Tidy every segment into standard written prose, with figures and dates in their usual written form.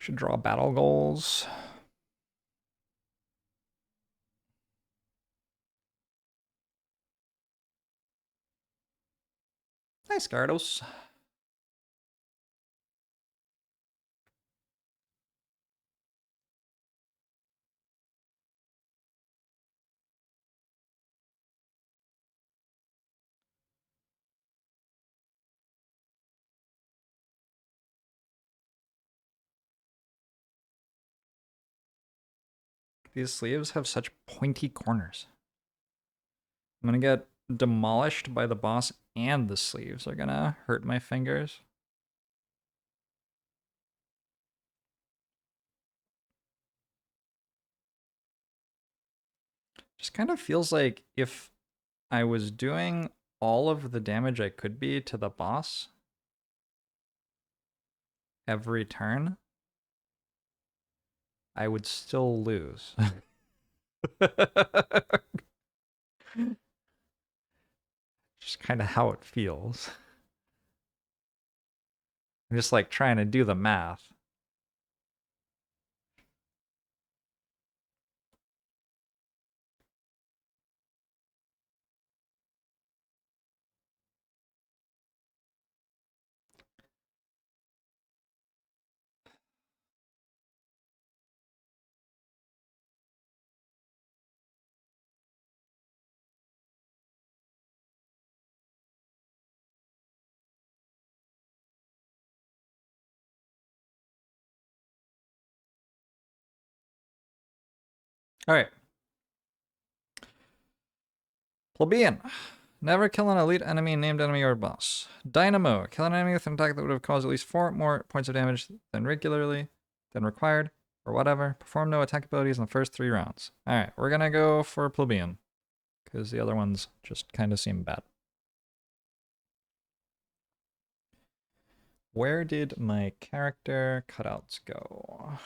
Should draw battle goals. Nice, Gyarados. These sleeves have such pointy corners. I'm gonna get demolished by the boss, and the sleeves are gonna hurt my fingers. Just kind of feels like if I was doing all of the damage I could be to the boss every turn, I would still lose. Just kind of how it feels. I'm just like trying to do the math. All right. Plebeian. Never kill an elite enemy, named enemy, or boss. Dynamo. Kill an enemy with an attack that would have caused at least 4 more points of damage than required, or whatever. Perform no attack abilities in the first 3 rounds. Alright, we're gonna go for Plebeian. Because the other ones just kind of seem bad. Where did my character cutouts go?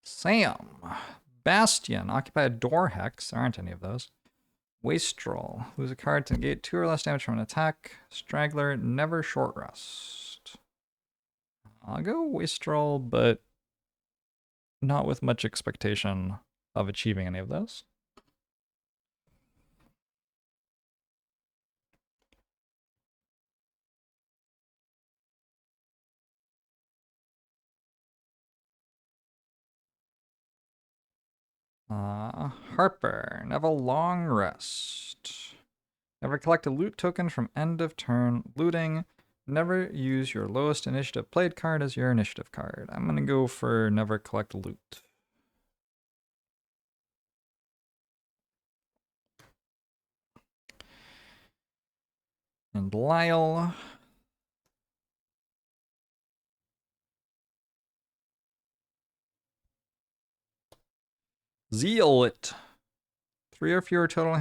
Sam. Bastion. Occupy a door hex. There aren't any of those. Wastrel. Lose a card to negate 2 or less damage from an attack. Straggler. Never short rest. I'll go Wastrel, but not with much expectation of achieving any of those. Harper. Never long rest. Never collect a loot token from end of turn looting. Never use your lowest initiative played card as your initiative card. I'm gonna go for never collect loot. And Lyle. Zealot. 3 or fewer total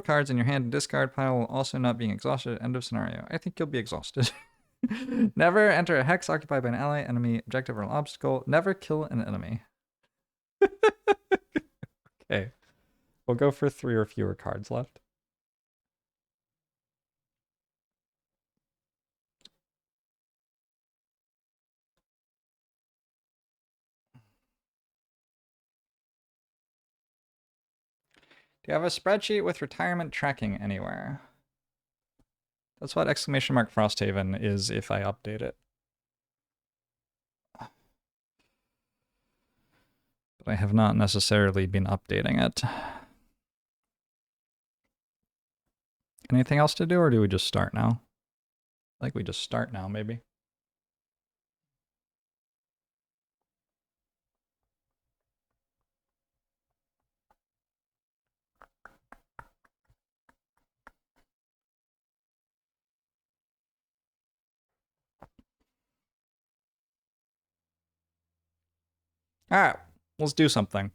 cards in your hand and discard pile while also not being exhausted at end of scenario. I think you'll be exhausted. Never enter a hex occupied by an ally, enemy, objective, or an obstacle. Never kill an enemy. Okay. We'll go for 3 or fewer cards left. Do you have a spreadsheet with retirement tracking anywhere? That's what exclamation mark Frosthaven is if I update it. But I have not necessarily been updating it. Anything else to do, or do we just start now? I think we just start now, maybe. All right, let's do something.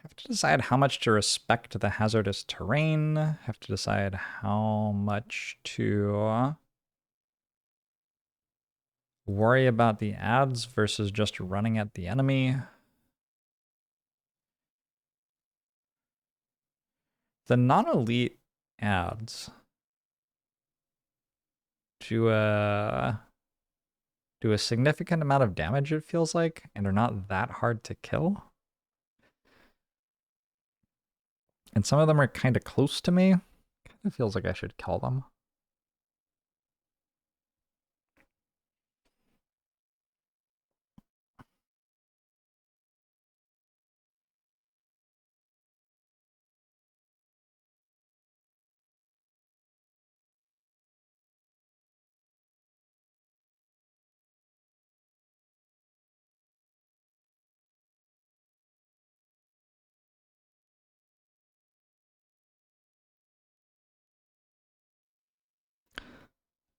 Have to decide how much to respect the hazardous terrain. Have to decide how much to worry about the ads versus just running at the enemy. The non-elite ads do a significant amount of damage, it feels like, and are not that hard to kill. And some of them are kind of close to me. Kind of feels like I should kill them.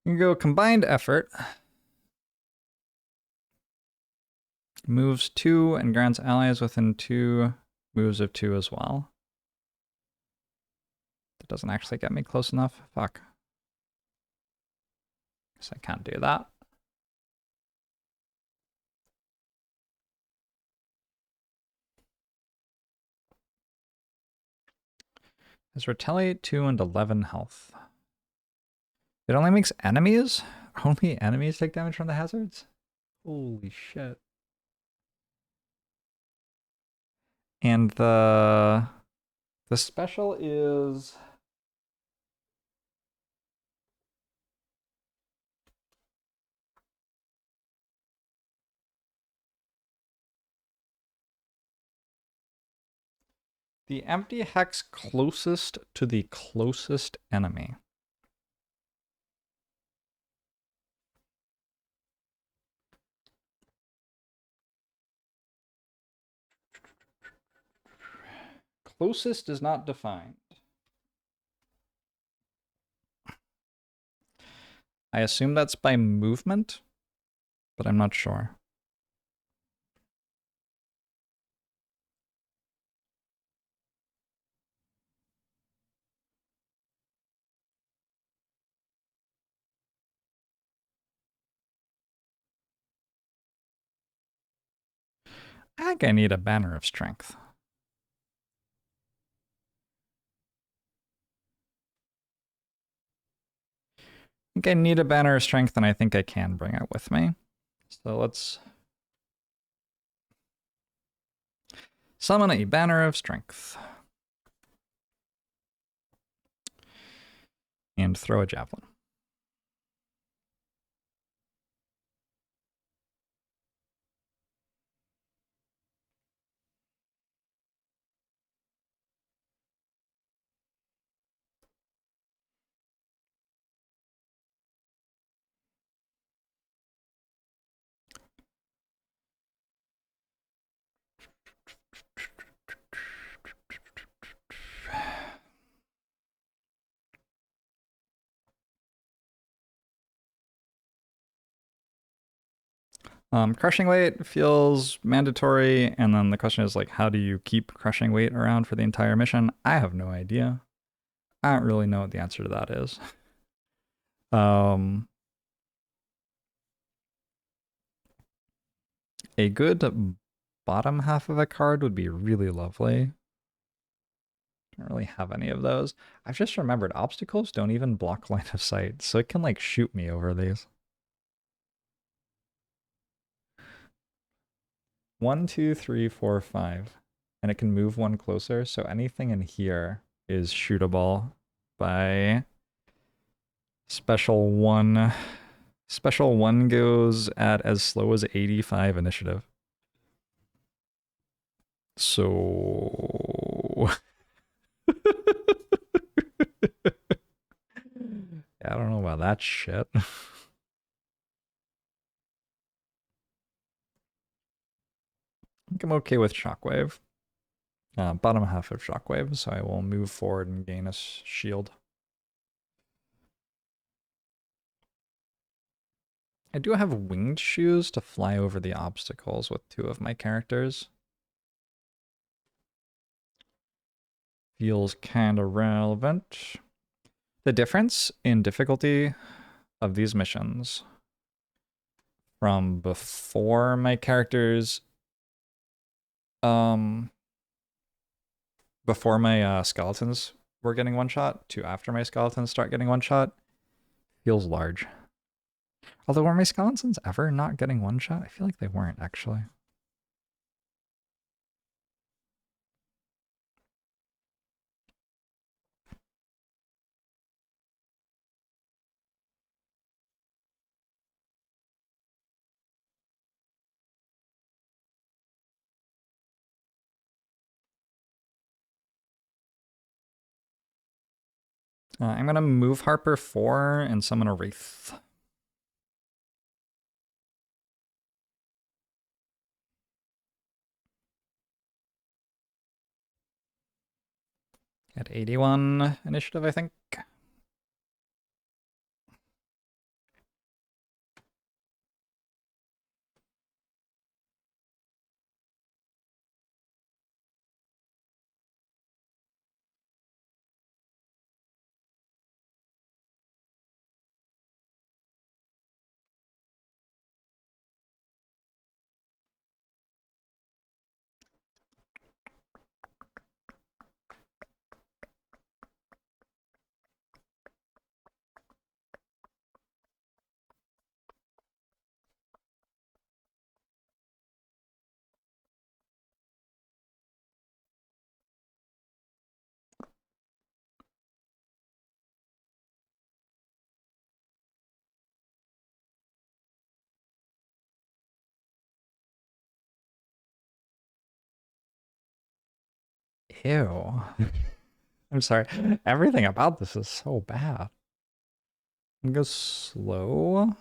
You can go combined effort. Moves 2 and grants allies within 2 moves of 2 as well. That doesn't actually get me close enough. Fuck. Guess I can't do that. Has retaliate 2 and 11 health. It only makes enemies? Only enemies take damage from the hazards? Holy shit. And the special is the empty hex closest to the closest enemy. Closest is not defined. I assume that's by movement, but I'm not sure. I think I need a banner of strength. I think I need a banner of strength, and I think I can bring it with me. So let's summon a banner of strength. And throw a javelin. Crushing weight feels mandatory, and then the question is like, how do you keep crushing weight around for the entire mission? I have no idea. I don't really know what the answer to that is. A good bottom half of a card would be really lovely. I don't really have any of those. I've just remembered obstacles don't even block line of sight, so it can like shoot me over these. 1, 2, 3, 4, 5. And it can move one closer, so anything in here is shootable by special 1. Special 1 goes at as slow as 85 initiative. So... I don't know about that shit. I think I'm okay with Shockwave. Bottom half of Shockwave, so I will move forward and gain a shield. I do have winged shoes to fly over the obstacles with 2 of my characters. feels kind of relevant. The difference in difficulty of these missions from before my characters, before my skeletons were getting one shot to after my skeletons start getting one shot feels large. Although, were my skeletons ever not getting one shot? I feel like they weren't, actually. I'm going to move Harper 4 and summon a Wraith. At 81 initiative, I think. Ew. I'm sorry. Everything about this is so bad. I'm gonna go slow.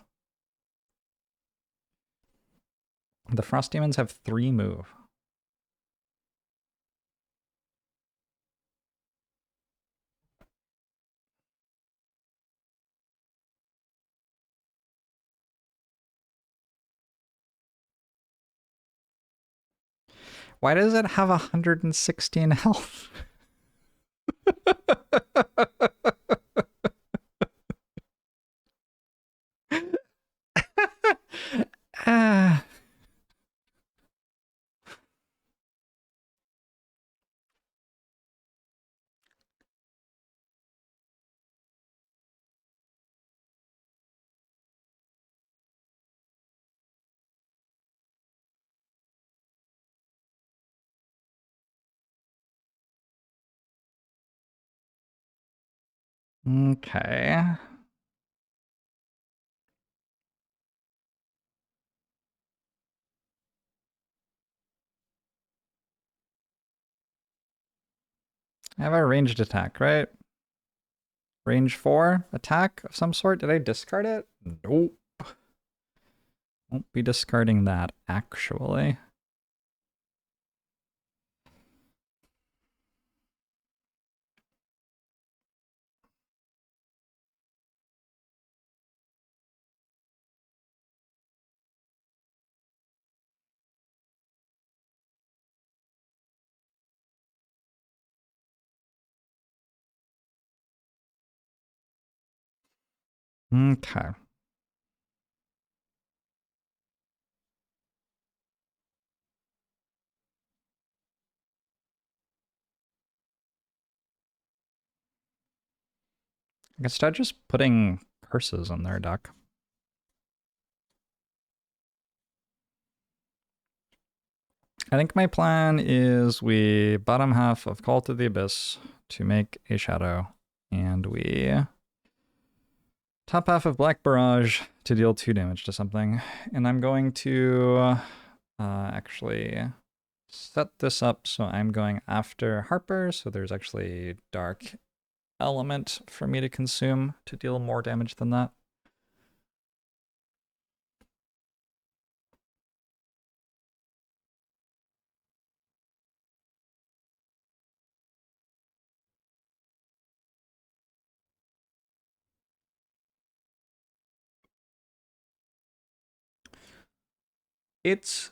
The Frost Demons have 3 move. Why does it have 116 health? Ah. Okay. I have a ranged attack, right? Range 4 attack of some sort. Did I discard it? Nope. Won't be discarding that, actually. Okay. I can start just putting curses on their deck. I think my plan is we bottom half of Call to the Abyss to make a shadow, and we top half of Black Barrage to deal 2 damage to something. And I'm going to actually set this up so I'm going after Harper, so there's actually Dark Element for me to consume to deal more damage than that. It's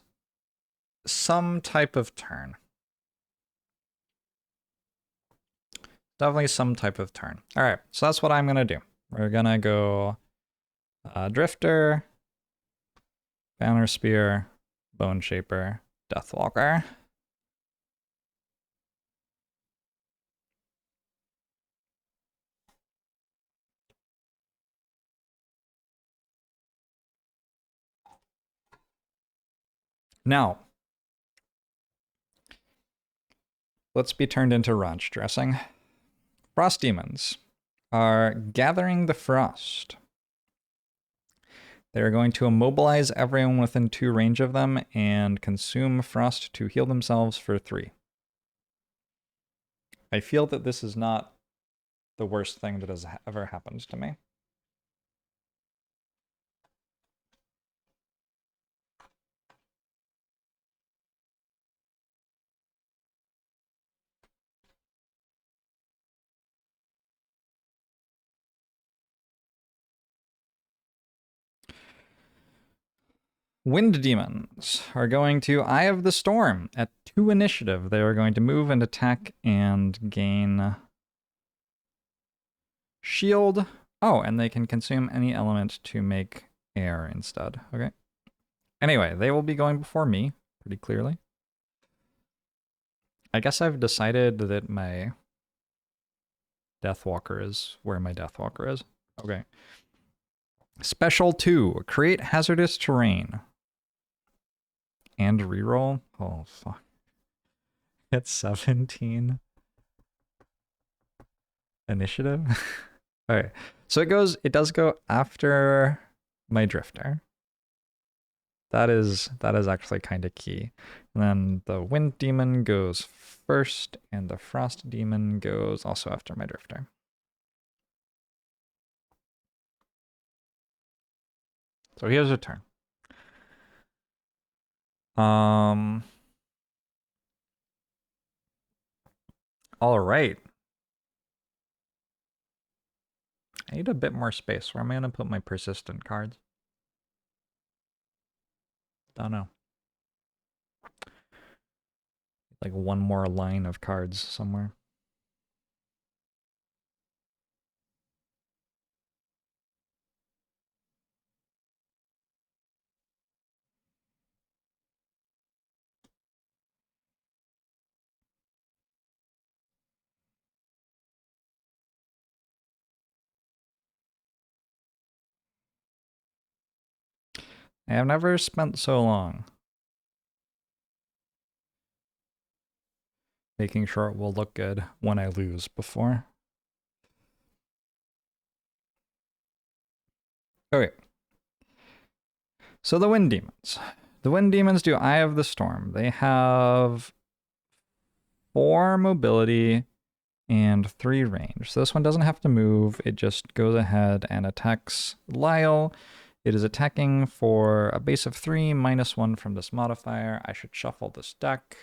some type of turn. Definitely some type of turn. All right, so that's what I'm gonna do. We're gonna go Drifter, Banner Spear, Bone Shaper, Deathwalker. Now, let's be turned into ranch dressing. Frost demons are gathering the frost. They're going to immobilize everyone within 2 range of them and consume frost to heal themselves for 3. I feel that this is not the worst thing that has ever happened to me. Wind demons are going to Eye of the Storm. At 2 initiative, they are going to move and attack and gain shield. Oh, and they can consume any element to make air instead. Okay. Anyway, they will be going before me, pretty clearly. I guess I've decided that my Deathwalker is where my Deathwalker is. Okay. Special 2, create hazardous terrain. And reroll? Oh, fuck. It's 17 initiative. All right. So it does go after my Drifter. That is actually kind of key. And then the Wind Demon goes first, and the Frost Demon goes also after my Drifter. So here's a turn. All right. I need a bit more space. Where am I going to put my persistent cards? Don't know. Like one more line of cards somewhere. I have never spent so long making sure it will look good when I lose before. Okay. So the Wind Demons. The Wind Demons do Eye of the Storm. They have 4 mobility and 3 range. So this one doesn't have to move. It just goes ahead and attacks Lyle. It is attacking for a base of 3, -1 from this modifier. I should shuffle this deck.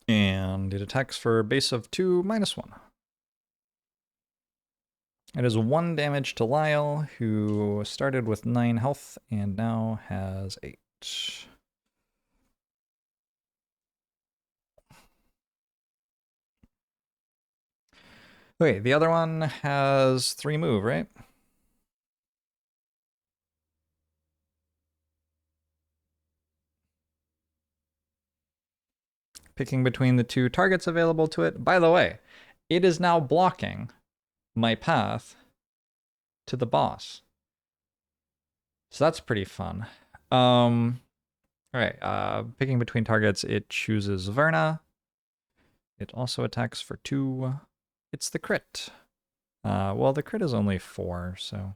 And it attacks for a base of 2, -1. It is 1 damage to Lyle, who started with 9 health and now has 8. Okay, the other one has 3 move, right? Picking between the 2 targets available to it. By the way, it is now blocking my path to the boss. So that's pretty fun. All right, picking between targets, it chooses Verna. It also attacks for 2. It's the crit. Well, the crit is only 4, so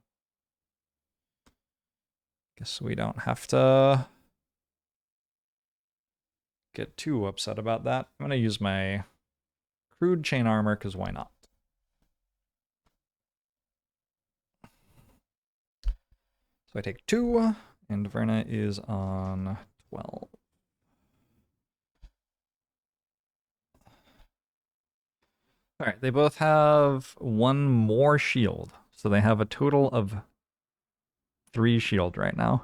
guess we don't have to get too upset about that. I'm gonna use my crude chain armor, because why not? So I take 2, and Verna is on 12. All right, they both have one more shield, so they have a total of 3 shield right now.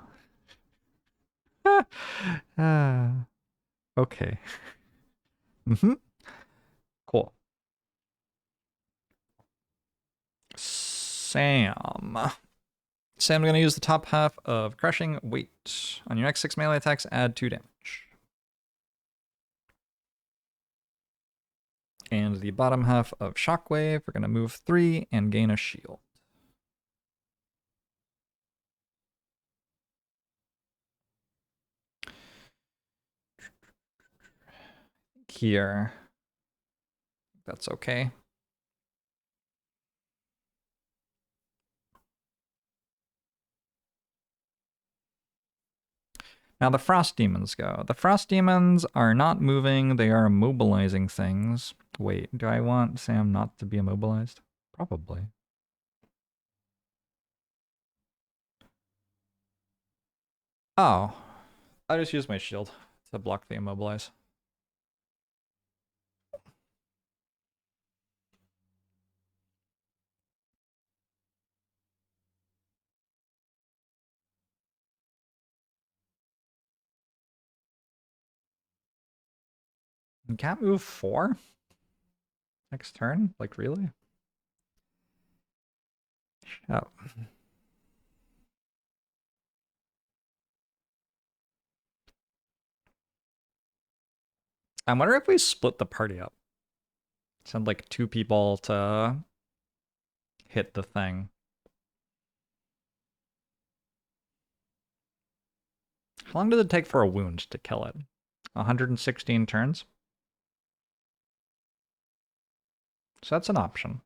Okay. Mm-hmm. Cool. Sam. Sam's going to use the top half of Crushing Weight. On your next 6 melee attacks, add 2 damage. And the bottom half of Shockwave, we're going to move 3 and gain a shield. Here. That's okay. Now the Frost Demons go. The Frost Demons are not moving, they are immobilizing things. Wait, do I want Sam not to be immobilized? Probably. Oh. I just used my shield to block the immobilize. You can't move 4? Next turn? Like, really? Oh. I wonder if we split the party up. Send like 2 people to hit the thing. How long does it take for a wound to kill it? 116 turns? So that's an option.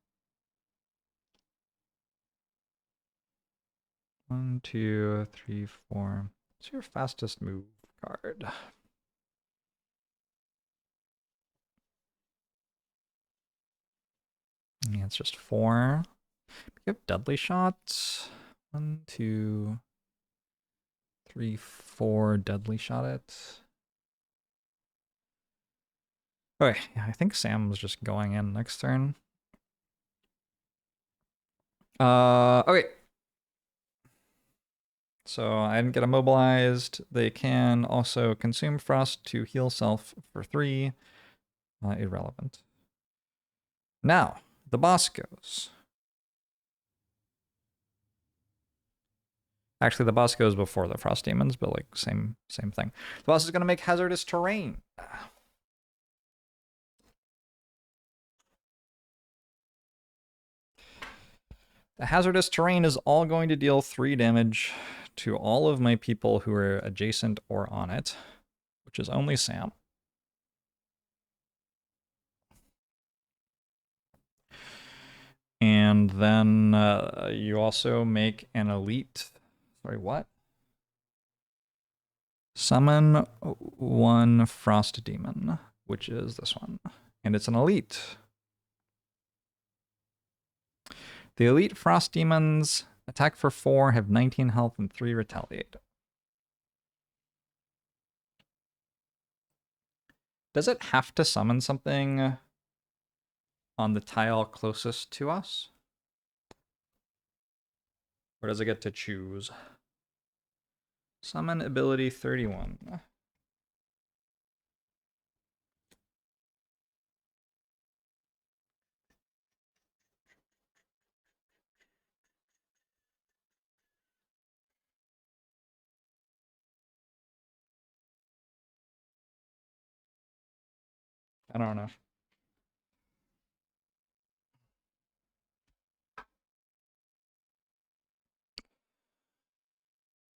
1, 2, 3, 4. What's your fastest move card? Yeah, it's just 4. You have deadly shots. 1, 2, 3, 4. Deadly shot it. Okay, yeah, I think Sam's just going in next turn. Okay. So I didn't get immobilized. They can also consume frost to heal self for 3. Irrelevant. Now, the boss goes. Actually, the boss goes before the frost demons, but like same thing. The boss is going to make hazardous terrain. The hazardous terrain is all going to deal 3 damage to all of my people who are adjacent or on it, which is only Sam. And then you also make an elite. Sorry, what? Summon 1 Frost Demon, which is this one. And it's an elite. The elite Frost Demons attack for 4, have 19 health, and 3 retaliate. Does it have to summon something on the tile closest to us? Or does it get to choose? Summon ability 31. I don't know.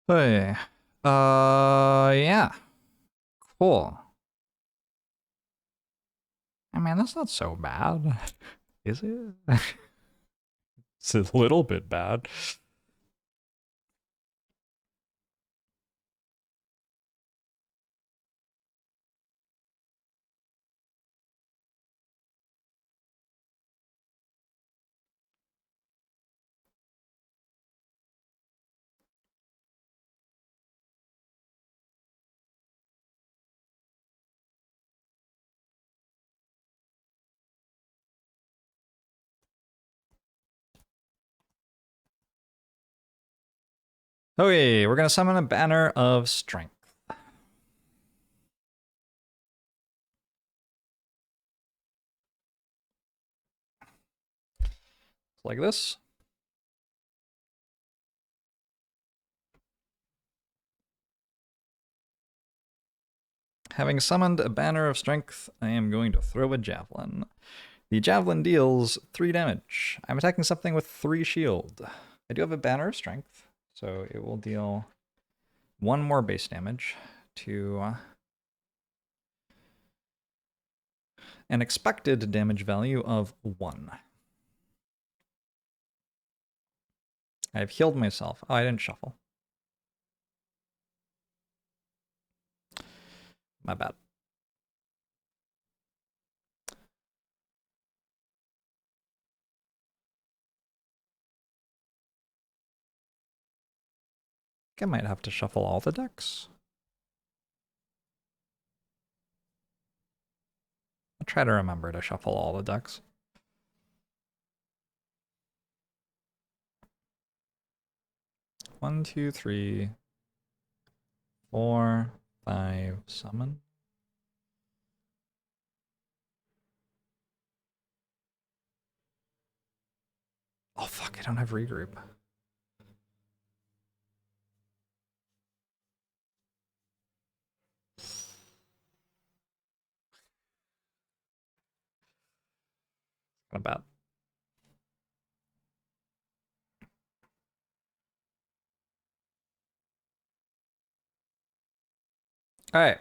Hey. Yeah. Cool. I mean, that's not so bad. Is it? It's a little bit bad. Okay, we're gonna summon a banner of strength. Like this. Having summoned a banner of strength, I am going to throw a javelin. The javelin deals 3 damage. I'm attacking something with 3 shield. I do have a banner of strength, so it will deal 1 more base damage to an expected damage value of 1. I've healed myself. Oh, I didn't shuffle. My bad. I might have to shuffle all the decks. I'll try to remember to shuffle all the decks. One, two, three, 4, 5, summon. Oh fuck, I don't have regroup. Kind of bad. Alright,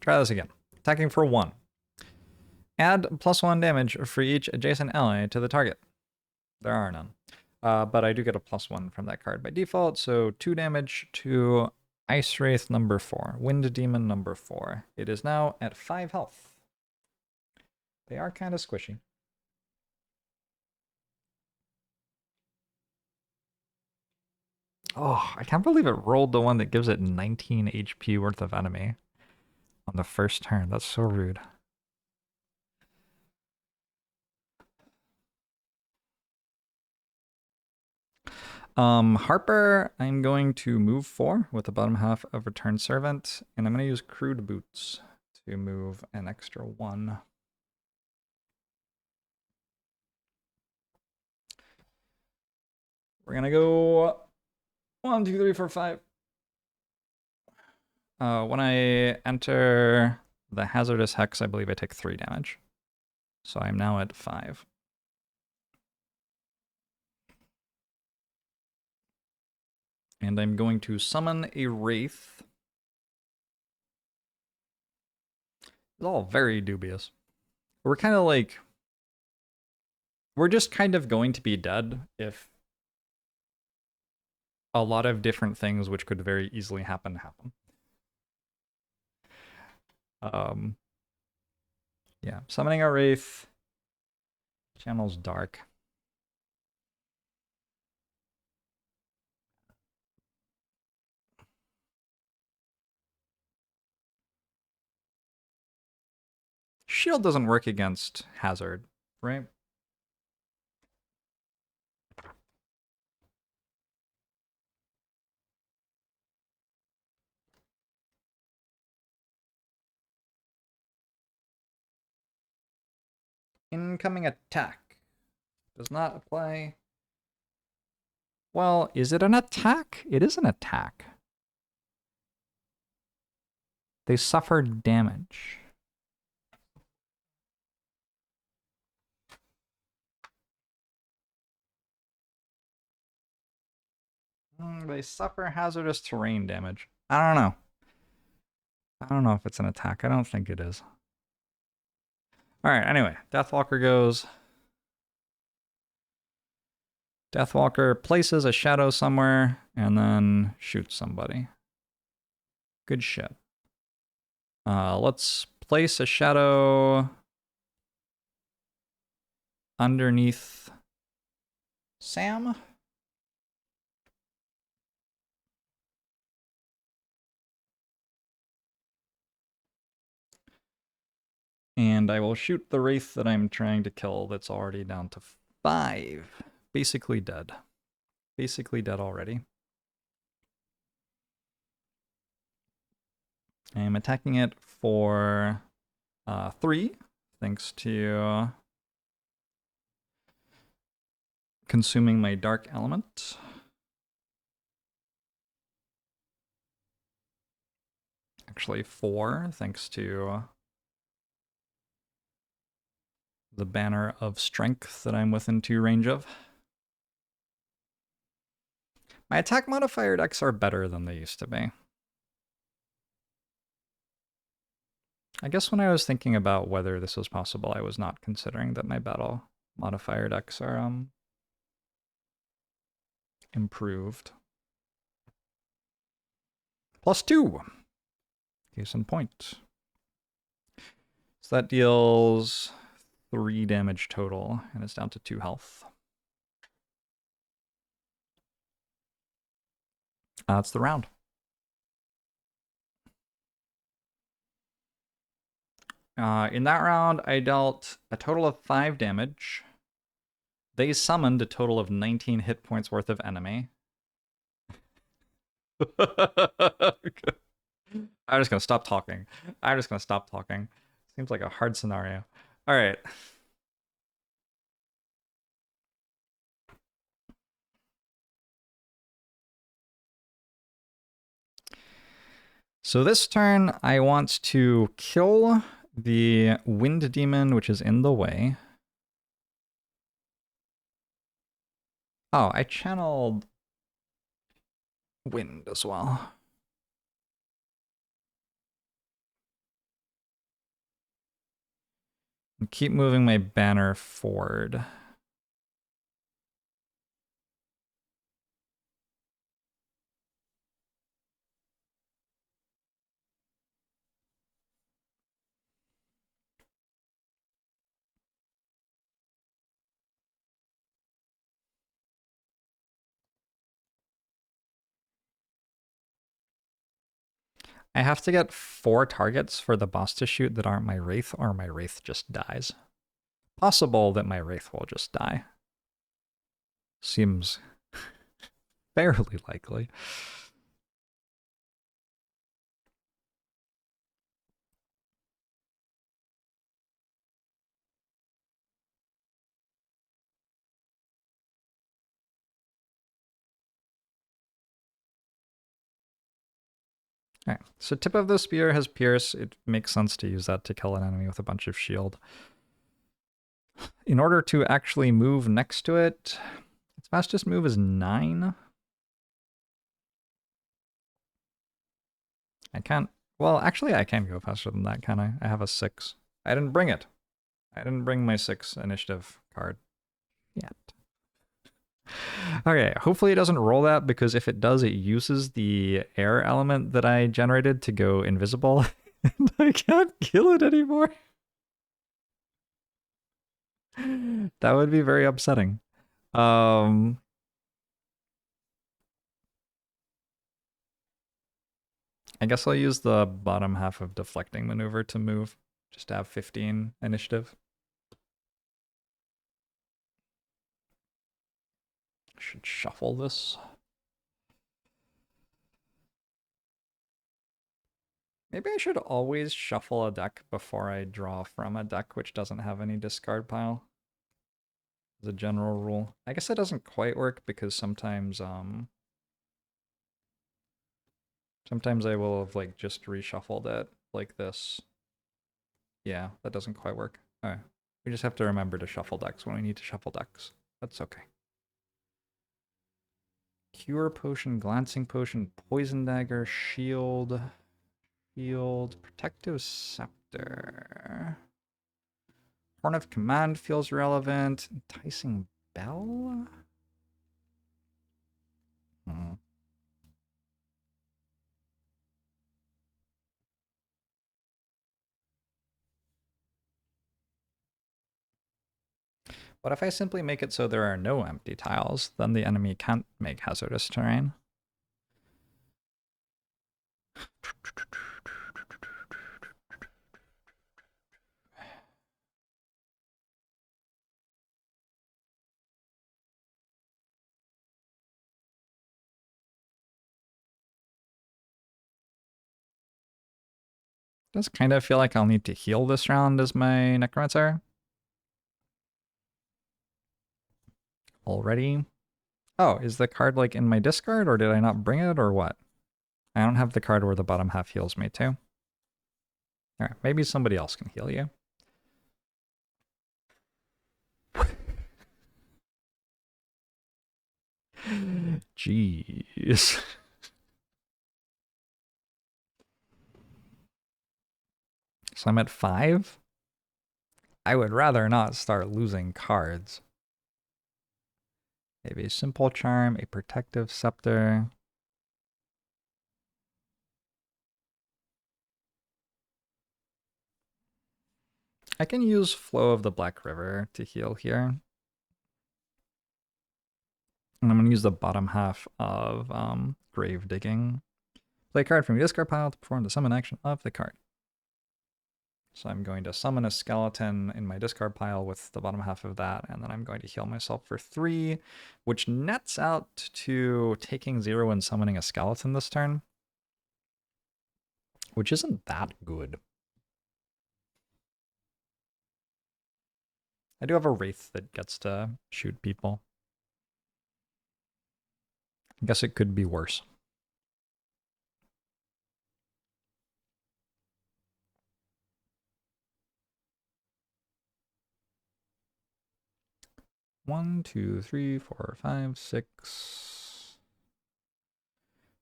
try this again. Attacking for 1. Add +1 damage for each adjacent ally to the target. There are none. But I do get a +1 from that card by default, so 2 damage to Ice Wraith number 4. Wind Demon number 4. It is now at 5 health. They are kind of squishy. Oh, I can't believe it rolled the one that gives it 19 HP worth of enemy on the first turn. That's so rude. Harper, I'm going to move 4 with the bottom half of Return Servant, and I'm going to use Crude Boots to move an extra 1. We're going to go 1, 2, 3, 4, 5. When I enter the Hazardous Hex, I believe I take 3 damage. So I'm now at 5. And I'm going to summon a Wraith. It's all very dubious. We're kind of like... We're just kind of going to be dead if a lot of different things which could very easily happen. Yeah, summoning a Wraith. Channel's dark. Shield doesn't work against Hazard, right? Incoming attack. Does not apply. Well, is it an attack? It is an attack. They suffer damage. They suffer hazardous terrain damage. I don't know. I don't know if it's an attack. I don't think it is. Alright, anyway. Deathwalker goes. Deathwalker places a shadow somewhere and then shoots somebody. Good shit. Let's place a shadow underneath Sam. And I will shoot the Wraith that I'm trying to kill that's already down to 5. Basically dead. Basically dead already. I'm attacking it for 3, thanks to consuming my dark element. Actually 4, thanks to the banner of strength that I'm within 2 range of. My attack modifier decks are better than they used to be. I guess when I was thinking about whether this was possible, I was not considering that my battle modifier decks are improved. +2. Case in point. So that deals 3 damage total, and it's down to 2 health. That's the round. In that round, I dealt a total of 5 damage. They summoned a total of 19 hit points worth of enemy. I'm just gonna stop talking. Seems like a hard scenario. All right. So this turn, I want to kill the wind demon, which is in the way. Oh, I channeled wind as well. And keep moving my banner forward. I have to get 4 targets for the boss to shoot that aren't my Wraith, or my Wraith just dies. Possible that my Wraith will just die. Seems fairly likely. All right, so tip of the spear has Pierce. It makes sense to use that to kill an enemy with a bunch of shield. In order to actually move next to it, its fastest move is 9. I can't, well, actually I can go faster than that, can I? I have a 6. I didn't bring it. I didn't bring my 6 initiative card yet. Okay, hopefully it doesn't roll that, because if it does, it uses the air element that I generated to go invisible, and I can't kill it anymore. That would be very upsetting. I guess I'll use the bottom half of deflecting maneuver to move, just to have 15 initiative. Should shuffle this. Maybe I should always shuffle a deck before I draw from a deck which doesn't have any discard pile. As a general rule. I guess it doesn't quite work, because sometimes sometimes I will have like just reshuffled it like this. Yeah, that doesn't quite work. Alright. We just have to remember to shuffle decks when we need to shuffle decks. That's okay. Cure potion, glancing potion, poison dagger, shield, protective scepter. Horn of command feels relevant. Enticing bell? Hmm. What if I simply make it so there are no empty tiles? Then the enemy can't make hazardous terrain. Does kind of feel like I'll need to heal this round as my Necromancer. Already. Oh, is the card like in my discard or did I not bring it or what? I don't have the card where the bottom half heals me too. Alright, maybe somebody else can heal you. Jeez. So I'm at 5? I would rather not start losing cards. Maybe a simple charm, a protective scepter. I can use Flow of the Black River to heal here. And I'm going to use the bottom half of Grave Digging. Play a card from your discard pile to perform the summon action of the card. So I'm going to summon a skeleton in my discard pile with the bottom half of that, and then I'm going to heal myself for 3, which nets out to taking 0 and summoning a skeleton this turn, which isn't that good. I do have a Wraith that gets to shoot people. I guess it could be worse. One, two, three, four, five, six.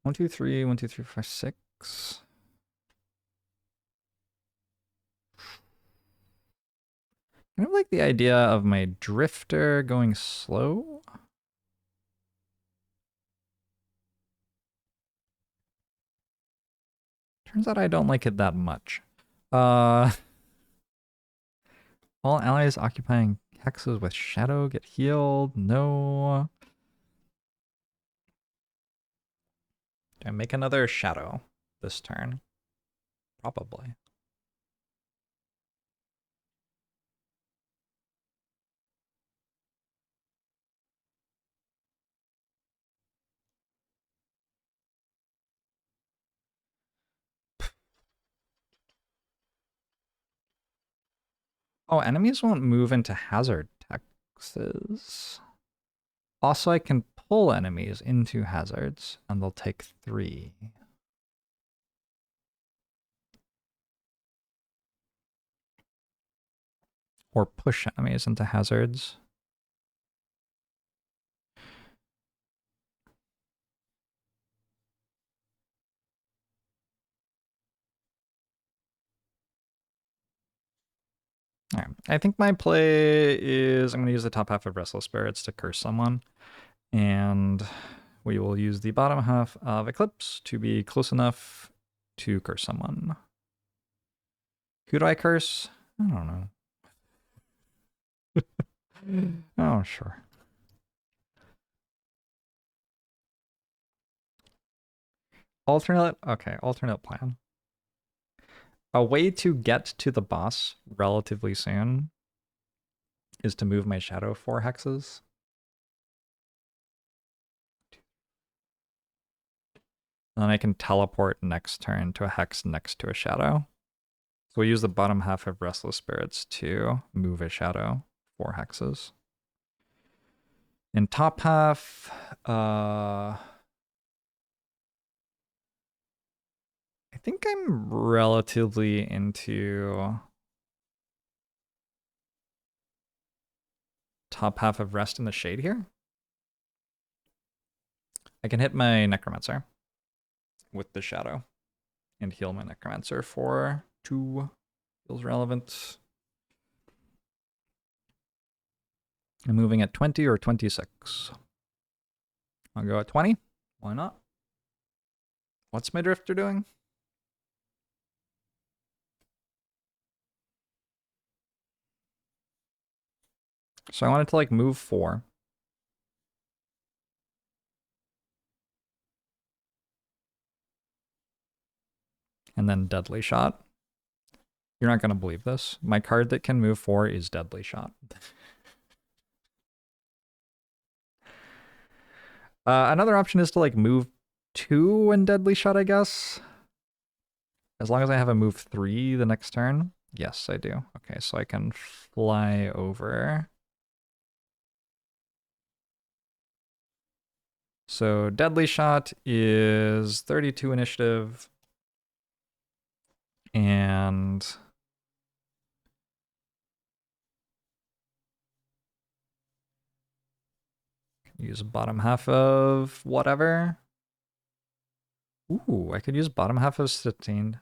1, 2, 3, 1, 2, 3, 4, 5, 6. I don't like the idea of my Drifter going slow. Turns out I don't like it that much. All allies occupying hexes with shadow get healed. No. Do I make another shadow this turn? Probably. Oh, enemies won't move into hazard hexes. Also, I can pull enemies into hazards, and they'll take 3. Or push enemies into hazards. All right. I think my play is I'm going to use the top half of Restless Spirits to curse someone. And we will use the bottom half of Eclipse to be close enough to curse someone. Who do I curse? I don't know. Oh, sure. Alternate plan. A way to get to the boss relatively soon is to move my shadow 4 hexes. And then I can teleport next turn to a hex next to a shadow. So we use the bottom half of Restless Spirits to move a shadow 4 hexes. In top half, I think I'm relatively into top half of Rest in the Shade here. I can hit my Necromancer with the shadow and heal my Necromancer for 2. Feels relevant. I'm moving at 20 or 26. I'll go at 20. Why not? What's my Drifter doing? So I wanted to like move 4. And then Deadly Shot. You're not going to believe this. My card that can move 4 is Deadly Shot. Another option is to like move 2 and Deadly Shot, I guess. As long as I have a move 3 the next turn. Yes, I do. Okay, so I can fly over. So Deadly Shot is 32 initiative. And use bottom half of whatever. Ooh, I could use bottom half of sustained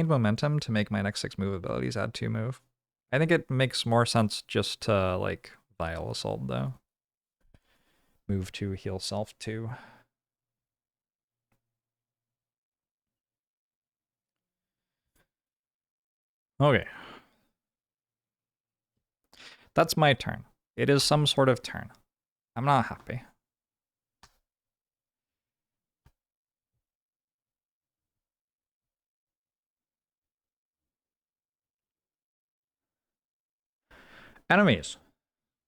momentum to make my next 6 move abilities add 2 move. I think it makes more sense just to like Vile Assault though. Move 2, heal self 2. Okay. That's my turn. It is some sort of turn. I'm not happy. Enemies.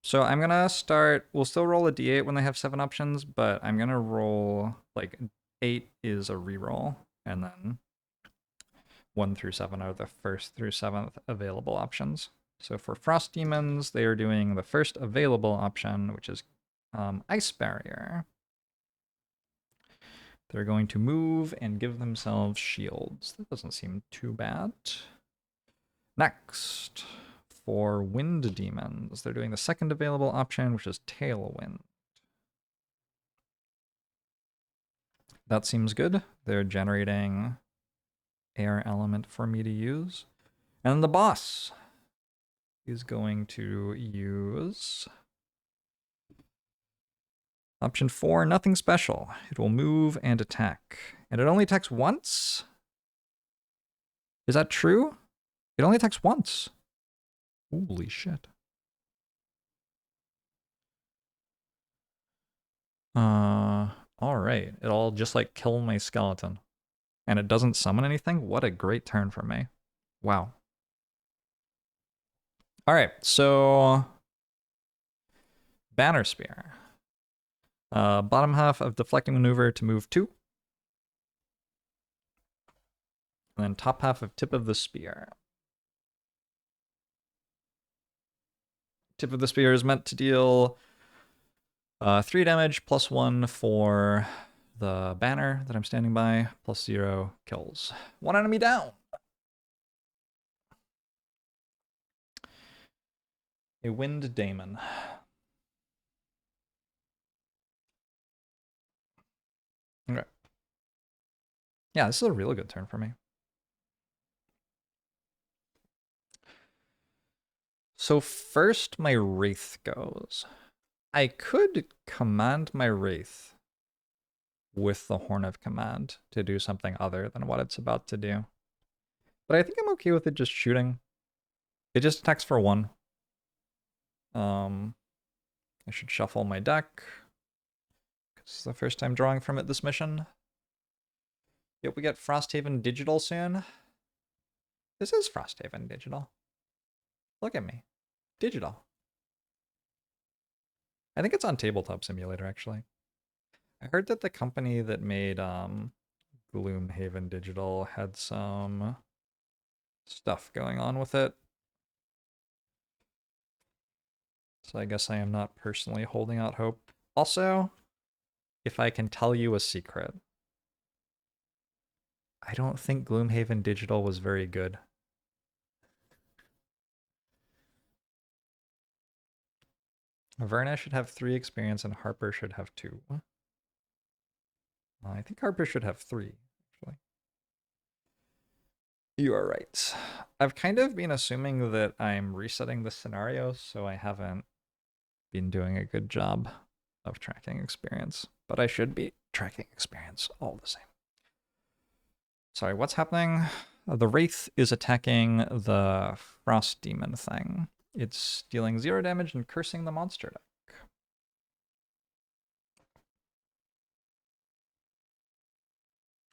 So I'm gonna start, we'll still roll a d8 when they have 7 options, but I'm gonna roll, like, 8 is a reroll, and then 1 through 7 are the 1st through 7th available options. So for Frost Demons, they are doing the first available option, which is Ice Barrier. They're going to move and give themselves shields. That doesn't seem too bad. Next, for Wind Demons, they're doing the second available option, which is Tailwind. That seems good. They're generating air element for me to use. And the boss is going to use option 4, nothing special. It will move and attack. And it only attacks once? Is that true? It only attacks once. Holy shit. Alright. It'll just like kill my skeleton. And it doesn't summon anything? What a great turn for me. Wow. Alright, so Banner Spear. Bottom half of deflecting maneuver to move 2. And then top half of tip of the spear. Tip of the spear is meant to deal 3 damage plus 1 for the banner that I'm standing by, plus 0 kills. 1 enemy down. A Wind Daemon. Okay. Yeah, this is a really good turn for me. So first my Wraith goes. I could command my Wraith with the Horn of Command to do something other than what it's about to do. But I think I'm okay with it just shooting. It just attacks for 1. I should shuffle my deck. It's the first time drawing from it this mission. Yep, we get Frosthaven Digital soon. This is Frosthaven Digital. Look at me. Digital. I think it's on Tabletop Simulator, actually. I heard that the company that made Gloomhaven Digital had some stuff going on with it. So I guess I am not personally holding out hope. Also, if I can tell you a secret, I don't think Gloomhaven Digital was very good. Verna should have 3 experience and Harper should have 2. I think Harper should have 3, actually. You are right. I've kind of been assuming that I'm resetting the scenario, so I haven't been doing a good job of tracking experience. But I should be tracking experience all the same. Sorry, what's happening? The Wraith is attacking the Frost Demon thing. It's dealing 0 damage and cursing the monster deck.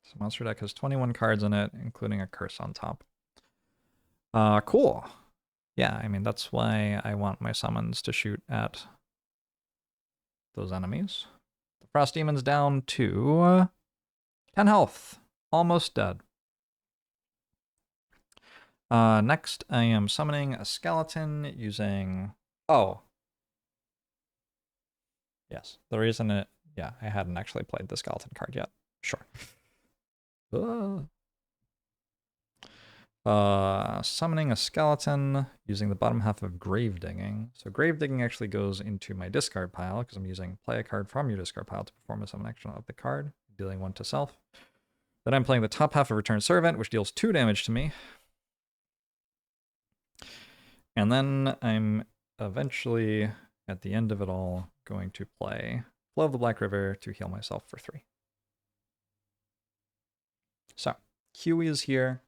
So monster deck has 21 cards in it, including a curse on top. Cool. Yeah, I mean, that's why I want my summons to shoot at those enemies. The Frost Demon's down to 10 health. Almost dead. Next, I am summoning a skeleton using... Oh. Yes, the reason it... Yeah, I hadn't actually played the skeleton card yet. Sure. Summoning a skeleton using the bottom half of grave digging. So grave digging actually goes into my discard pile because I'm using play a card from your discard pile to perform a summon action of the card, dealing 1 to self. Then I'm playing the top half of Return Servant, which deals 2 damage to me. And then I'm eventually, at the end of it all, going to play Flow of the Black River to heal myself for 3. So, Huey is here.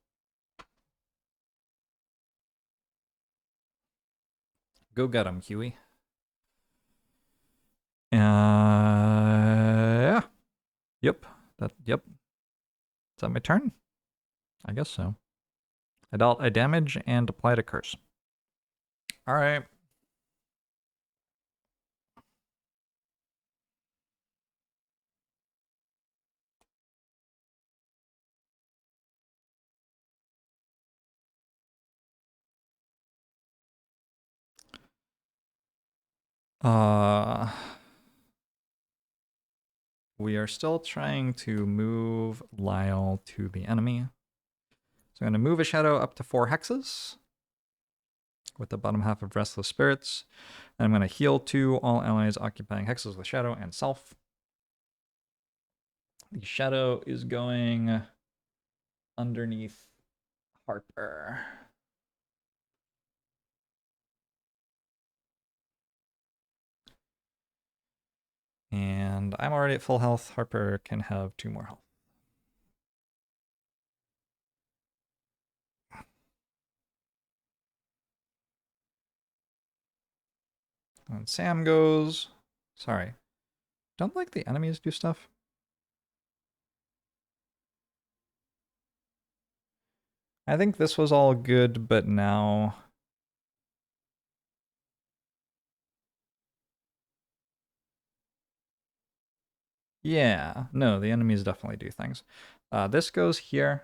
Go get him, Huey. Yeah. Yep. Yep. Is that my turn? I guess so. I dealt a damage and applied a curse. Alright. We are still trying to move Lyle to the enemy. So I'm going to move a shadow up to 4 hexes with the bottom half of Restless Spirits. And I'm going to heal 2 all allies occupying hexes with shadow and self. The shadow is going underneath Harper. And I'm already at full health. Harper can have 2 more health. And Sam goes. Sorry. Don't like the enemies do stuff. I think this was all good, but now... Yeah, no, the enemies definitely do things. This goes here.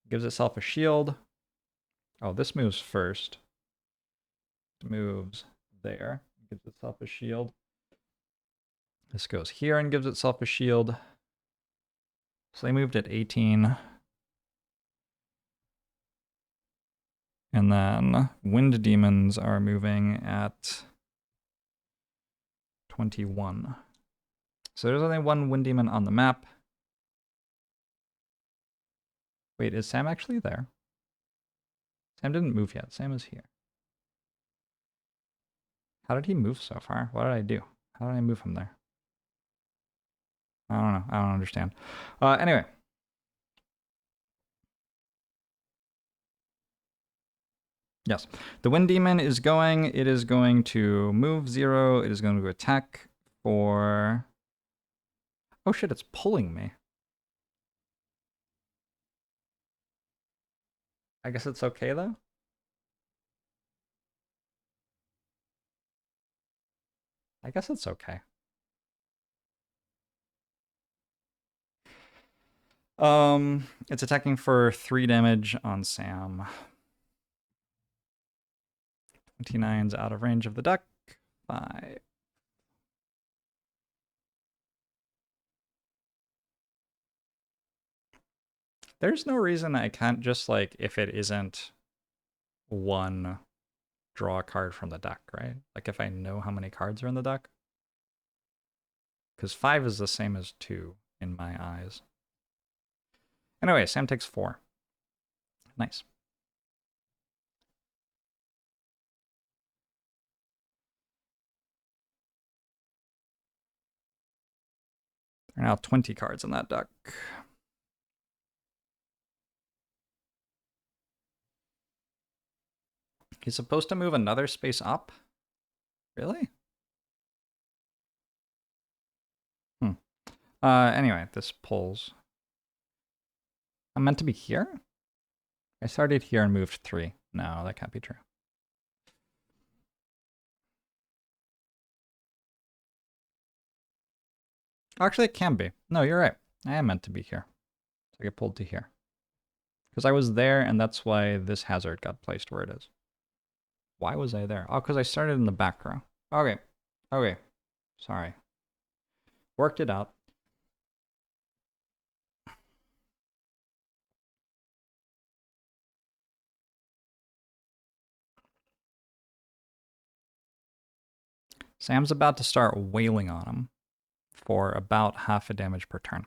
Gives itself a shield. Oh, this moves first. It moves there. Gives itself a shield. This goes here and gives itself a shield. So they moved at 18. And then Wind Demons are moving at 21. So there's only 1 Wind Demon on the map. Wait, is Sam actually there? Sam didn't move yet. Sam is here. How did he move so far? What did I do? How did I move him there? I don't know. I don't understand. Anyway. Yes. The Wind Demon is going. It is going to move 0. It is going to attack for... Oh shit, it's pulling me. I guess it's okay though. I guess it's okay. It's attacking for 3 damage on Sam. 29's out of range of the duck. 5. There's no reason I can't just, like, if it isn't 1, draw a card from the deck, right? Like, if I know how many cards are in the deck. Because 5 is the same as 2 in my eyes. Anyway, Sam takes 4. Nice. There are now 20 cards in that deck. He's supposed to move another space up? Really? Anyway, this pulls. I'm meant to be here? I started here and moved 3. No, that can't be true. Actually, it can be. No, you're right. I am meant to be here. So I get pulled to here. Because I was there, and that's why this hazard got placed where it is. Why was I there? Oh, because I started in the back row. Okay. Okay. Sorry. Worked it out. Sam's about to start wailing on him for about half a damage per turn.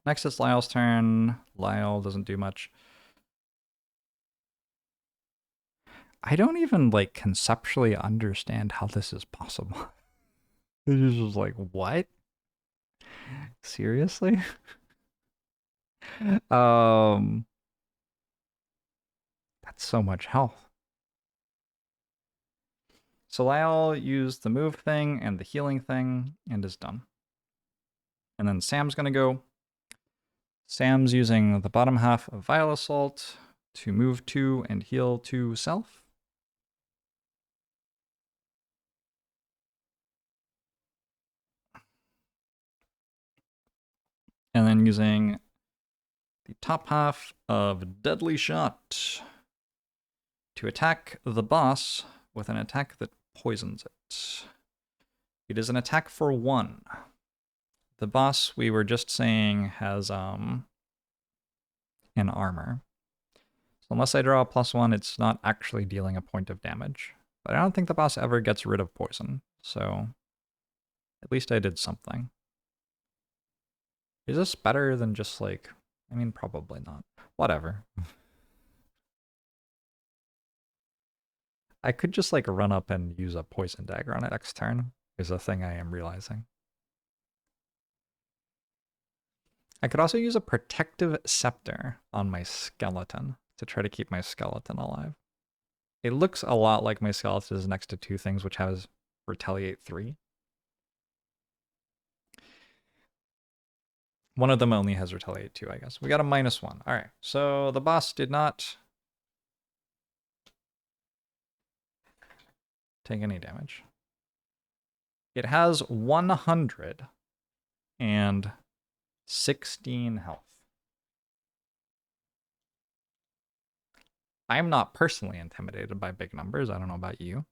Next is Lyle's turn. Lyle doesn't do much. I don't even like conceptually understand how this is possible. It's just like, what? Seriously? um that's so much health. So Lyle used the move thing and the healing thing and is done. And then Sam's gonna go. Sam's using the bottom half of Vile Assault to move 2 and heal 2 self. And then using the top half of Deadly Shot to attack the boss with an attack that poisons it. It is an attack for 1. The boss, we were just saying, has an armor. So unless I draw a +1, it's not actually dealing a point of damage. But I don't think the boss ever gets rid of poison, so at least I did something. Is this better than just like, I mean, probably not. Whatever. I could just like run up and use a poison dagger on it next turn, is a thing I am realizing. I could also use a protective scepter on my skeleton to try to keep my skeleton alive. It looks a lot like my skeleton is next to 2 things which has retaliate 3. One of them only has retaliate 2, I guess. We got a -1. All right, so the boss did not take any damage. It has 116 health. I am not personally intimidated by big numbers. I don't know about you.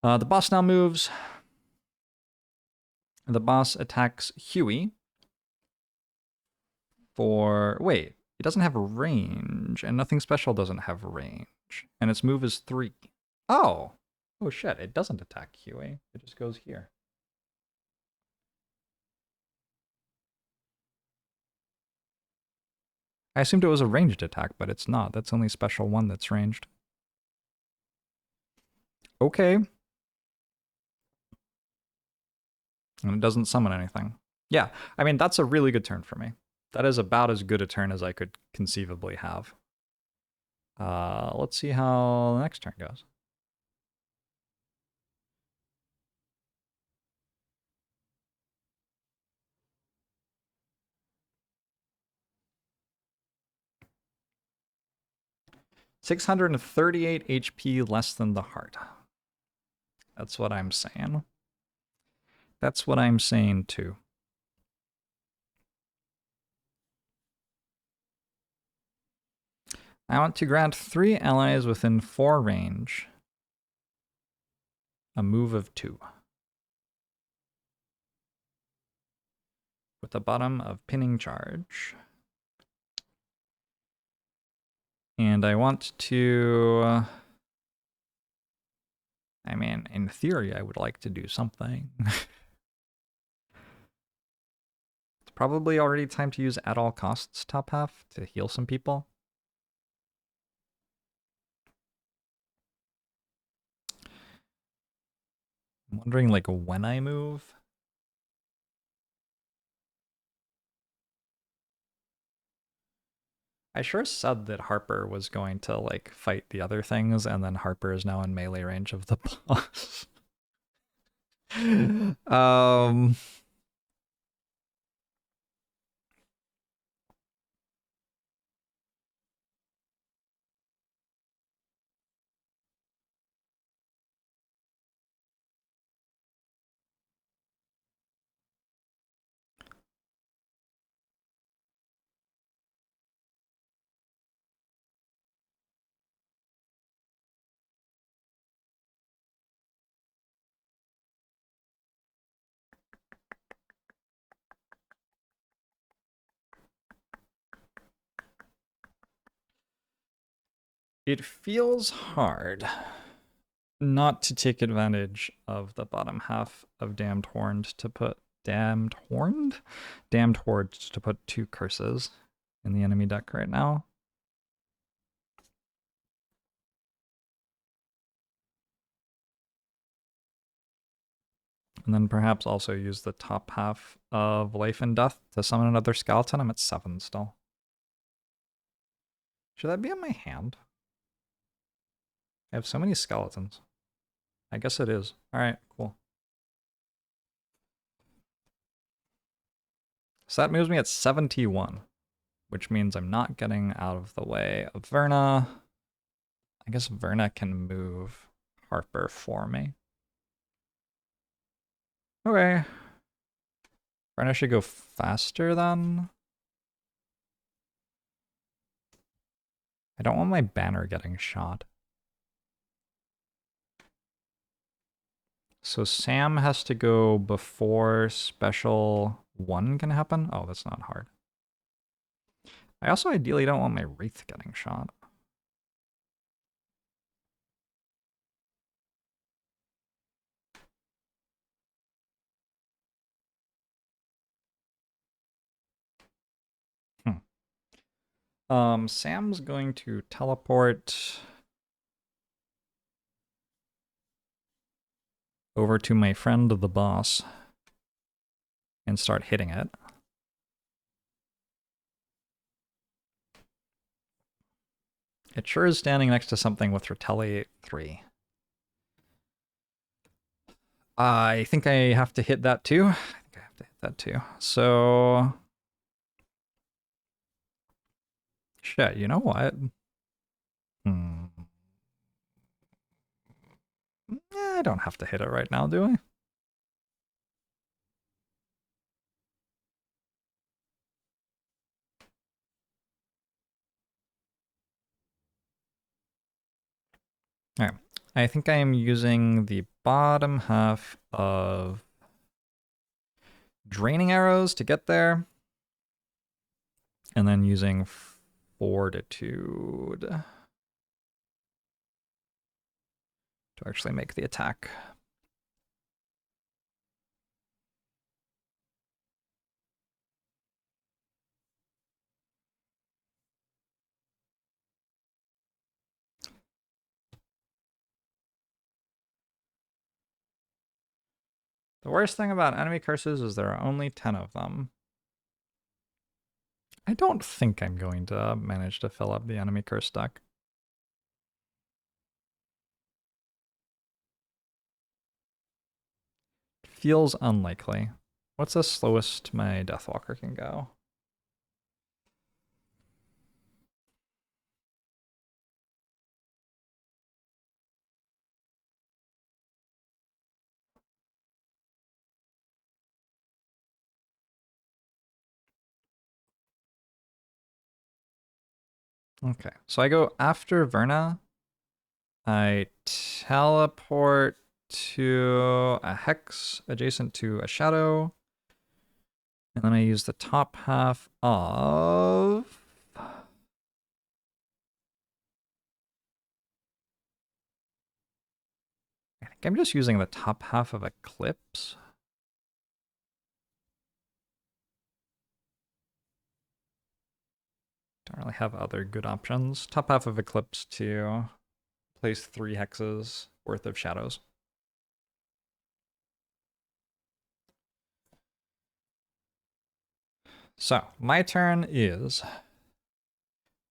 The boss now moves. The boss attacks Huey for... Wait, it doesn't have range, and nothing special doesn't have range. And its move is 3. Oh! Oh shit, it doesn't attack Huey. It just goes here. I assumed it was a ranged attack, but it's not. That's only special 1 that's ranged. Okay. And it doesn't summon anything. Yeah, I mean, that's a really good turn for me. That is about as good a turn as I could conceivably have. Let's see how the next turn goes. $638 HP less than the heart. That's what I'm saying. That's what I'm saying too. I want to grant 3 allies within 4 range a move of 2. With the bottom of pinning charge. And I want to... I mean, in theory, I would like to do something. It's probably already time to use at all costs top half to heal some people. I'm wondering, like, when I move. I sure said that Harper was going to, like, fight the other things, and then Harper is now in melee range of the boss. It feels hard not to take advantage of the bottom half of Damned Horned to put Damned Horned? Damned Horde to put 2 curses in the enemy deck right now. And then perhaps also use the top half of Life and Death to summon another skeleton. I'm at 7 still. Should that be in my hand? I have so many skeletons. I guess it is. Alright, cool. So that moves me at 71, which means I'm not getting out of the way of Verna. I guess Verna can move Harper for me. Okay. Verna should go faster then. I don't want my banner getting shot. So Sam has to go before special 1 can happen? Oh, that's not hard. I also ideally don't want my Wraith getting shot. Sam's going to teleport over to my friend the boss and start hitting it. It sure is standing next to something with Retaliate 3. I think I have to hit that too. I think I have to hit that too. So... shit, you know what? I don't have to hit it right now, do I? Alright. I think I am using the bottom half of Draining Arrows to get there. And then using Fortitude to actually make the attack. The worst thing about enemy curses is there are only 10 of them. I don't think I'm going to manage to fill up the enemy curse deck. Feels unlikely. What's the slowest my Deathwalker can go? Okay, so I go after Verna. I teleport to a hex adjacent to a shadow. And then I use the top half of... I think I'm just using the top half of Eclipse. Don't really have other good options. Top half of Eclipse to place 3 hexes worth of shadows. So, my turn is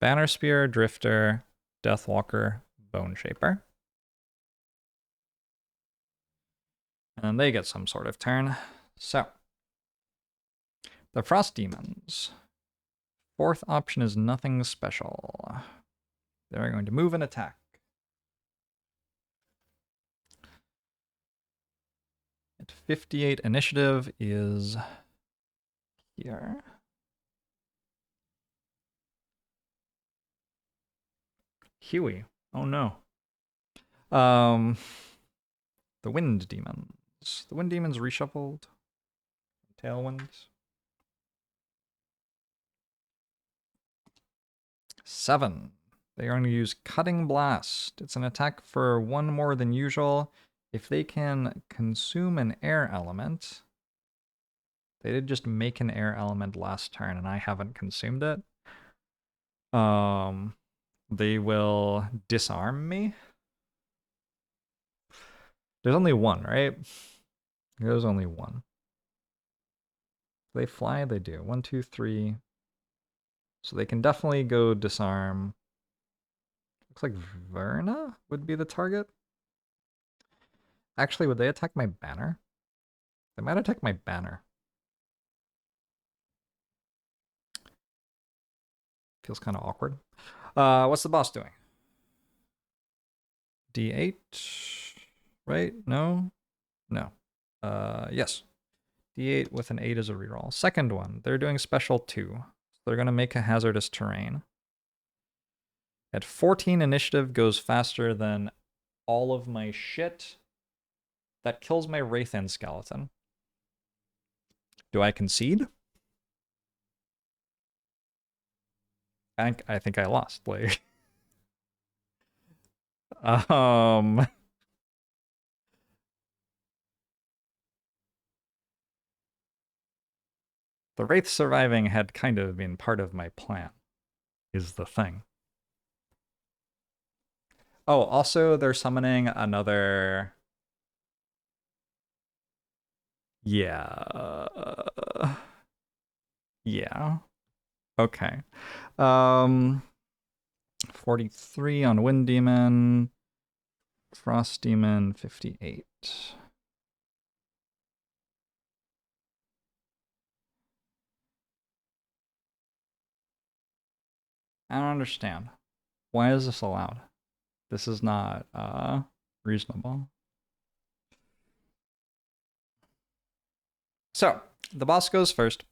Banner Spear, Drifter, Deathwalker, Bone Shaper. And they get some sort of turn. So, the Frost Demons. 4th option is nothing special. They're going to move and attack. At 58, initiative is here. Huey. Oh no. The Wind Demons. The Wind Demons reshuffled. Tailwinds. 7. They are going to use Cutting Blast. It's an attack for 1 more than usual. If they can consume an air element, they did just make an air element last turn and I haven't consumed it. They will disarm me. There's only one, right? There's only one. They fly, they do. 1, 2, 3. So they can definitely go disarm. Looks like Verna would be the target. Actually, would they attack my banner? They might attack my banner. Feels kind of awkward. What's the boss doing? D8, right? No? No. Yes. D8 with an 8 as a reroll. Second one, they're doing special 2. They're going to make a hazardous terrain. At 14, initiative goes faster than all of my shit. That kills my Wraithen skeleton. Do I concede? I think I lost. Like, the Wraith surviving had kind of been part of my plan, is the thing. Oh, also they're summoning another. Yeah. Yeah. Okay. 43 on Wind Demon. Frost Demon 58. I don't understand. Why is this allowed? This is not reasonable. So, the boss goes first.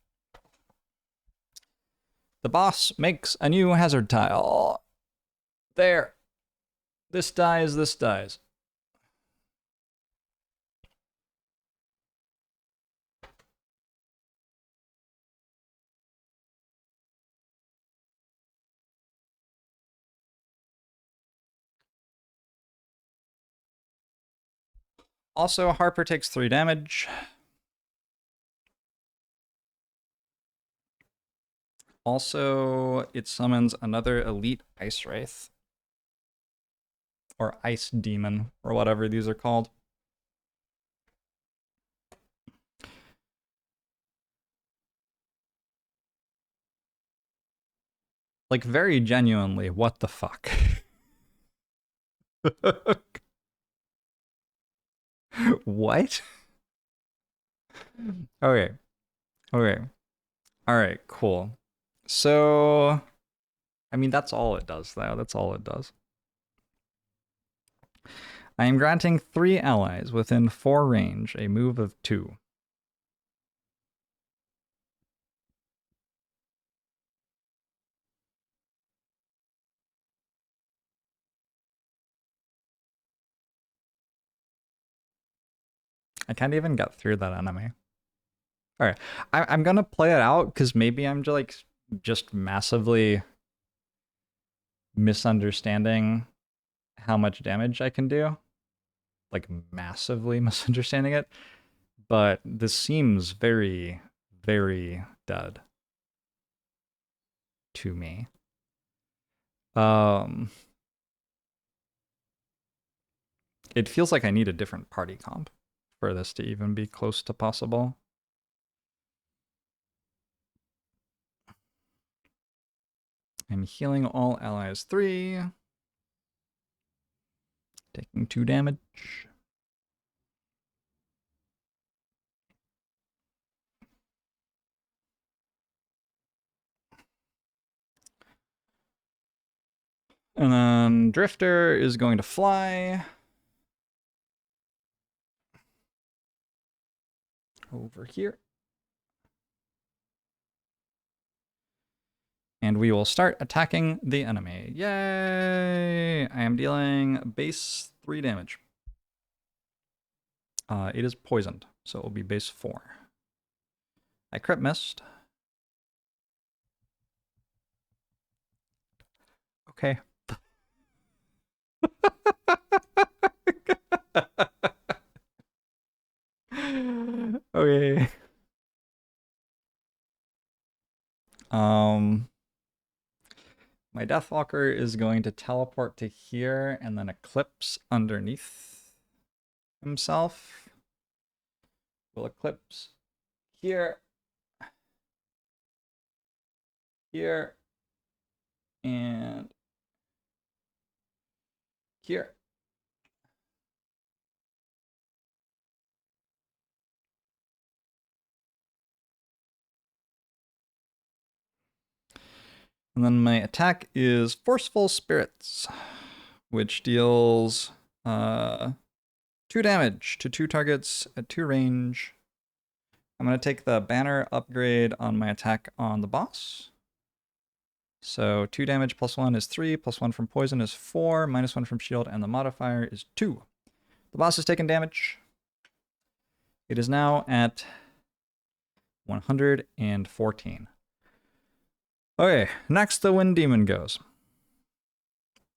The boss makes a new hazard tile. There. This dies, this dies. Also, Harper takes 3 damage. Also, it summons another elite Ice Wraith. Or Ice Demon, or whatever these are called. Like, very genuinely, what the fuck? What? Okay. Okay. Alright, cool. So, I mean, that's all it does, though. That's all it does. I am granting 3 allies within 4 range a move of 2. I can't even get through that enemy. Alright, I'm gonna play it out, because maybe I'm just massively misunderstanding how much damage I can do. Like, massively misunderstanding it. But this seems very, very dead to me. It feels like I need a different party comp for this to even be close to possible. I'm healing all allies 3. Taking 2 damage. And then Drifter is going to fly over here. And we will start attacking the enemy. Yay! I am dealing base 3 damage. It is poisoned, so it will be base 4. I crit missed. Okay. My Deathwalker is going to teleport to here and then eclipse underneath himself. Will eclipse here, here, and here. And then my attack is Forceful Spirits, which deals 2 damage to 2 targets at 2 range. I'm going to take the banner upgrade on my attack on the boss. So 2 damage plus 1 is 3, plus 1 from poison is 4, minus 1 from shield, and the modifier is 2. The boss has taken damage. It is now at 114. Okay, next the Wind Demon goes.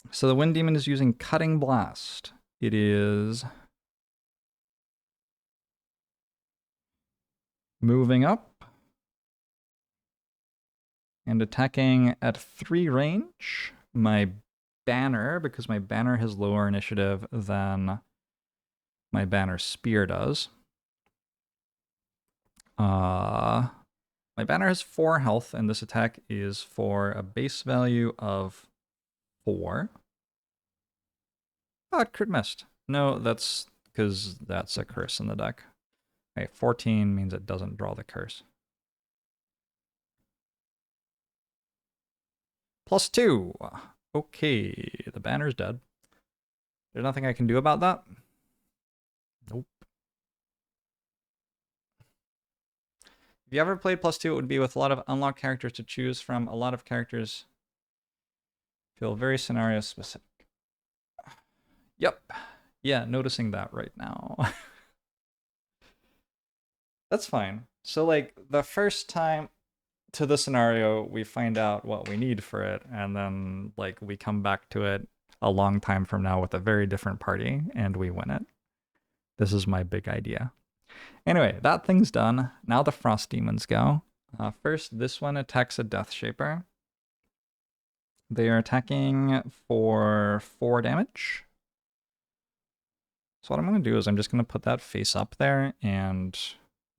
So the Wind Demon is using Cutting Blast. It is moving up and attacking at 3 range. My banner, because my banner has lower initiative than my banner spear does. My banner has 4 health, and this attack is for a base value of 4. Oh, it crit missed. No, that's because that's a curse in the deck. Okay, 14 means it doesn't draw the curse. +2. Okay, the banner's dead. There's nothing I can do about that. Nope. If you ever played +2, it would be with a lot of unlocked characters to choose from. A lot of characters feel very scenario specific. Yep. Yeah, noticing that right now. That's fine. So, like, the first time to the scenario, we find out what we need for it, and then, like, we come back to it a long time from now with a very different party, and we win it. This is my big idea. Anyway, that thing's done. Now the Frost Demons go. First, this one attacks a Death Shaper. They are attacking for 4 damage. So what I'm going to do is I'm just going to put that face up there, and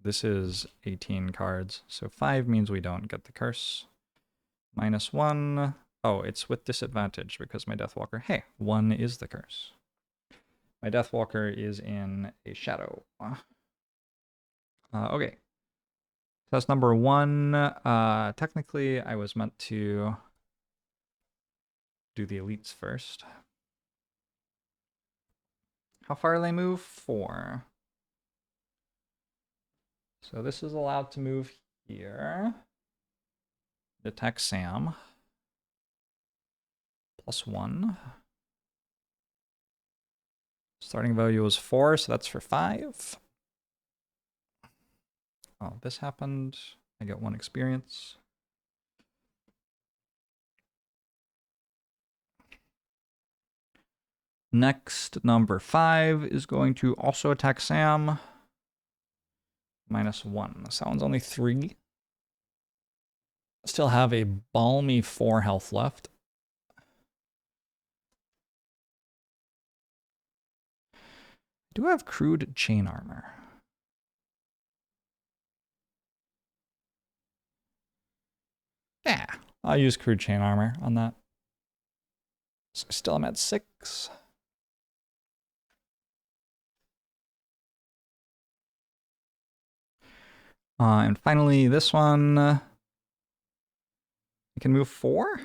this is 18 cards. So 5 means we don't get the curse. -1. Oh, it's with disadvantage because my Deathwalker. Hey, 1 is the curse. My Deathwalker is in a shadow. Okay. That's number 1. Technically, I was meant to do the elites first. How far do they move? 4. So this is allowed to move here. Detect Sam. +1. Starting value is 4, so that's for 5. Oh, this happened. I get 1 experience. Next, number 5 is going to also attack Sam. -1. So that one's only 3. Still have a balmy 4 health left. Do have crude chain armor. Yeah, I'll use crude chain armor on that. So still I'm at 6. And finally, this one, I can move 4.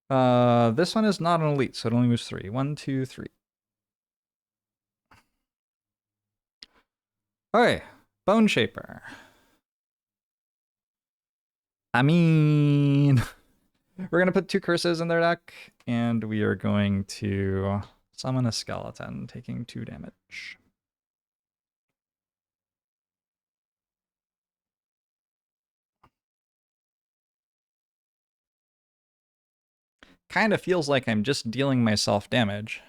This one is not an elite, so it only moves 3. 1, 2, 3. Okay, Bone Shaper. I mean, we're gonna put 2 curses in their deck, and we are going to summon a skeleton, taking 2 damage. Kind of feels like I'm just dealing myself damage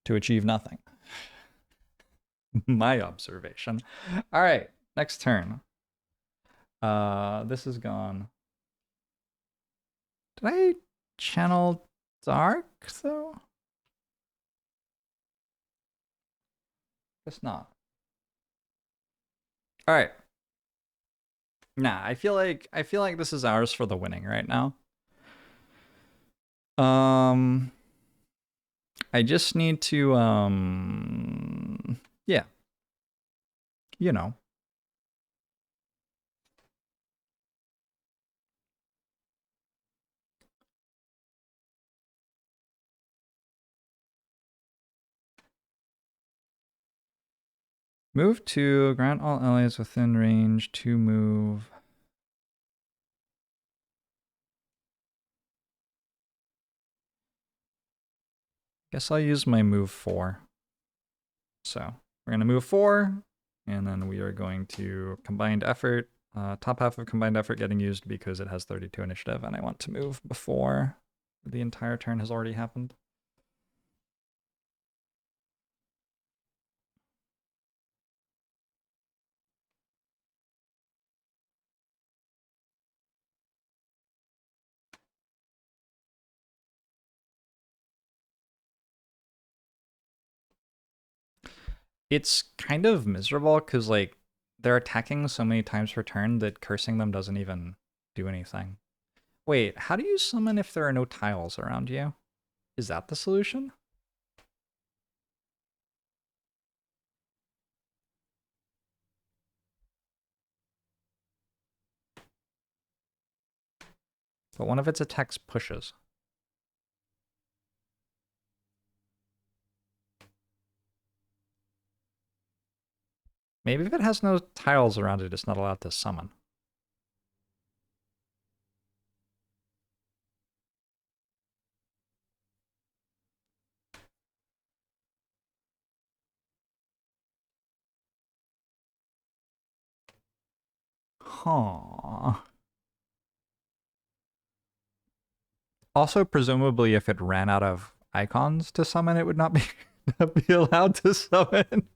to achieve nothing. My observation. All right, next turn. This is gone. Did I channel dark though? Guess not. All right. Nah, I feel like this is ours for the winning right now. Um, I just need to yeah, you know. Move to grant all allies within range to move. Guess I'll use my move 4. So we're going to move 4, and then we are going to combined effort. Top half of combined effort getting used because it has 32 initiative, and I want to move before the entire turn has already happened. It's kind of miserable because like they're attacking so many times per turn that cursing them doesn't even do anything. Wait, how do you summon if there are no tiles around you? Is that the solution? But one of its attacks pushes. Maybe if it has no tiles around it, it's not allowed to summon. Huh. Also, presumably, if it ran out of icons to summon, it would not be, not be allowed to summon.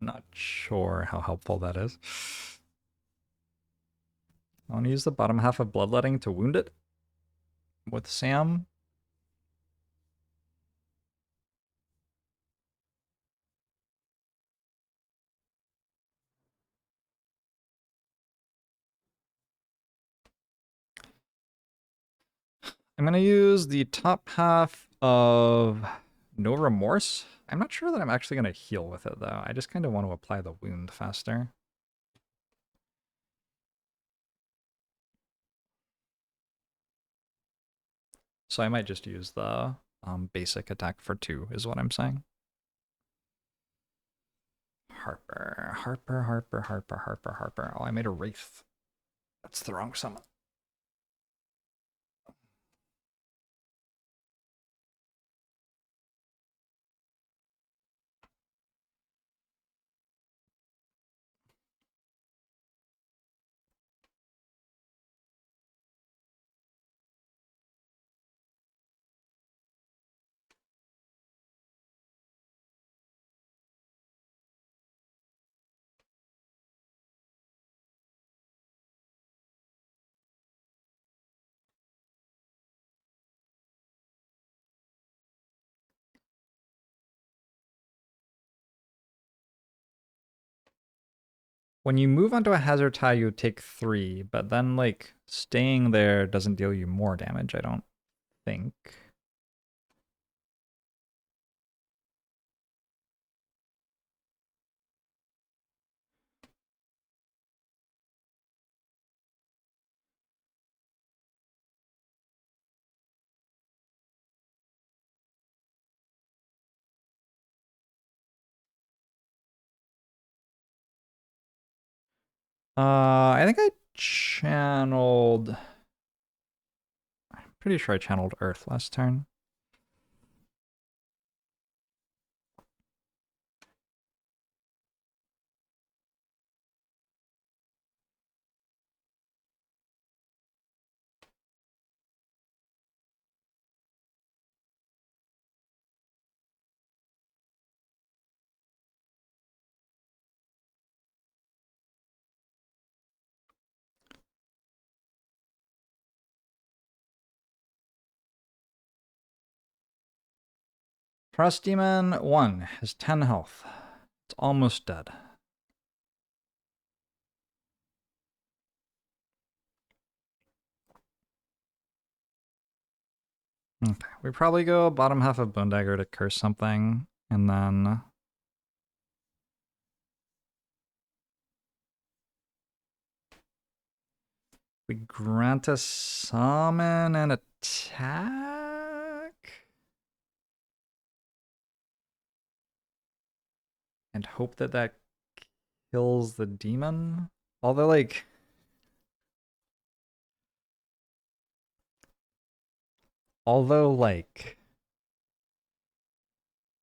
Not sure how helpful that is. I want to use the bottom half of Bloodletting to wound it with Sam. I'm going to use the top half of No Remorse. I'm not sure that I'm actually going to heal with it, though. I just kind of want to apply the wound faster. So I might just use the basic attack for 2, is what I'm saying. Harper, Harper, Harper, Harper, Harper, Harper. Oh, I made a Wraith. That's the wrong summon. When you move onto a hazard tie, you take 3, but then, like, staying there doesn't deal you more damage, I don't think. I think I channeled... I'm pretty sure I channeled Earth last turn. Frost Demon 1 has 10 health. It's almost dead. Okay, we probably go bottom half of Bone Dagger to curse something, and then we grant a summon and attack? And hope that that kills the demon? Although, like...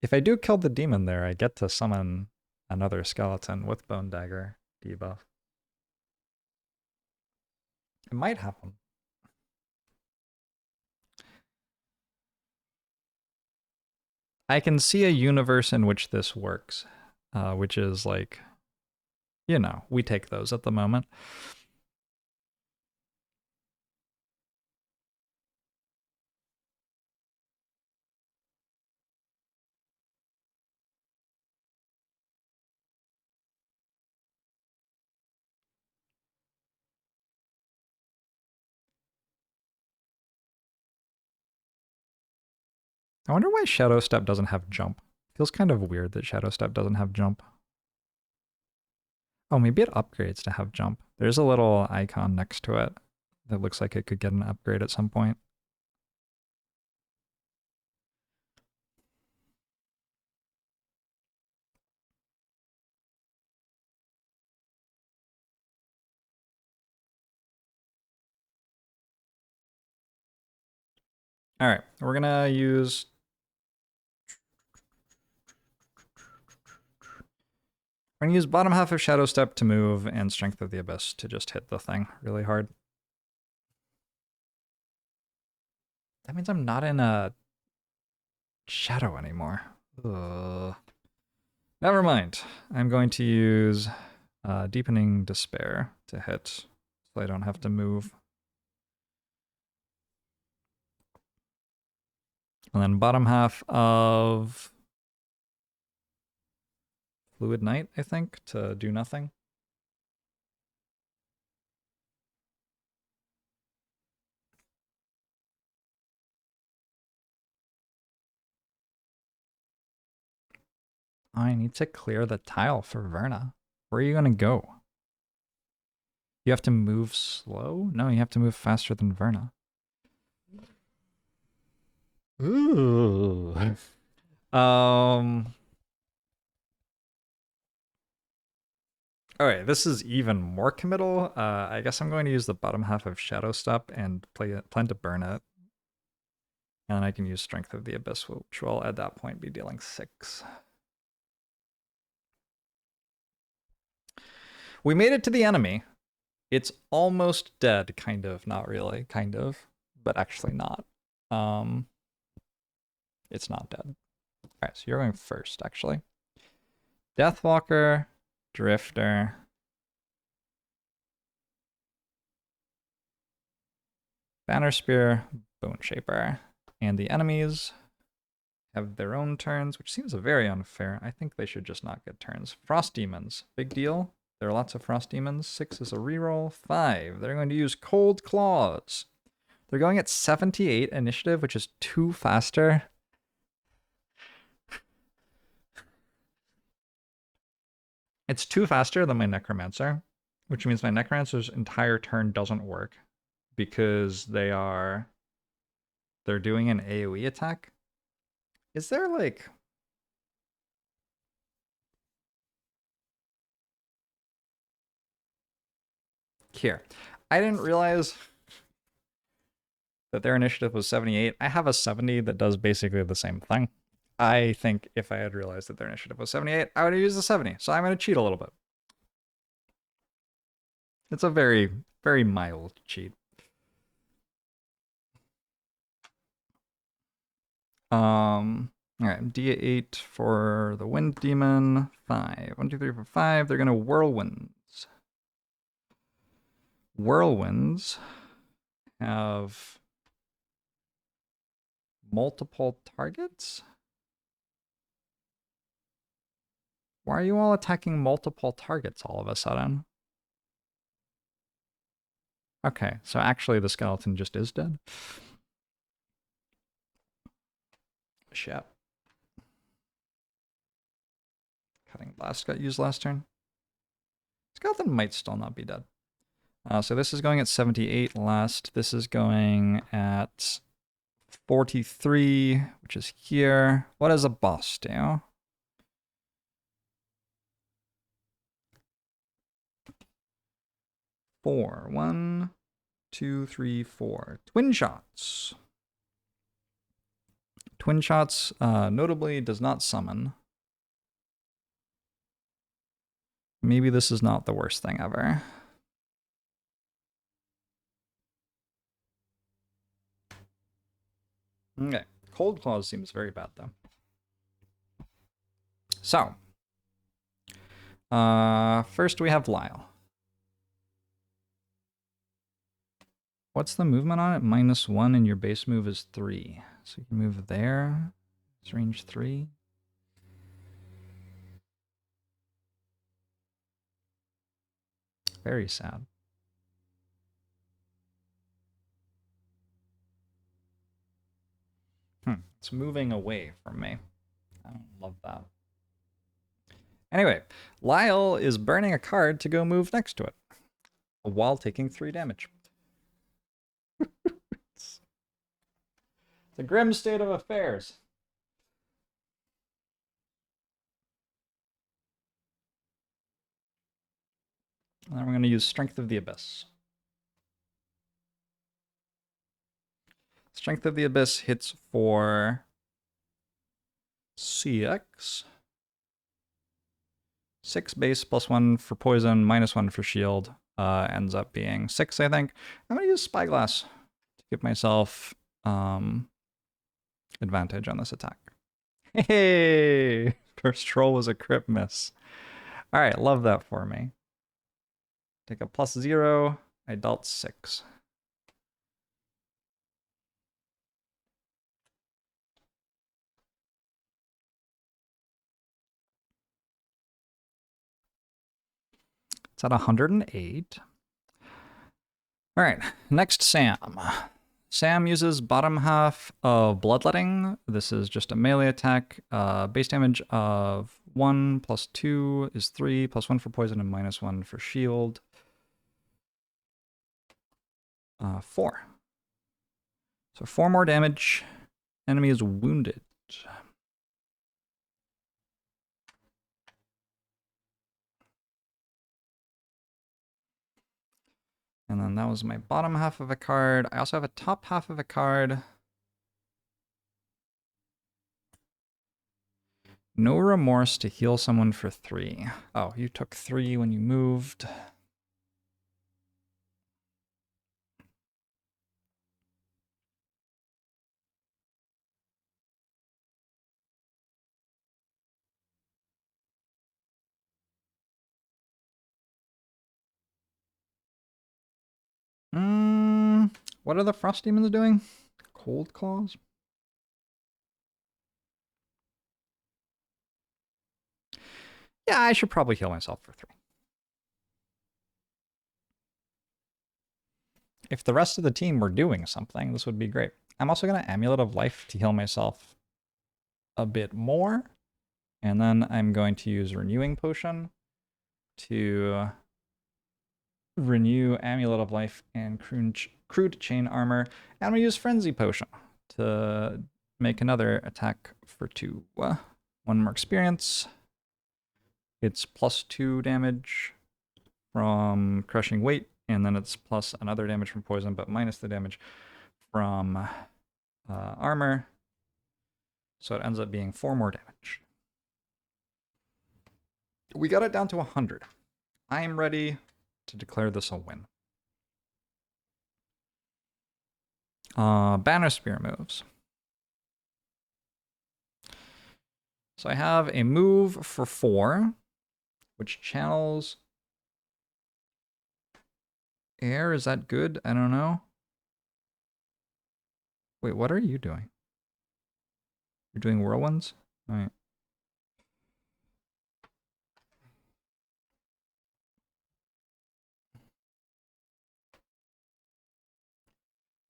if I do kill the demon there, I get to summon another skeleton with Bone Dagger debuff. It might happen. I can see a universe in which this works, which is like, you know, we take those at the moment. I wonder why Shadow Step doesn't have jump. Feels kind of weird that Shadow Step doesn't have jump. Oh, maybe it upgrades to have jump. There's a little icon next to it that looks like it could get an upgrade at some point. All right, we're gonna use... we're gonna use bottom half of Shadow Step to move and Strength of the Abyss to just hit the thing really hard. That means I'm not in a shadow anymore. Ugh. Never mind. I'm going to use Deepening Despair to hit so I don't have to move. And then bottom half of Fluid Night, I think, to do nothing. I need to clear the tile for Verna. Where are you going to go? You have to move slow? No, you have to move faster than Verna. Ooh. Alright, this is even more committal. I guess I'm going to use the bottom half of Shadow Step and plan to burn it. And then I can use Strength of the Abyss, which will at that point be dealing 6. We made it to the enemy. It's almost dead, kind of. Not really, kind of. But actually not. It's not dead. Alright, so you're going first, actually. Deathwalker, Drifter, Banner Spear, Bone Shaper. And the enemies have their own turns, which seems very unfair. I think they should just not get turns. Frost Demons, big deal. There are lots of Frost Demons. 6 is a reroll. 5, they're going to use Cold Claws. They're going at 78 initiative, which is 2 faster. It's 2 faster than my Necromancer, which means my Necromancer's entire turn doesn't work because they're doing an AoE attack. Is there like... Here. I didn't realize that their initiative was 78. I have a 70 that does basically the same thing. I think if I had realized that their initiative was 78, I would have used the 70. So I'm going to cheat a little bit. It's a very, very mild cheat. All right, D8 for the Wind Demon. 5. 1, 2, 3, 4, 5. They're going to Whirlwinds. Whirlwinds have multiple targets. Why are you all attacking multiple targets all of a sudden? Okay, so actually the skeleton just is dead. Shit. Cutting blast got used last turn. Skeleton might still not be dead. So this is going at 78 last. This is going at 43, which is here. What does a boss do? Four. 1, 2, 3, 4. Twin shots. Twin shots notably does not summon. Maybe this is not the worst thing ever. Okay. Cold Claws seems very bad, though. So, first we have Lyle. What's the movement on it? -1, and your base move is 3. So you can move there. It's range 3. Very sad. It's moving away from me. I don't love that. Anyway, Lyle is burning a card to go move next to it while taking 3 damage. It's a grim state of affairs. And then we're going to use Strength of the Abyss. Strength of the Abyss hits for CX. 6 base +1 for poison, -1 for shield. Ends up being 6, I think. I'm going to use Spyglass to give myself advantage on this attack. Hey! First roll was a crit miss. Alright, love that for me. Take a +0. I dealt 6. It's at 108. All right, next Sam. Sam uses bottom half of Bloodletting. This is just a melee attack. Base damage of 1 + 2 is 3, +1 for poison and -1 for shield. 4. So 4 more damage. Enemy is wounded. And then that was my bottom half of a card. I also have a top half of a card. No remorse to heal someone for 3. Oh, you took 3 when you moved. What are the Frost Demons doing? Cold Claws? Yeah, I should probably heal myself for 3. If the rest of the team were doing something, this would be great. I'm also going to Amulet of Life to heal myself a bit more. And then I'm going to use Renewing Potion to renew Amulet of Life and Crude Chain Armor. And I'm going to use Frenzy Potion to make another attack for 2. 1 more experience. It's +2 damage from Crushing Weight, and then it's plus another damage from poison, but minus the damage from armor. So it ends up being 4 more damage. We got it down to 100. I am ready to declare this a win. Banner Spear moves. So I have a move for 4, which channels air. Is that good? I don't know. Wait, what are you doing? You're doing whirlwinds? All right.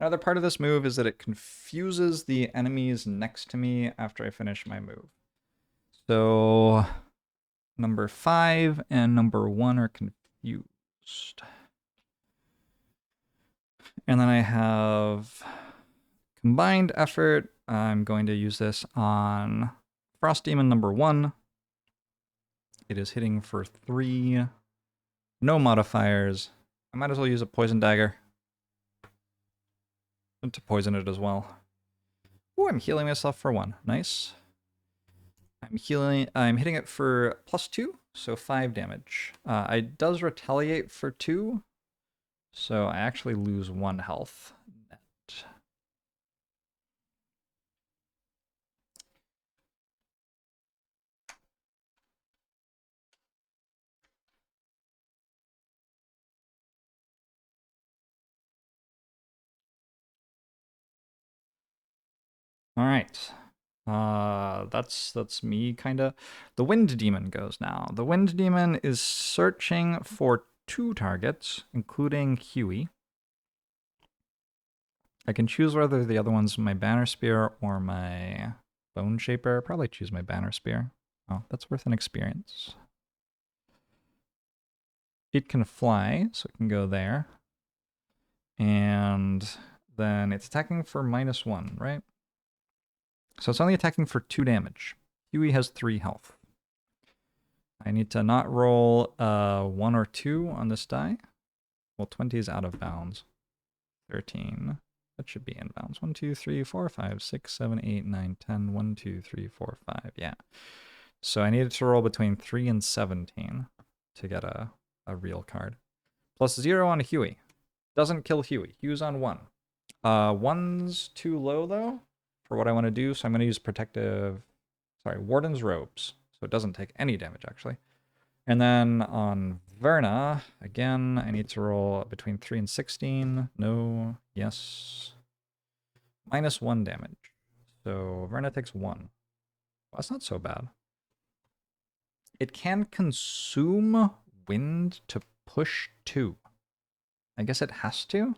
Another part of this move is that it confuses the enemies next to me after I finish my move. So number 5 and number 1 are confused. And then I have combined effort. I'm going to use this on Frosthaven number 1. It is hitting for 3. No modifiers. I might as well use a poison dagger to poison it as well. Oh, I'm healing myself for 1. Nice. I'm hitting it for +2, so 5 damage. It does retaliate for 2, so I actually lose 1 health net. All right. That's me kinda. The Wind Demon goes now. The Wind Demon is searching for 2 targets, including Huey. I can choose whether the other one's my Banner Spear or my Bone Shaper. Probably choose my Banner Spear. Oh, that's worth an experience. It can fly, so it can go there. And then it's attacking for -1, right? So it's only attacking for 2 damage. Huey has 3 health. I need to not roll 1 or 2 on this die. Well, 20 is out of bounds. 13. That should be in bounds. 1, 2, 3, 4, 5, 6, 7, 8, 9, 10. 1, 2, 3, 4, 5. Yeah. So I needed to roll between 3 and 17 to get a real card. +0 on Huey. Doesn't kill Huey. Huey's on 1. 1's too low, though, for what I want to do. So I'm going to use Warden's Robes. So it doesn't take any damage, actually. And then on Verna, again, I need to roll between 3 and 16. No, yes. -1 damage. So Verna takes 1. Well, that's not so bad. It can consume wind to push 2. I guess it has to?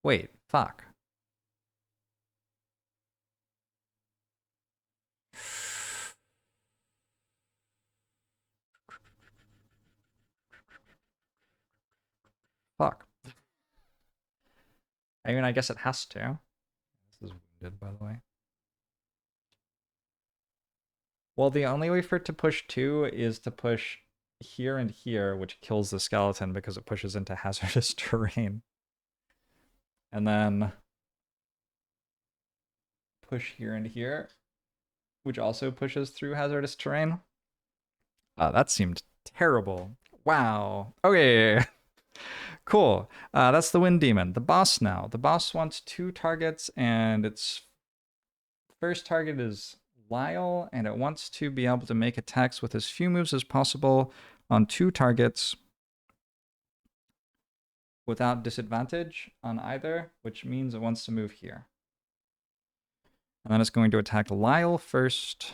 Wait, fuck. Fuck. I mean, I guess it has to. This is wounded, by the way. Well, the only way for it to push 2 is to push here and here, which kills the skeleton because it pushes into hazardous terrain. And then push here and here, which also pushes through hazardous terrain. That seemed terrible. Wow. Okay. Cool. That's the Wind Demon. The boss now. The boss wants 2 targets, and its first target is Lyle, and it wants to be able to make attacks with as few moves as possible on 2 targets without disadvantage on either, which means it wants to move here. And then it's going to attack Lyle first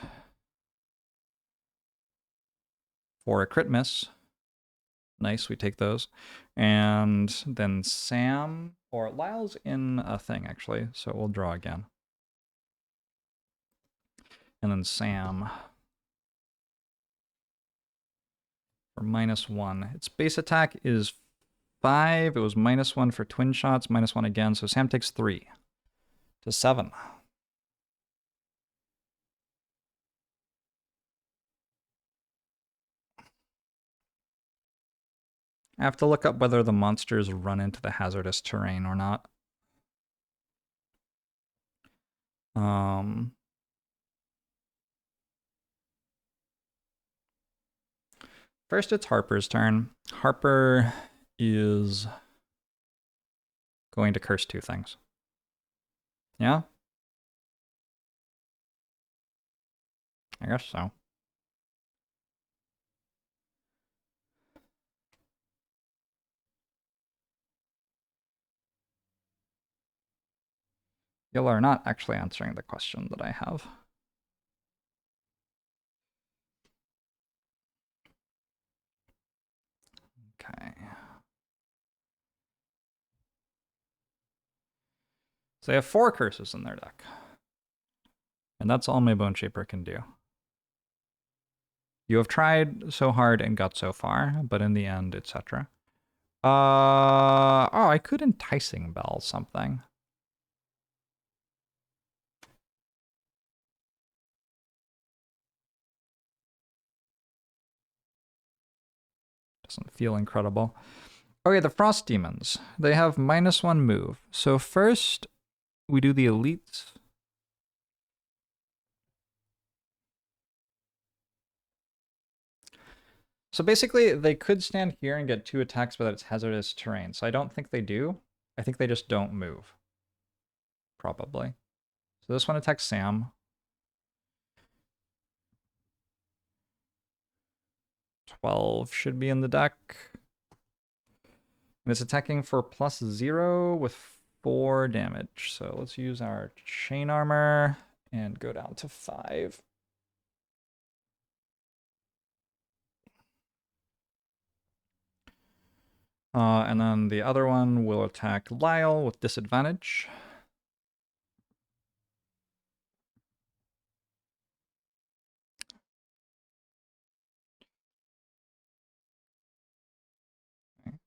for a crit miss. Nice, we take those. And then Sam, or Lyle's in a thing, actually, so we'll draw again. And then Sam for -1. Its base attack is 5. It was -1 for twin shots, -1 again, so Sam takes 3 to 7. I have to look up whether the monsters run into the hazardous terrain or not. First, it's Harper's turn. Harper is going to curse 2 things. Yeah? I guess so. You are not actually answering the question that I have. Okay. So they have 4 curses in their deck. And that's all my Bone Shaper can do. You have tried so hard and got so far, but in the end, etc. Oh, I could Enticing Bell something. Doesn't feel incredible. Okay, the Frost Demons. They have -1 move. So first, we do the elites. So basically, they could stand here and get 2 attacks, but it's hazardous terrain. So I don't think they do. I think they just don't move. Probably. So this one attacks Sam. 12 should be in the deck. And it's attacking for +0 with 4 damage. So let's use our chain armor and go down to 5. And then the other one will attack Lyle with disadvantage. Okay.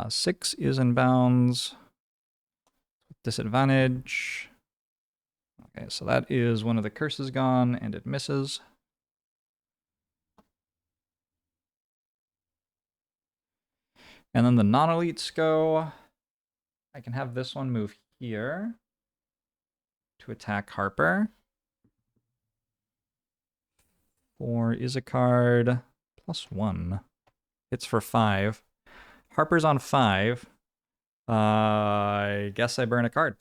6 is in bounds. Disadvantage. Okay, so that is one of the curses gone, and it misses. And then the non-elites go. I can have this one move here to attack Harper. 4 is a card. +1. Hits for 5. Harper's on 5. I guess I burn a card.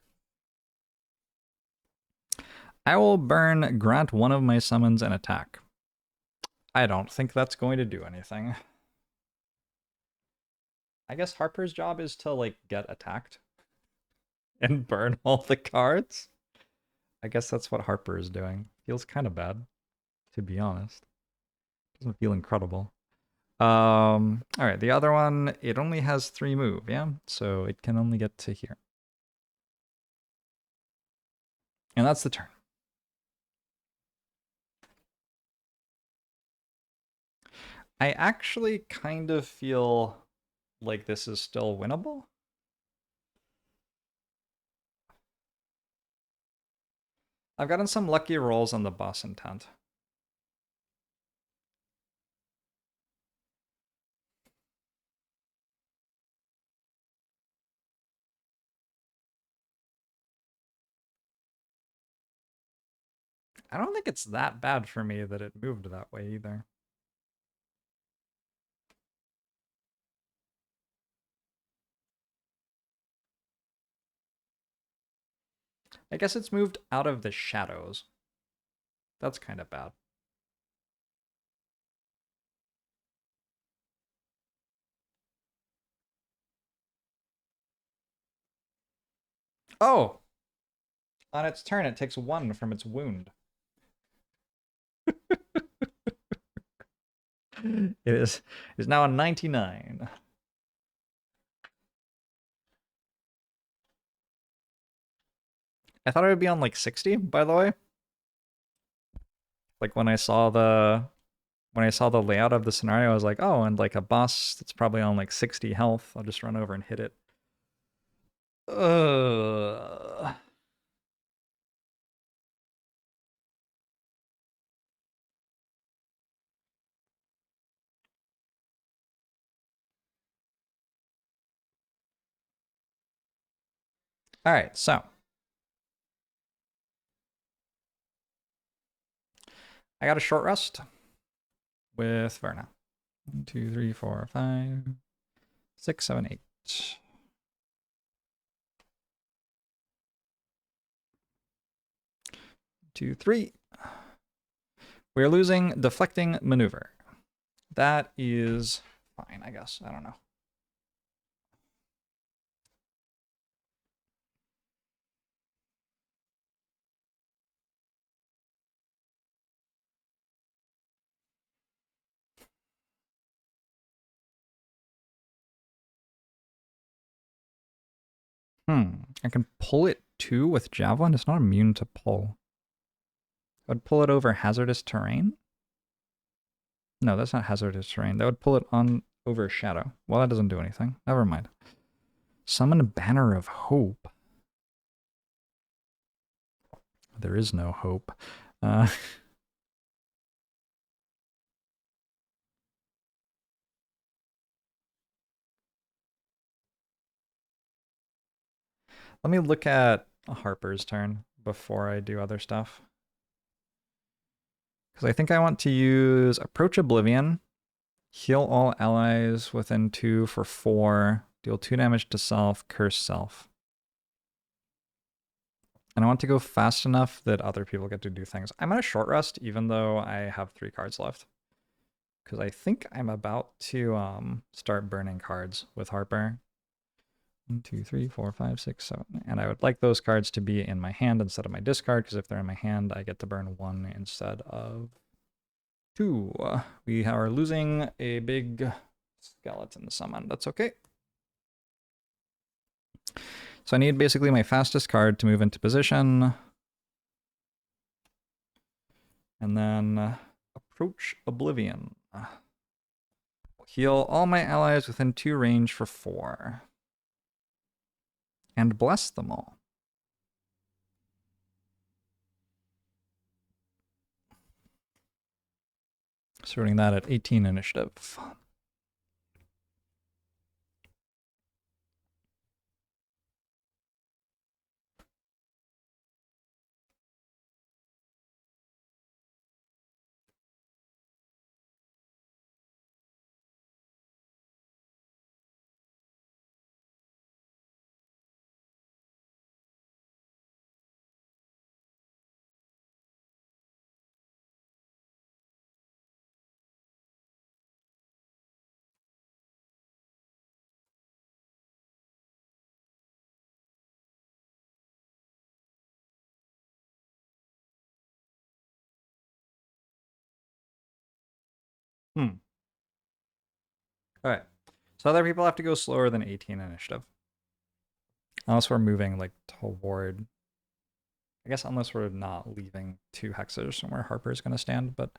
I will burn grant one of my summons and attack. I don't think that's going to do anything. I guess Harper's job is to, like, get attacked and burn all the cards. I guess that's what Harper is doing. Feels kind of bad, to be honest. Doesn't feel incredible. All right, the other one, it only has 3 move, yeah? So it can only get to here. And that's the turn. I actually kind of feel like this is still winnable. I've gotten some lucky rolls on the boss intent. I don't think it's that bad for me that it moved that way either. I guess it's moved out of the shadows. That's kind of bad. Oh! On its turn, it takes 1 from its wound. It is now a 99. I thought it would be on like 60, by the way. Like when I saw the layout of the scenario, I was like, oh, and like a boss that's probably on like 60 health, I'll just run over and hit it. Ugh. All right, so I got a short rest with Verna. 1, 2, 3, 4, 5, 6, 7, 8. 2, 3. We're losing deflecting maneuver. That is fine, I guess. I don't know. I can pull it 2 with Javelin? It's not immune to pull. I would pull it over hazardous terrain? No, that's not hazardous terrain. That would pull it on over Shadow. Well, that doesn't do anything. Never mind. Summon a Banner of Hope. There is no hope. Let me look at Harper's turn before I do other stuff. Because I think I want to use Approach Oblivion, heal all allies within 2 for 4, deal 2 damage to self, curse self. And I want to go fast enough that other people get to do things. I'm at a short rest, even though I have 3 cards left. Because I think I'm about to start burning cards with Harper. 1, 2, 3, 4, 5, 6, 7. And I would like those cards to be in my hand instead of my discard, because if they're in my hand, I get to burn 1 instead of 2. We are losing a big skeleton summon. That's okay. So I need basically my fastest card to move into position. And then Approach Oblivion. Heal all my allies within 2 range for 4. And bless them all. Starting that at 18 initiative. Alright. So other people have to go slower than 18 initiative. Unless we're moving like toward... I guess unless we're not leaving 2 hexes from where Harper's going to stand, but...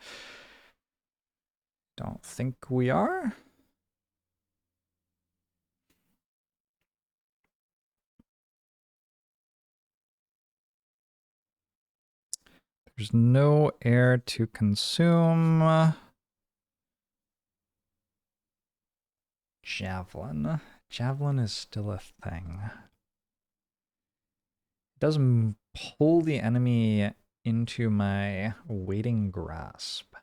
Don't think we are. There's no air to consume. Javelin. Javelin is still a thing. It does pull the enemy into my waiting grasp,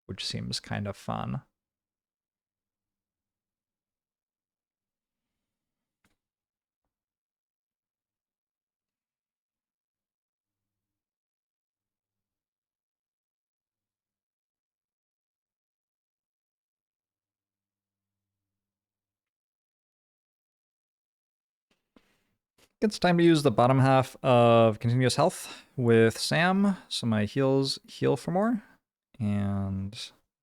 which seems kind of fun. It's time to use the bottom half of Continuous Health with Sam, so my heals heal for more. And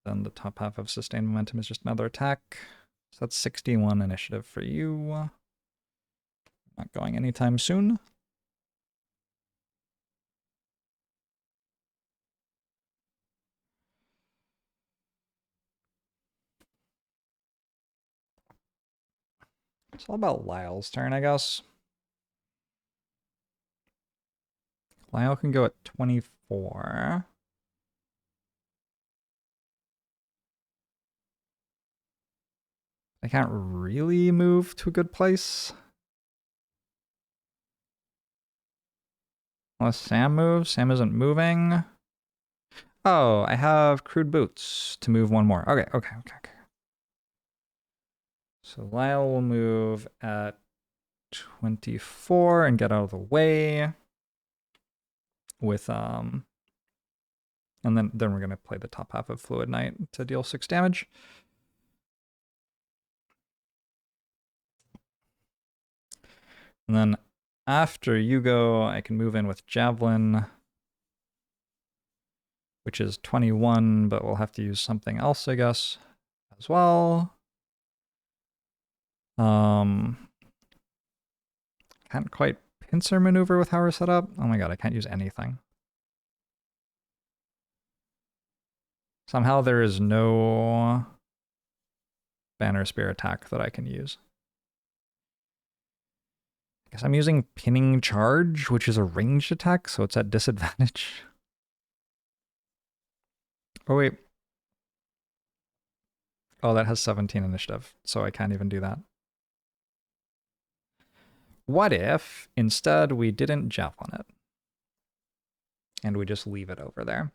then the top half of Sustained Momentum is just another attack. So that's 61 initiative for you. Not going anytime soon. It's all about Lyle's turn, I guess. Lyle can go at 24. I can't really move to a good place. Unless Sam moves. Sam isn't moving. Oh, I have Crude Boots to move 1 more. Okay. So Lyle will move at 24 and get out of the way. With and then we're gonna play the top half of Fluid Knight to deal 6 damage. And then after you go, I can move in with Javelin, which is 21, but we'll have to use something else, I guess, as well. Can't quite pincer maneuver with how we're set up? Oh my god, I can't use anything. Somehow there is no banner spear attack that I can use. I guess I'm using pinning charge, which is a ranged attack, so it's at disadvantage. Oh wait. Oh, that has 17 initiative, so I can't even do that. What if instead we didn't javelin it? And we just leave it over there?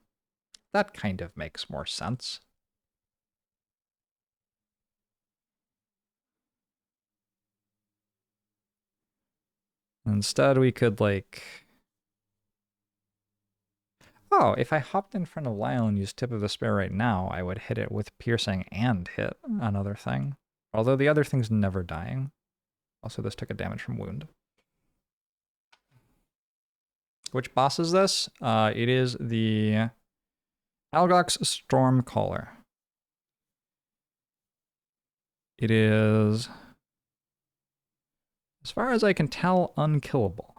That kind of makes more sense. Instead, we could, like... Oh, if I hopped in front of Lyle and used Tip of the Spear right now, I would hit it with Piercing and hit another thing. Although the other thing's never dying. Also, this took a damage from Wound. Which boss is this? It is the Algox Stormcaller. It is, as far as I can tell, unkillable.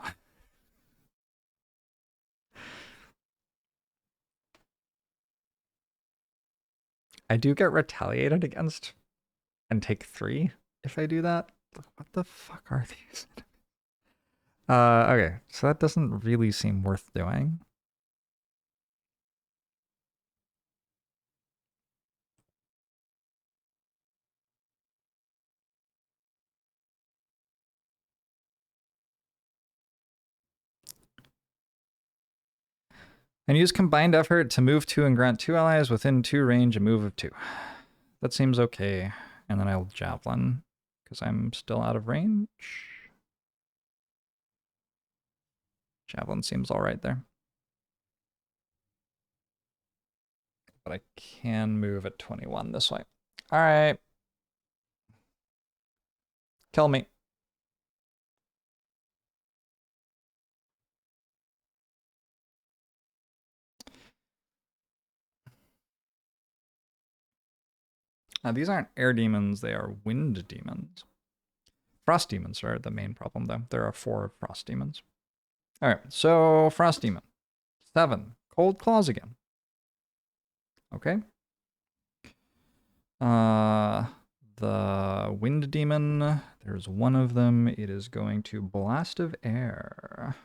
I do get retaliated against and take 3 if I do that. What the fuck are these? Okay, so that doesn't really seem worth doing. And use combined effort to move 2 and grant 2 allies within 2 range a move of 2. That seems okay. And then I'll javelin, because I'm still out of range. Javelin seems alright there. But I can move at 21 this way. Alright. Kill me. These aren't air demons, they are wind demons. Frost demons are the main problem, though. There are 4 frost demons. Alright, so frost demon. 7. Cold claws again. Okay. The wind demon, there's 1 of them. It is going to blast of air.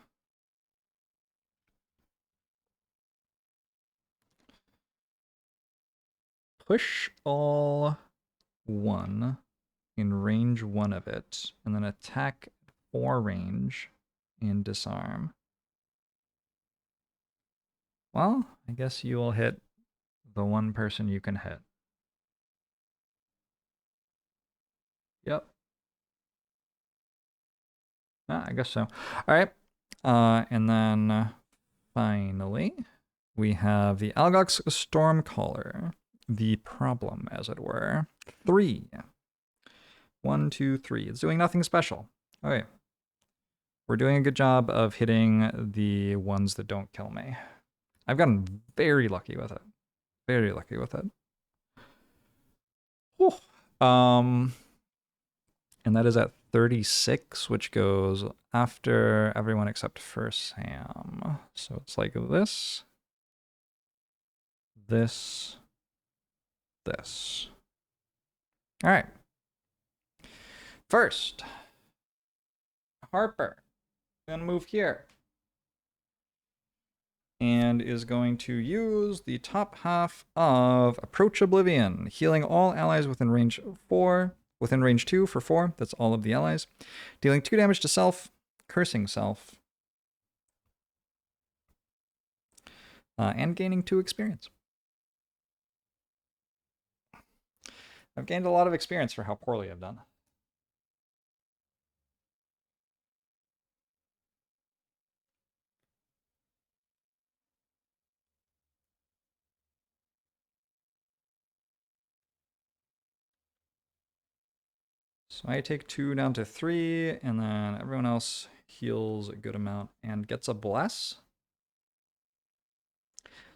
Push all 1 in range 1 of it, and then attack 4 range and disarm. Well, I guess you will hit the 1 person you can hit. Yep. I guess so. Alright. And then finally, we have the Algox Stormcaller. The problem, as it were. 3. 1, 2, 3. It's doing nothing special. Okay. We're doing a good job of hitting the ones that don't kill me. I've gotten very lucky with it. Very lucky with it. Whew. And that is at 36, which goes after everyone except for Sam. So it's like this. This. This. All right. First, Harper is going to move here and is going to use the top half of Approach Oblivion, healing all allies within range 4, within range 2 for 4. That's all of the allies. Dealing 2 damage to self, cursing self, and gaining 2 experience. I've gained a lot of experience for how poorly I've done. So I take 2 down to 3, and then everyone else heals a good amount and gets a bless.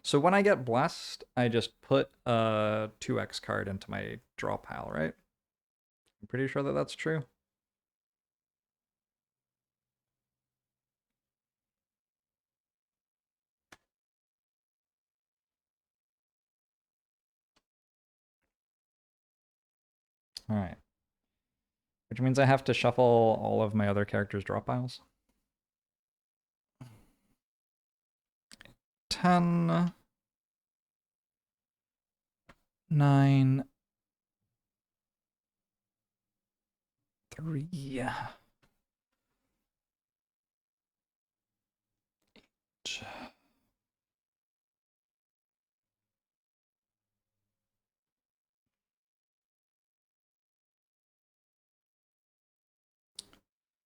So when I get blessed, I just put a 2x card into my draw pile, right? I'm pretty sure that that's true. Alright. Which means I have to shuffle all of my other characters' draw piles. 10, 9, 3.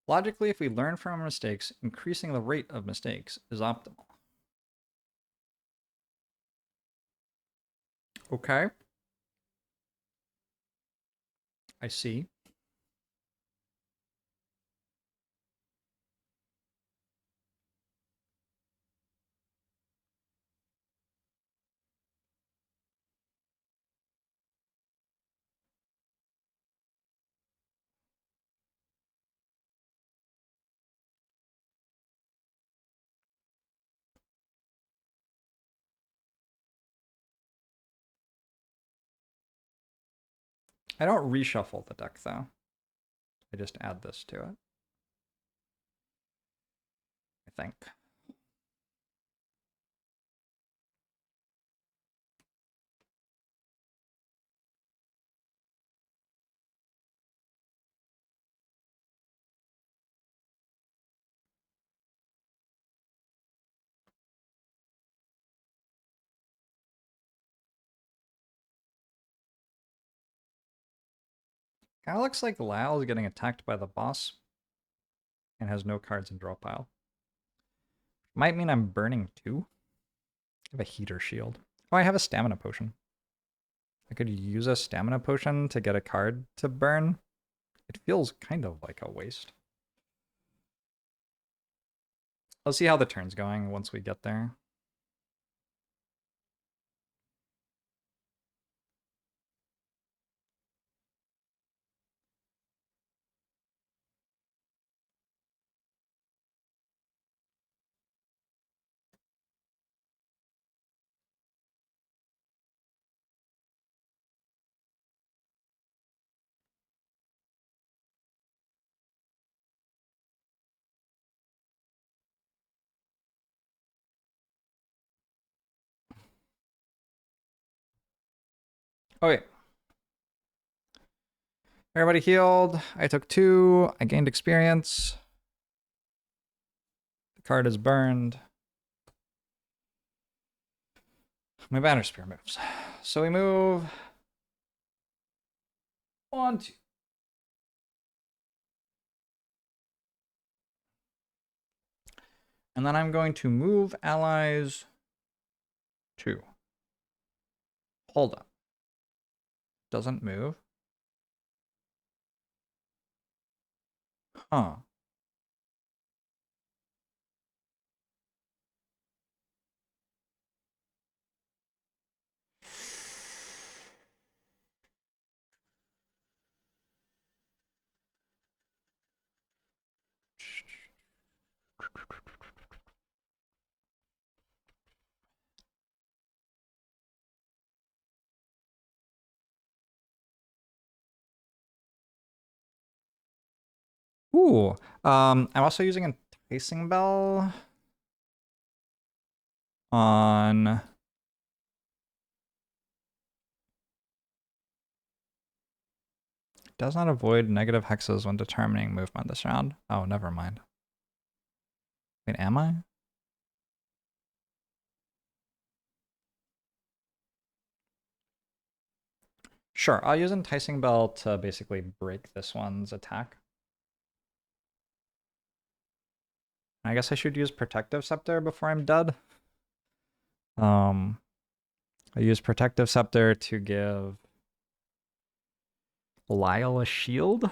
Logically, if we learn from our mistakes, increasing the rate of mistakes is optimal. Okay. I see. I don't reshuffle the deck, though. I just add this to it. I think. Kind of looks like Lyle is getting attacked by the boss and has no cards in draw pile. Might mean I'm burning too. I have a heater shield. Oh, I have a stamina potion. I could use a stamina potion to get a card to burn. It feels kind of like a waste. Let's see how the turn's going once we get there. Okay. Everybody healed. I took 2. I gained experience. The card is burned. My banner spear moves. So we move 1, 2. And then I'm going to move allies 2. Hold up. Doesn't move. Huh. Ooh. I'm also using Enticing Bell on does not avoid negative hexes when determining movement this round. Oh, never mind. Wait, am I? Sure, I'll use Enticing Bell to basically break this one's attack. I guess I should use Protective Scepter before I'm dead. I use Protective Scepter to give Lyle a shield.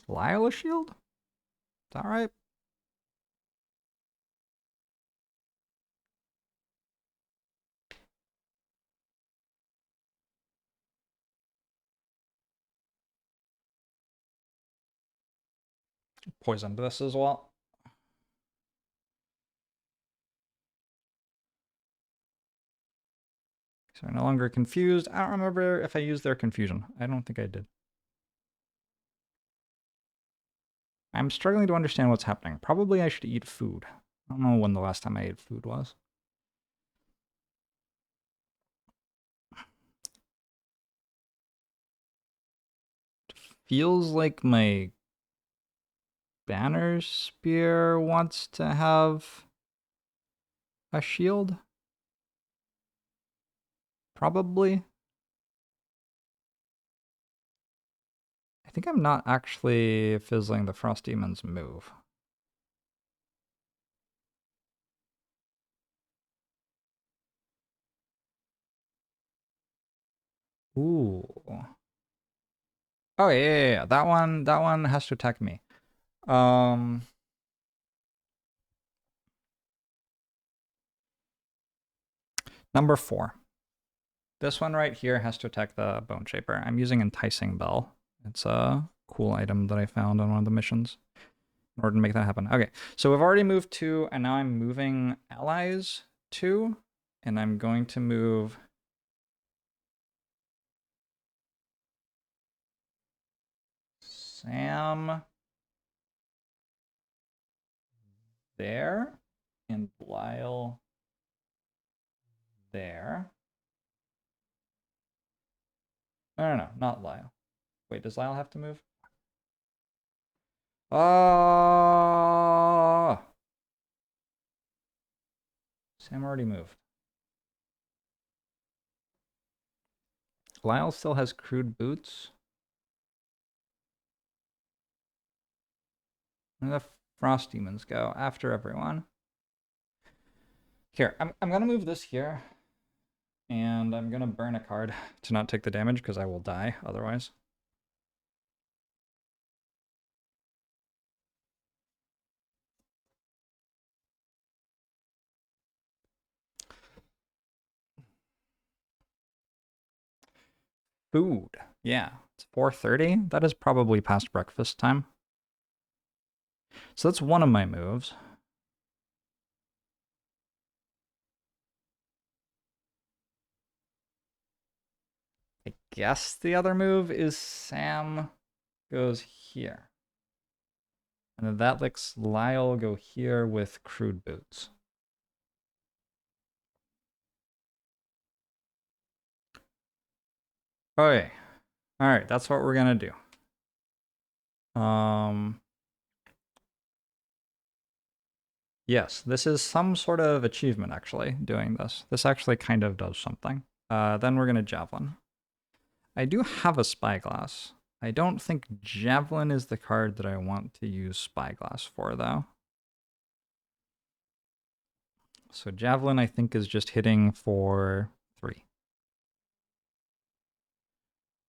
Lyle a shield? Is that right? Poisoned this as well. So I'm no longer confused. I don't remember if I used their confusion. I don't think I did. I'm struggling to understand what's happening. Probably I should eat food. I don't know when the last time I ate food was. Feels like my banner spear wants to have a shield. Probably. I think I'm not actually fizzling the Frost Demon's move. Ooh. Oh yeah. That one has to attack me. Number 4. This one right here has to attack the Bone Shaper. I'm using Enticing Bell. It's a cool item that I found on one of the missions in order to make that happen. Okay, so we've already moved 2, and now I'm moving allies 2, and I'm going to move Sam there and Lyle there. No, not Lyle. Wait, does Lyle have to move? Oh! Sam already moved. Lyle still has crude boots. Where the Frost Demons go after everyone. Here, I'm gonna move this here. And I'm gonna burn a card to not take the damage because I will die otherwise. Food. Yeah, it's 4:30. That is probably past breakfast time. So that's one of my moves. I guess the other move is Sam goes here. And then that lets Lyle go here with crude boots. Okay. Alright, that's what we're gonna do. Yes, this is some sort of achievement, actually, doing this. This actually kind of does something. Then we're gonna Javelin. I do have a Spyglass. I don't think Javelin is the card that I want to use Spyglass for, though. So Javelin, I think, is just hitting for 3.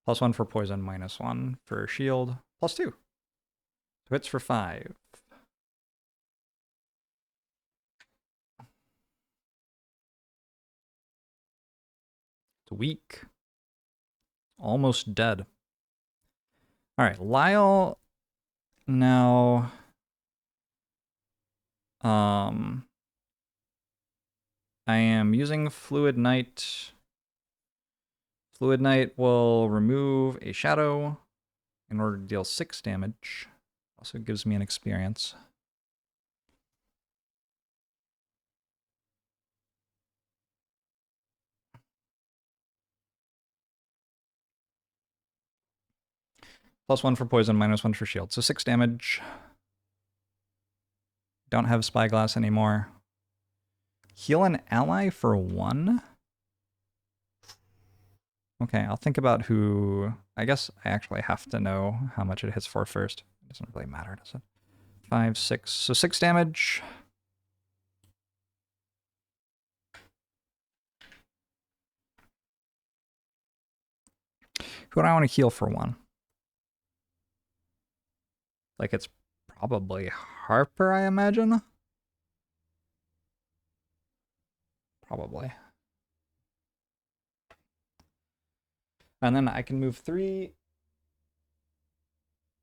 +1 for poison, -1 for shield, +2. So hits for 5. It's weak. Almost dead. Alright, Lyle now... I am using Fluid Knight. Fluid Knight will remove a shadow in order to deal 6 damage. Also gives me an experience. +1 for poison, -1 for shield. So 6 damage. Don't have Spyglass anymore. Heal an ally for 1? Okay, I'll think about who... I guess I actually have to know how much it hits for first. It doesn't really matter, does it? 5, 6. So 6 damage. Who do I want to heal for 1? Like, it's probably Harper, I imagine? Probably. And then I can move 3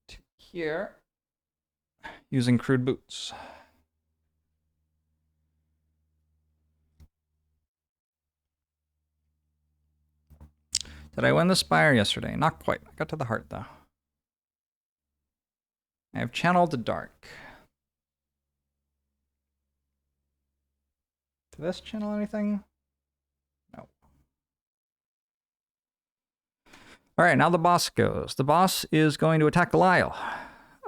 to here using crude boots. Did I win the Spire yesterday? Not quite. I got to the heart, though. I have channeled the dark. Did this channel anything? No. Alright, now the boss goes. The boss is going to attack Lyle.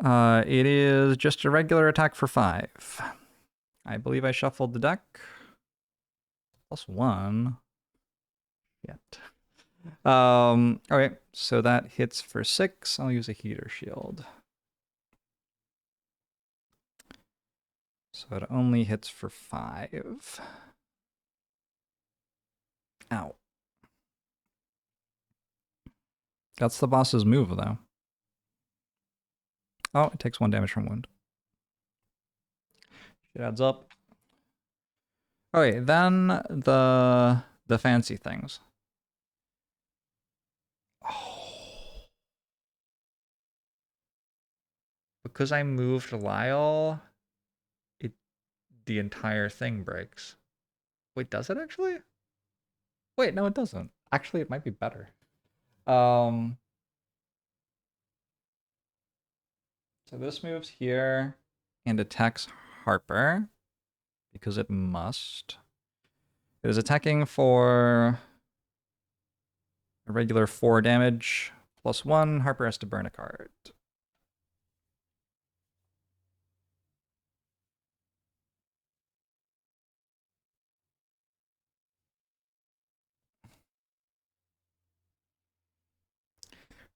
It is just a regular attack for 5. I believe I shuffled the deck. +1. Yet. Alright, so that hits for 6. I'll use a heater shield. So it only hits for 5. Ow. That's the boss's move, though. Oh, it takes 1 damage from wound. It adds up. Okay, then the fancy things. Oh. Because I moved Lyle, the entire thing breaks. Wait, does it actually? Wait, no, it doesn't. Actually, it might be better. So this moves here and attacks Harper because it must. It is attacking for a regular 4 damage +1. Harper has to burn a card.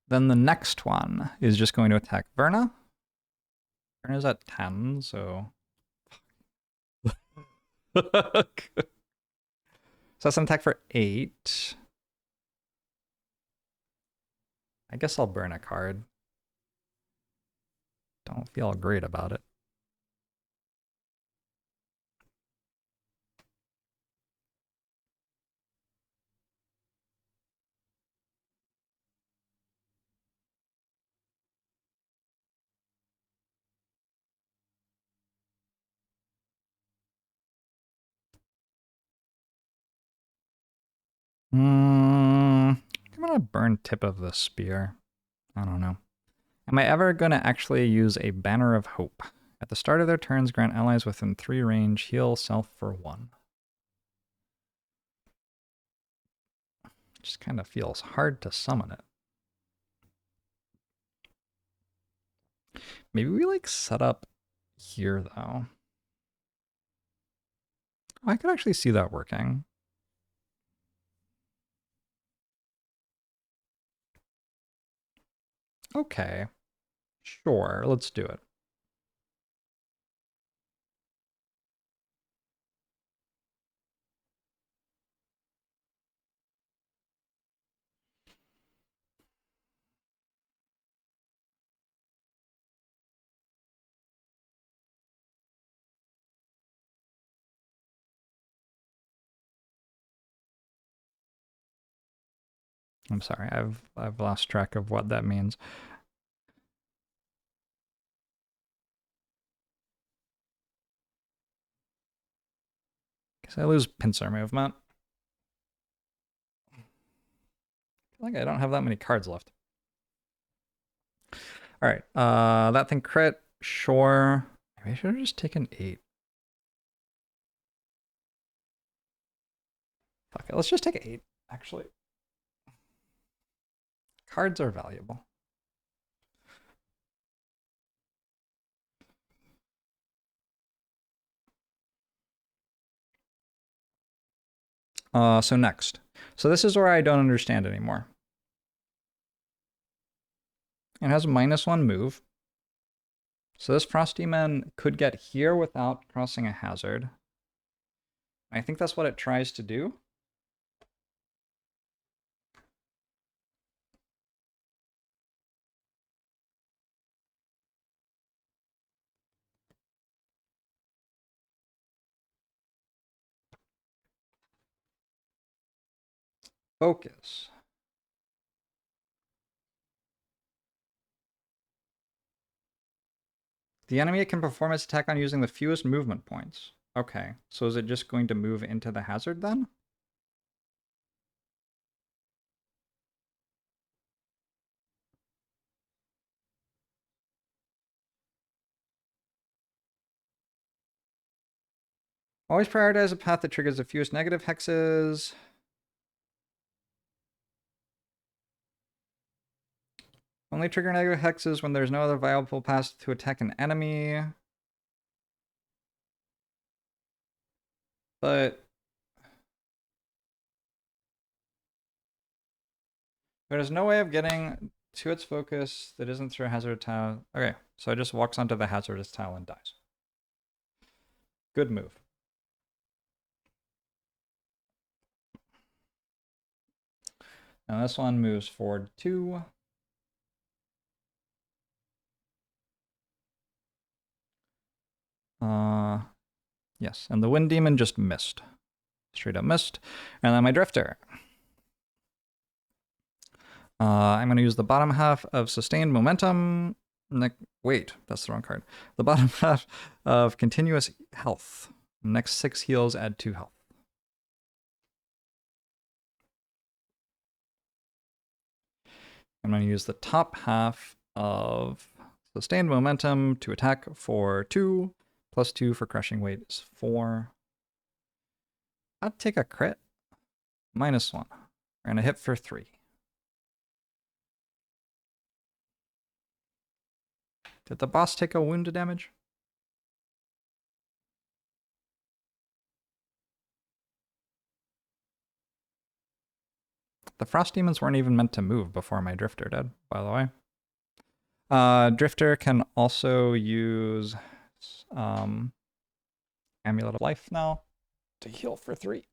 Then the next one is just going to attack Verna. Verna's at 10, so... So that's an attack for 8. I guess I'll burn a card. Don't feel great about it. I'm gonna burn tip of the spear. I don't know. Am I ever gonna actually use a Banner of Hope? At the start of their turns, grant allies within 3 range heal self for 1. Just kind of feels hard to summon it. Maybe we like set up here though. Oh, I could actually see that working. Okay. Sure, let's do it. I'm sorry, I've lost track of what that means. Guess I lose pincer movement. I feel like I don't have that many cards left. Alright, that thing crit, sure. Maybe I should have just taken 8. Fuck it, let's just take 8, actually. Cards are valuable. So next. So this is where I don't understand anymore. It has a -1 move. So this Frost Demon could get here without crossing a hazard. I think that's what it tries to do. Focus. The enemy can perform its attack on using the fewest movement points. Okay, so is it just going to move into the hazard then? Always prioritize a path that triggers the fewest negative hexes. Only trigger negative hexes when there's no other viable path to attack an enemy. But there's no way of getting to its focus that isn't through a hazard tile. Okay, so it just walks onto the hazardous tile and dies. Good move. Now this one moves forward 2. Yes, and the Wind Demon just missed. Straight up missed. And then my Drifter. I'm going to use the bottom half of Sustained Momentum. Wait, that's the wrong card. The bottom half of Continuous Health. Next 6 heals, add 2 health. I'm going to use the top half of Sustained Momentum to attack for 2, plus 2 for Crushing Weight is 4. I'd take a crit. -1. We're going to hit for 3. Did the boss take a wound damage? The Frost Demons weren't even meant to move before my Drifter did, by the way. Drifter can also use Amulet of Life now to heal for 3.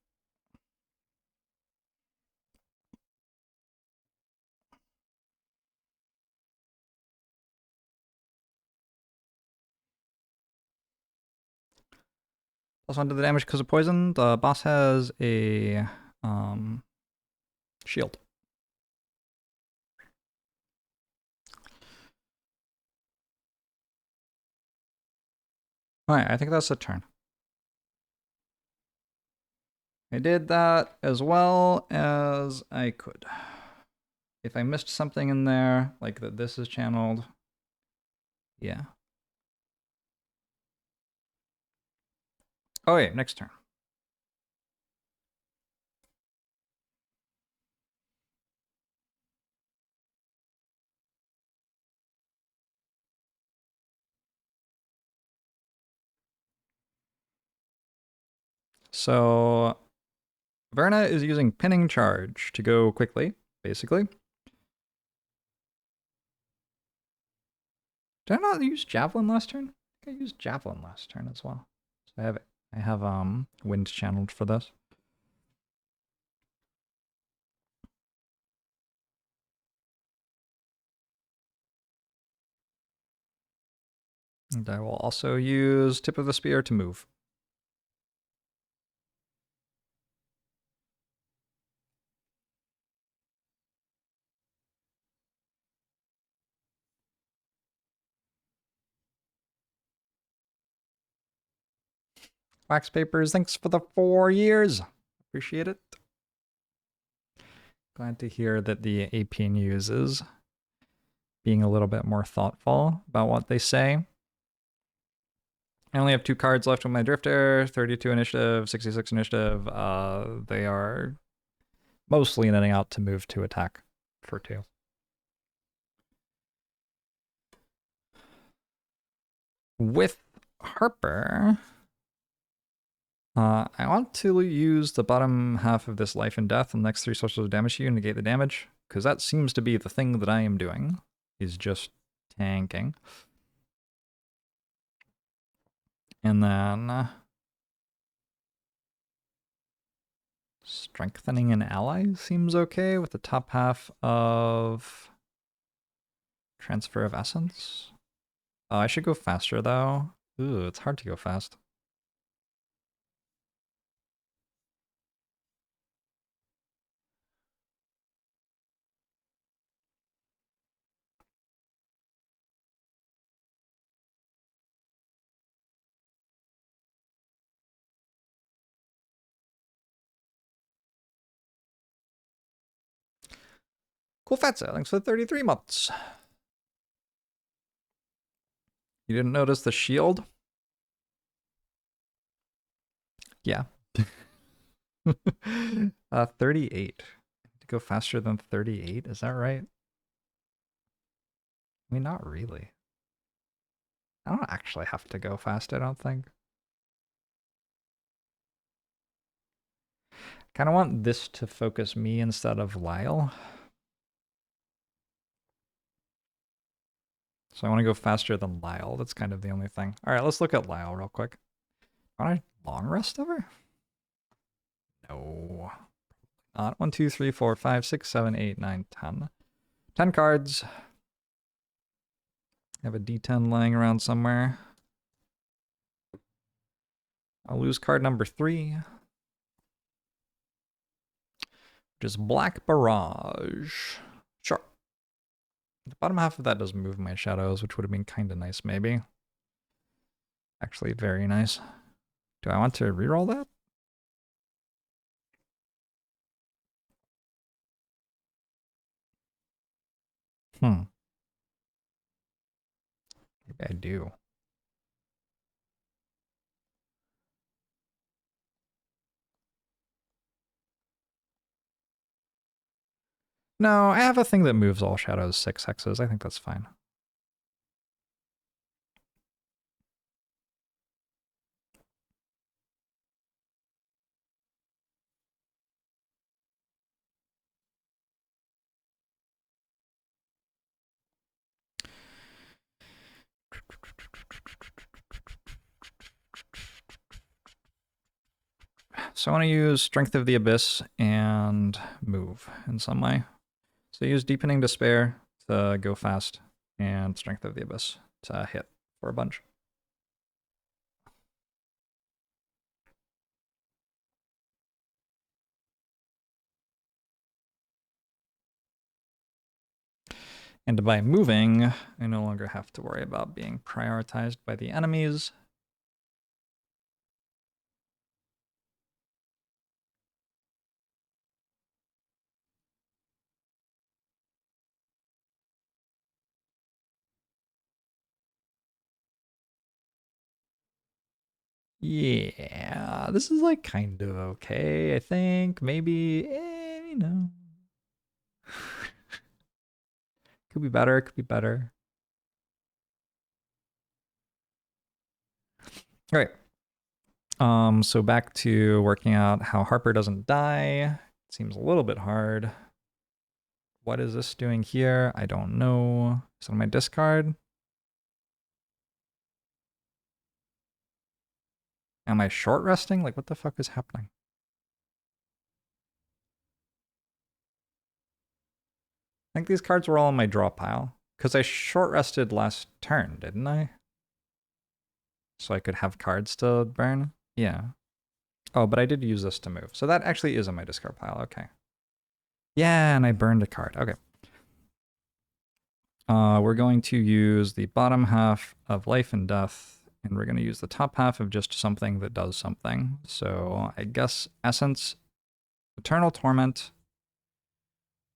+1 to the damage because of poison. The boss has a shield. Alright, I think that's a turn. I did that as well as I could. If I missed something in there, like that this is channeled, yeah. Oh wait, next turn. So Verna is using Pinning Charge to go quickly, basically. Did I not use Javelin last turn? I think I used Javelin last turn as well. So I have Wind channeled for this. And I will also use Tip of the Spear to move. Wax Papers, thanks for the 4 years. Appreciate it. Glad to hear that the AP News is being a little bit more thoughtful about what they say. I only have 2 cards left with my Drifter, 32 initiative, 66 initiative. They are mostly netting out to move to attack for 2. With Harper, I want to use the bottom half of this Life and Death and the next 3 sources of damage to you and negate the damage, because that seems to be the thing that I am doing, is just tanking. And then strengthening an ally seems okay with the top half of Transfer of Essence. I should go faster though. Ooh, it's hard to go fast. Cool Fatso, thanks for the 33 months. You didn't notice the shield? Yeah. 38. To go faster than 38, is that right? I mean, not really. I don't actually have to go fast, I don't think. Kind of want this to focus me instead of Lyle. So I want to go faster than Lyle. That's kind of the only thing. All right, let's look at Lyle real quick. Want a long rest ever? No. Not 1, 2, 3, 4, 5, 6, 7, 8, 9, 10. 10 cards. I have a D10 lying around somewhere. I'll lose card number 3. Which is Black Barrage. Sure. The bottom half of that does move my shadows, which would have been kind of nice, maybe. Actually, very nice. Do I want to reroll that? Maybe I do. No, I have a thing that moves all shadows 6 hexes. I think that's fine. So I want to use Strength of the Abyss and move in some way. So use Deepening Despair to go fast and Strength of the Abyss to hit for a bunch. And by moving, I no longer have to worry about being prioritized by the enemies. Yeah, this is like kind of okay, I think. Maybe, you know. Could be better, could be better. All right. So back to working out how Harper doesn't die. Seems a little bit hard. What is this doing here? I don't know. Is it on my discard? Am I short resting? Like, what the fuck is happening? I think these cards were all in my draw pile. Because I short rested last turn, didn't I? So I could have cards to burn? Yeah. Oh, but I did use this to move. So that actually is in my discard pile. Okay. Yeah, and I burned a card. Okay. We're going to use the bottom half of Life and Death, and we're going to use the top half of just something that does something. So I guess Essence, Eternal Torment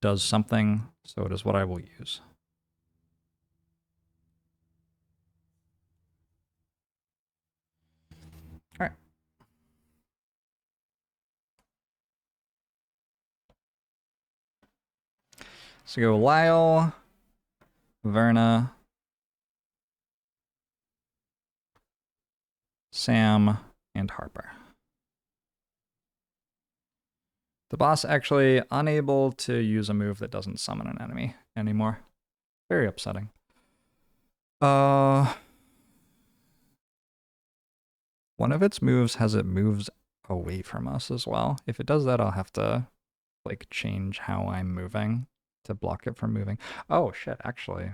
does something, so it is what I will use. All right. So go Lyle, Verna, Sam, and Harper. The boss actually unable to use a move that doesn't summon an enemy anymore. Very upsetting. One of its moves has it moves away from us as well. If it does that, I'll have to like change how I'm moving to block it from moving. Oh shit, actually.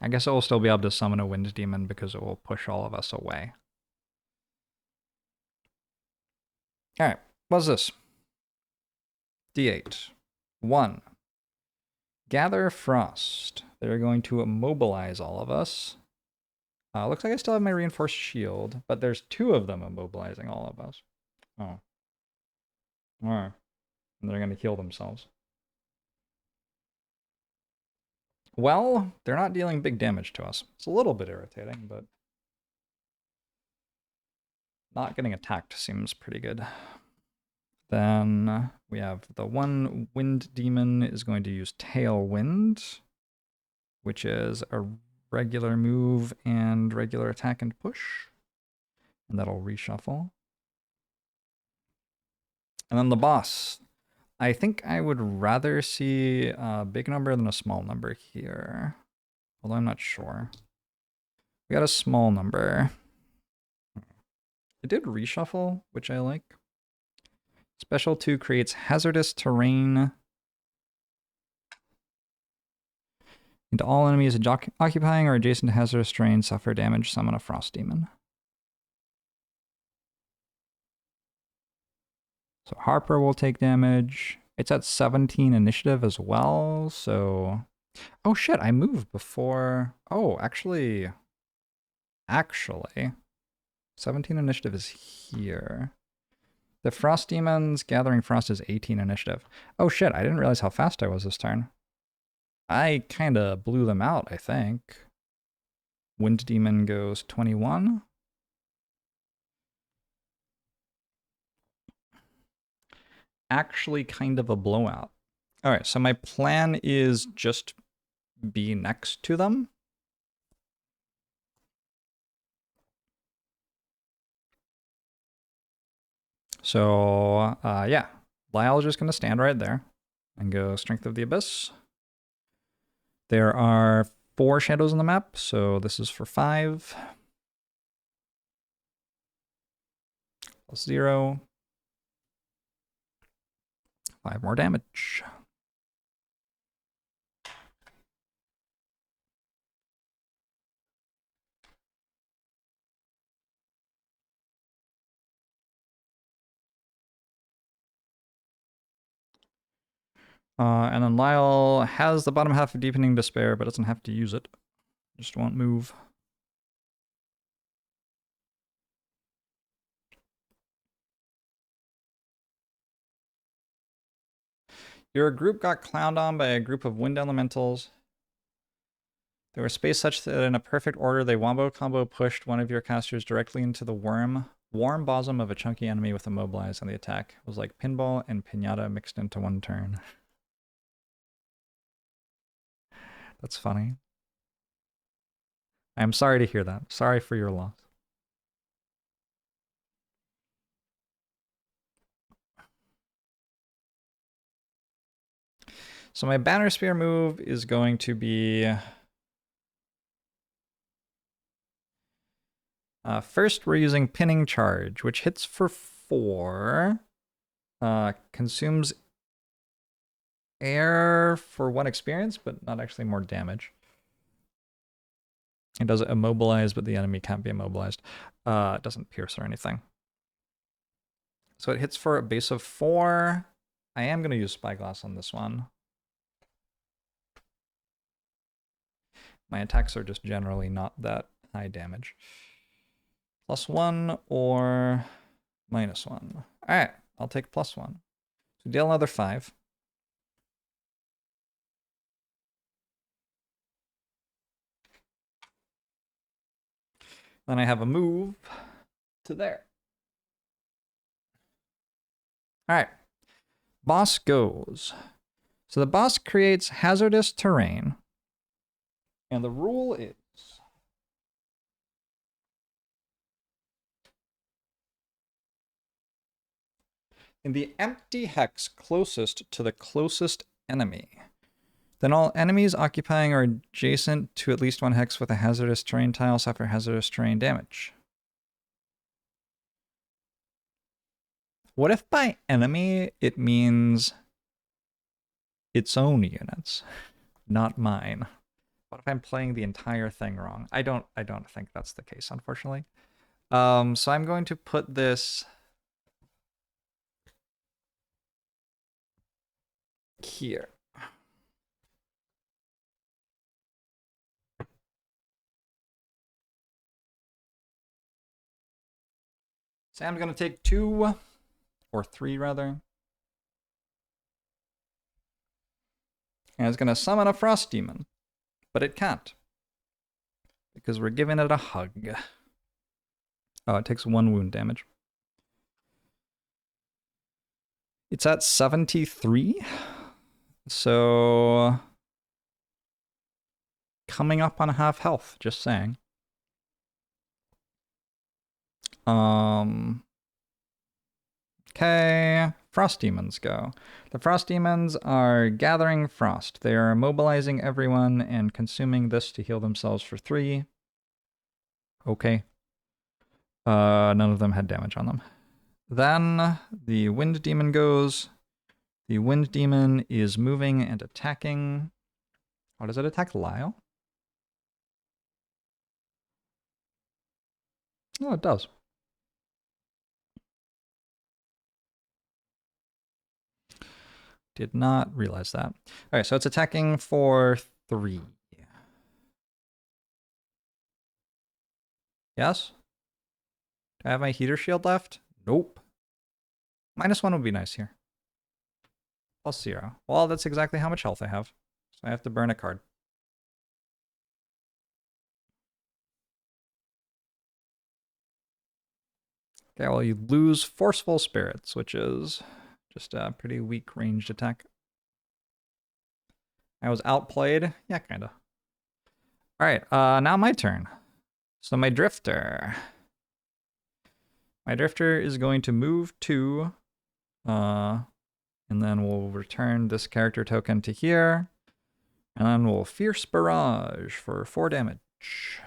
I guess it will still be able to summon a wind demon because it will push all of us away. Alright, what's this? D8. 1. Gather Frost. They're going to immobilize all of us. Looks like I still have my reinforced shield, but there's 2 of them immobilizing all of us. Oh. Alright. And they're going to heal themselves. Well, they're not dealing big damage to us. It's a little bit irritating, but not getting attacked seems pretty good. Then we have the one wind demon is going to use Tailwind, which is a regular move and regular attack and push. And that'll reshuffle. And then the boss. I think I would rather see a big number than a small number here. Although I'm not sure. We got a small number. It did reshuffle, which I like. Special 2 creates hazardous terrain. And all enemies occupying or adjacent to hazardous terrain suffer damage, summon a frost demon. So Harper will take damage. It's at 17 initiative as well, so... Oh shit, I moved before... Oh, actually... 17 initiative is here. The Frost Demons Gathering Frost is 18 initiative. Oh shit, I didn't realize how fast I was this turn. I kinda blew them out, I think. Wind Demon goes 21. Actually kind of a blowout. Alright, so my plan is just be next to them. So, yeah. Lyle is just going to stand right there and go Strength of the Abyss. There are 4 shadows on the map, so this is for 5. Plus 0. 5 more damage. And then Lyle has the bottom half of Deepening Despair, but doesn't have to use it. Just won't move. Your group got clowned on by a group of wind elementals. They were spaced such that in a perfect order, they wombo combo pushed one of your casters directly into the warm bosom of a chunky enemy with immobilize on the attack. It was like pinball and pinata mixed into one turn. That's funny. I'm sorry to hear that. Sorry for your loss. So my Banner Spear move is going to be... first, we're using Pinning Charge, which hits for 4. Consumes air for 1 experience, but not actually more damage. It does immobilize, but the enemy can't be immobilized. It doesn't pierce or anything. So it hits for a base of 4. I am going to use Spyglass on this one. My attacks are just generally not that high damage. +1 or -1. All right, I'll take +1. So deal another 5. Then I have a move to there. All right, boss goes. So the boss creates hazardous terrain. And the rule is in the empty hex closest to the closest enemy, then all enemies occupying or adjacent to at least 1 hex with a hazardous terrain tile suffer hazardous terrain damage. What if by enemy it means its own units, not mine? What if I'm playing the entire thing wrong? I don't think that's the case, unfortunately. So I'm going to put this here. Sam's going to take 2, or 3 rather. And it's going to summon a Frost Demon. but it can't. Because we're giving it a hug. Oh, it takes 1 wound damage. It's at 73. So coming up on half health, just saying. Okay, Frost Demons go. The Frost Demons are gathering frost. They are immobilizing everyone and consuming this to heal themselves for 3. Okay. None of them had damage on them. Then the Wind Demon goes. The Wind Demon is moving and attacking. Oh, does it attack Lyle? Oh, it does. Did not realize that. All right, so it's attacking for 3. Yes? Do I have my heater shield left? Nope. -1 would be nice here. +0. Well, that's exactly how much health I have. So I have to burn a card. Okay, well, you lose Forceful Spirits, which is just a pretty weak ranged attack. I was outplayed. Yeah, kinda. All right, now my turn. So my Drifter. My Drifter is going to move to, and then we'll return this character token to here. And then we'll Fierce Barrage for 4 damage.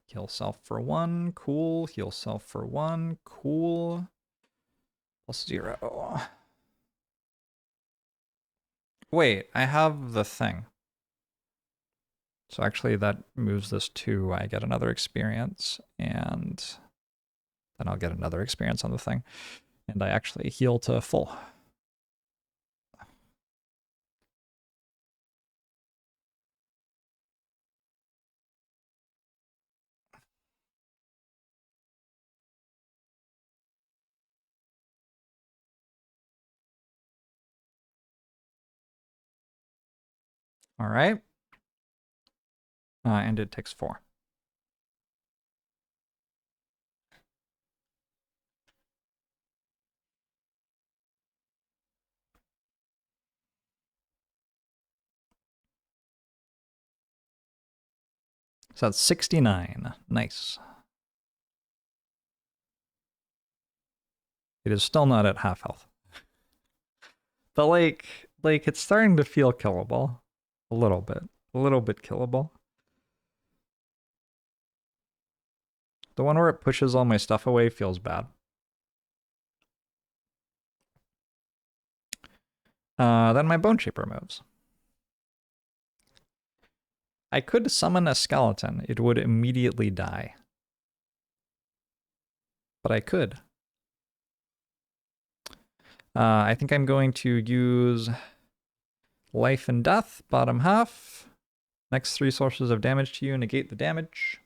Heal self for 1, cool. Heal self for 1, cool. +0. Wait, I have the thing. So actually that moves this to, I get another experience, and then I'll get another experience on the thing. And I actually heal to full. All right. And it takes 4. So that's 69. Nice. It is still not at half health. But like it's starting to feel killable. A little bit. A little bit killable. The one where it pushes all my stuff away feels bad. Then my Bone Shaper moves. I could summon a skeleton. It would immediately die. But I could. I think I'm going to use Life and Death, bottom half. Next 3 sources of damage to you, negate the damage.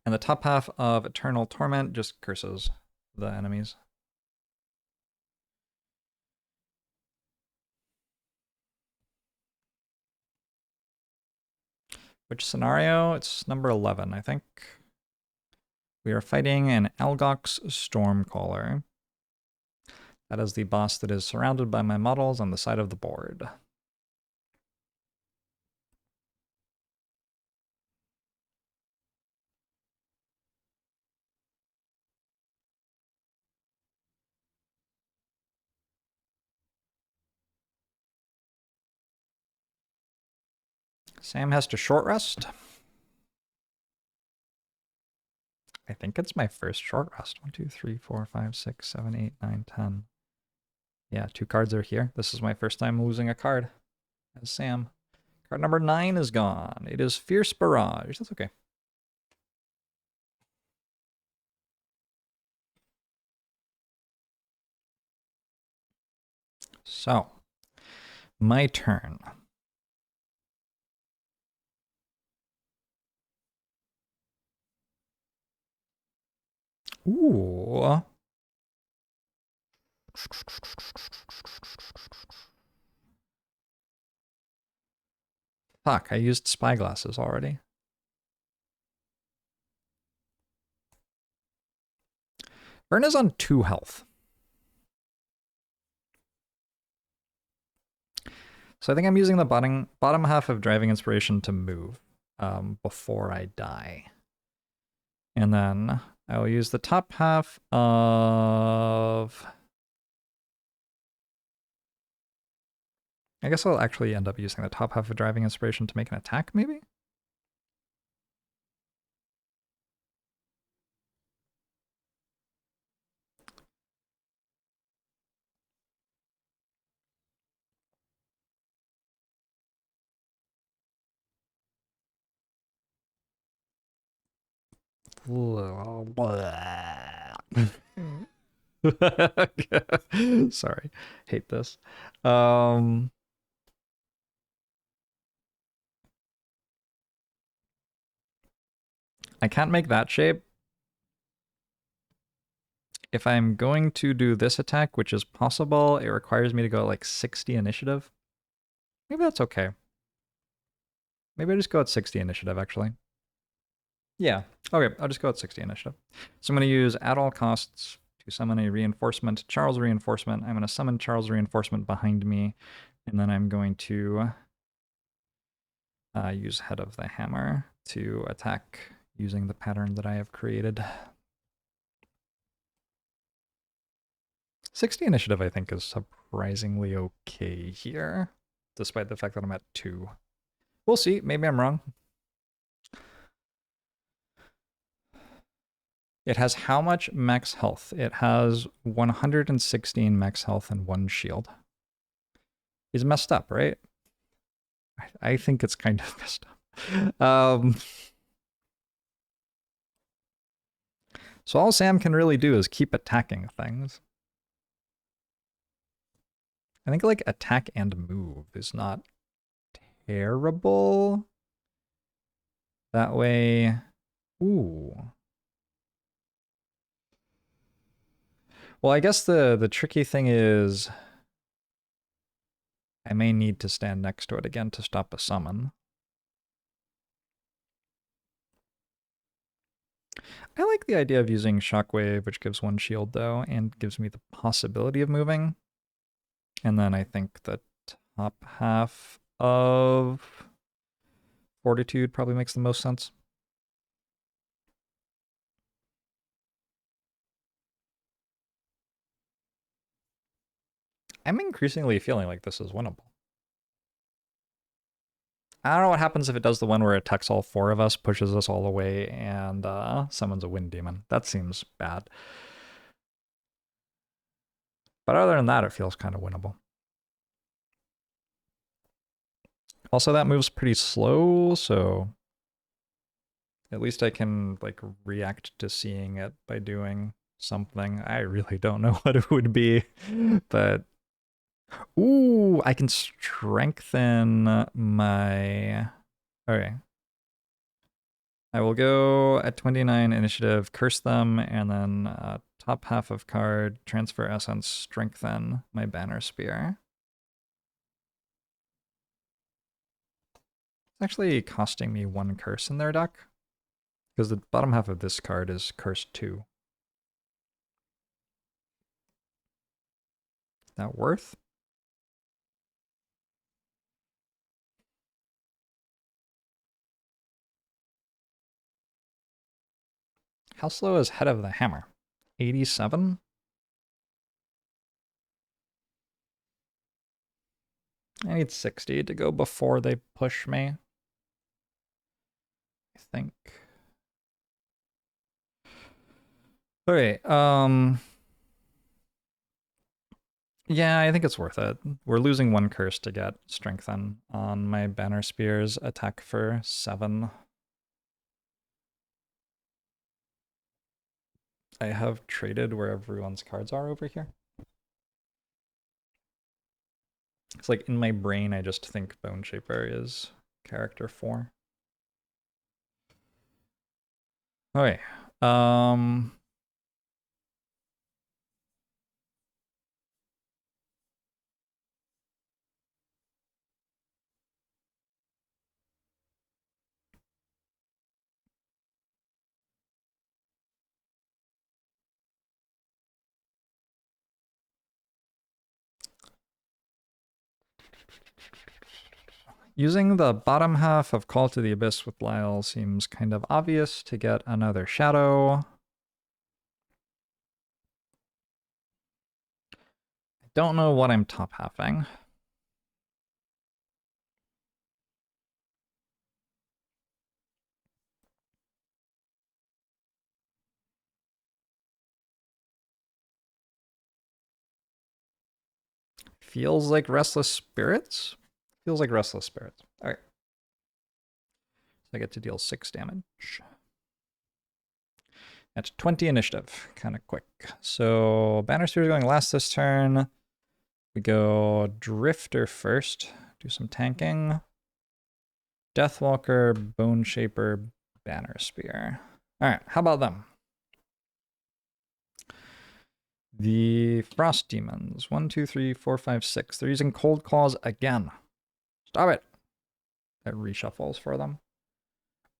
And the top half of Eternal Torment just curses the enemies. Which scenario? It's number 11, I think. We are fighting an Algox Stormcaller. That is the boss that is surrounded by my models on the side of the board. Sam has to short rest. I think it's my first short rest. 1, 2, 3, 4, 5, 6, 7, 8, 9, 10. Yeah, 2 cards are here. This is my first time losing a card as Sam. Card number 9 is gone. It is Fierce Barrage. That's okay. So, my turn. Ooh. Fuck, I used spyglasses already. Vern is on 2 health. So I think I'm using the bottom half of Driving Inspiration to move before I die. And then I will use the top half of... I guess I'll actually end up using the top half of Driving Inspiration to make an attack, maybe? Sorry, hate this. I can't make that shape. If I'm going to do this attack, which is possible, it requires me to go at like 60 initiative. Maybe that's okay. Maybe I just go at 60 initiative, actually. Yeah, okay, I'll just go at 60 initiative. So I'm going to use at all costs to summon a reinforcement, Charles reinforcement. I'm going to summon Charles reinforcement behind me, and then I'm going to use Head of the Hammer to attack using the pattern that I have created. 60 initiative, I think, is surprisingly okay here, despite the fact that I'm at 2. We'll see. Maybe I'm wrong. It has how much max health? It has 116 max health and 1 shield. It's messed up, right? I think it's kind of messed up. So all Sam can really do is keep attacking things. I think like attack and move is not terrible. That way, ooh. Well, I guess the tricky thing is I may need to stand next to it again to stop a summon. I like the idea of using Shockwave, which gives 1 shield though, and gives me the possibility of moving. And then I think the top half of Fortitude probably makes the most sense. I'm increasingly feeling like this is winnable. I don't know what happens if it does the one where it attacks all 4 of us, pushes us all away, and summons a wind demon. That seems bad. But other than that, it feels kind of winnable. Also, that moves pretty slow, so at least I can like react to seeing it by doing something. I really don't know what it would be, but ooh, I can strengthen my... Okay. I will go at 29 initiative, curse them, and then top half of card, transfer essence, strengthen my banner spear. It's actually costing me 1 curse in their deck, because the bottom half of this card is curse 2. Is that worth? How slow is Head of the Hammer? 87? I need 60 to go before they push me. I think. Okay, yeah, I think it's worth it. We're losing 1 curse to get strengthen on my banner spears, attack for 7. I have traded where everyone's cards are over here. It's like in my brain, I just think Bone Shaper is character 4. Okay. Using the bottom half of Call to the Abyss with Lyle seems kind of obvious to get another shadow. I don't know what I'm top halving. Feels like Restless Spirits? Feels like Restless Spirits. Alright. So I get to deal 6 damage. At 20 initiative. Kind of quick. So Banner Spear is going last this turn. We go Drifter first. Do some tanking. Deathwalker, Bone Shaper, Banner Spear. Alright, how about them? The Frost Demons. 1, 2, 3, 4, 5, 6. They're using Cold Claws again. Stop it. That reshuffles for them.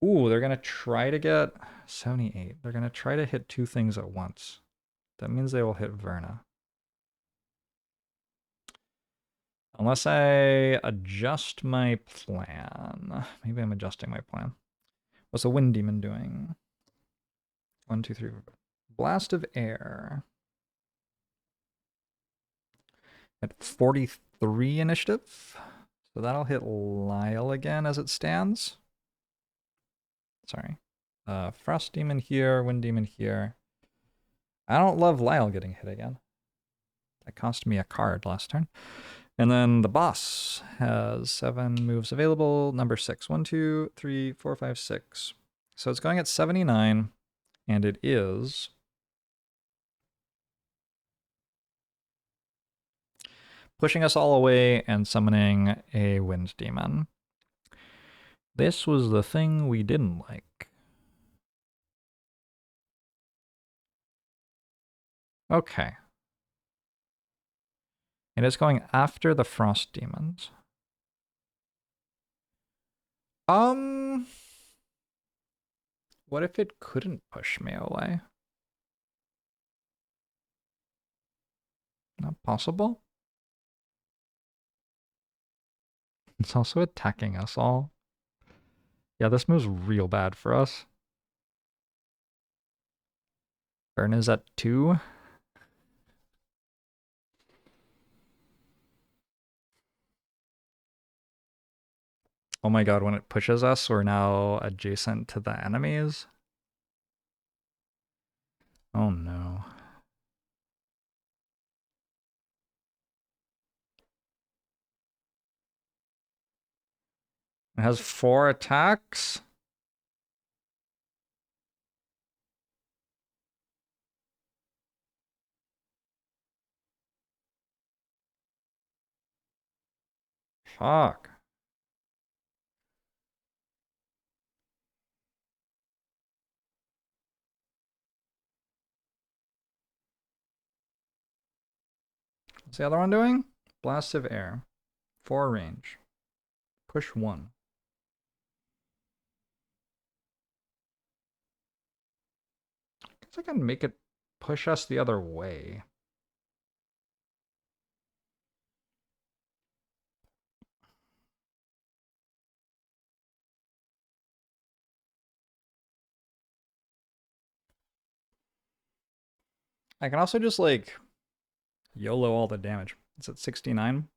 Ooh, they're going to try to get 78. They're going to try to hit 2 things at once. That means they will hit Verna. Unless I adjust my plan. Maybe I'm adjusting my plan. What's the Wind Demon doing? 1, 2, 3. Blast of Air. At 43 initiative. So that'll hit Lyle again as it stands. Sorry. Frost Demon here, Wind Demon here. I don't love Lyle getting hit again. That cost me a card last turn. And then the boss has 7 moves available. Number 6. 1, 2, 3, 4, 5, 6. So it's going at 79. And it is pushing us all away and summoning a Wind Demon. This was the thing we didn't like. Okay. And it's going after the Frost Demons. What if it couldn't push me away? Not possible? It's also attacking us all. Yeah, this move's real bad for us. Burn is at 2. Oh my god, when it pushes us, we're now adjacent to the enemies. Oh no. It has 4 attacks? Fuck. What's the other one doing? Blast of Air. 4 range. Push 1. I guess I can make it push us the other way. I can also just like YOLO all the damage. It's at 69.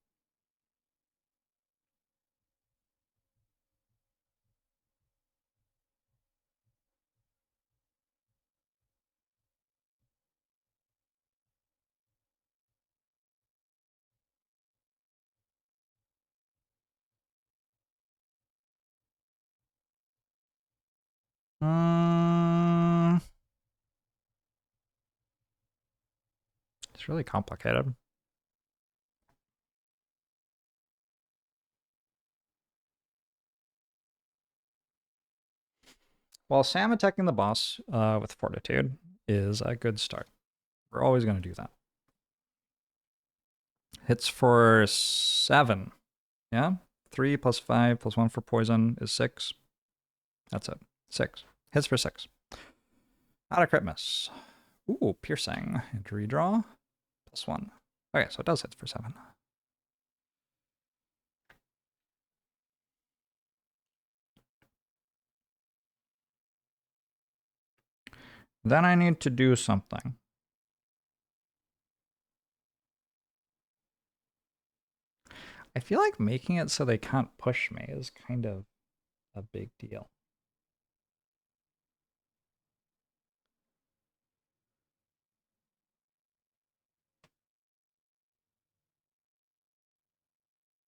It's really complicated. While Sam attacking the boss with Fortitude is a good start. We're always going to do that. Hits for 7. Yeah? 3 plus 5 plus 1 for poison is 6. That's it. 6. Hits for 6. Not a crit miss. Ooh, piercing. And redraw. Plus 1. Okay, so it does hit for 7. Then I need to do something. I feel like making it so they can't push me is kind of a big deal.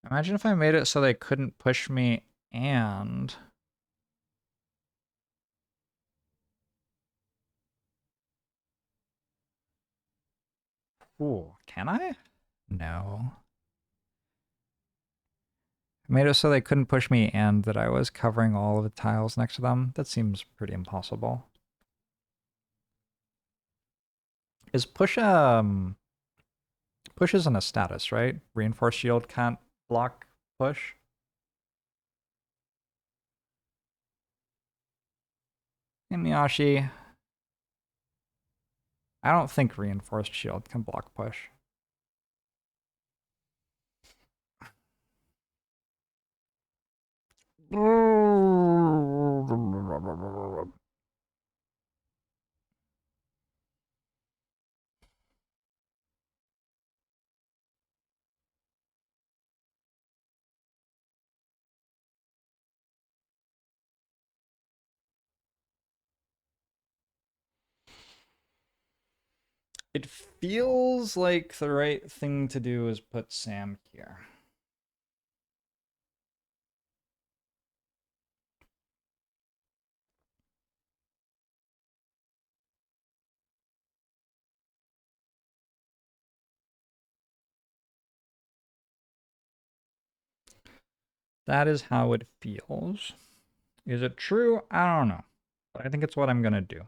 Imagine if I made it so they couldn't push me and... Ooh, can I? No. I made it so they couldn't push me and that I was covering all of the tiles next to them. That seems pretty impossible. Is push push isn't a status, right? Reinforced shield can't block push. And Miyashi, I don't think reinforced shield can block push. It feels like the right thing to do is put Sam here. That is how it feels. Is it true? I don't know. But I think it's what I'm going to do.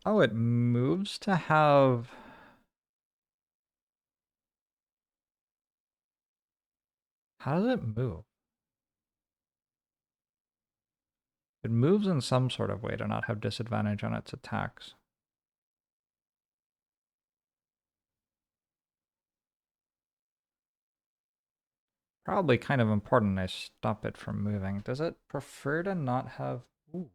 Oh, it moves to have... How does it move? It moves in some sort of way to not have disadvantage on its attacks. Probably kind of important I stop it from moving. Does it prefer to not have... Ooh.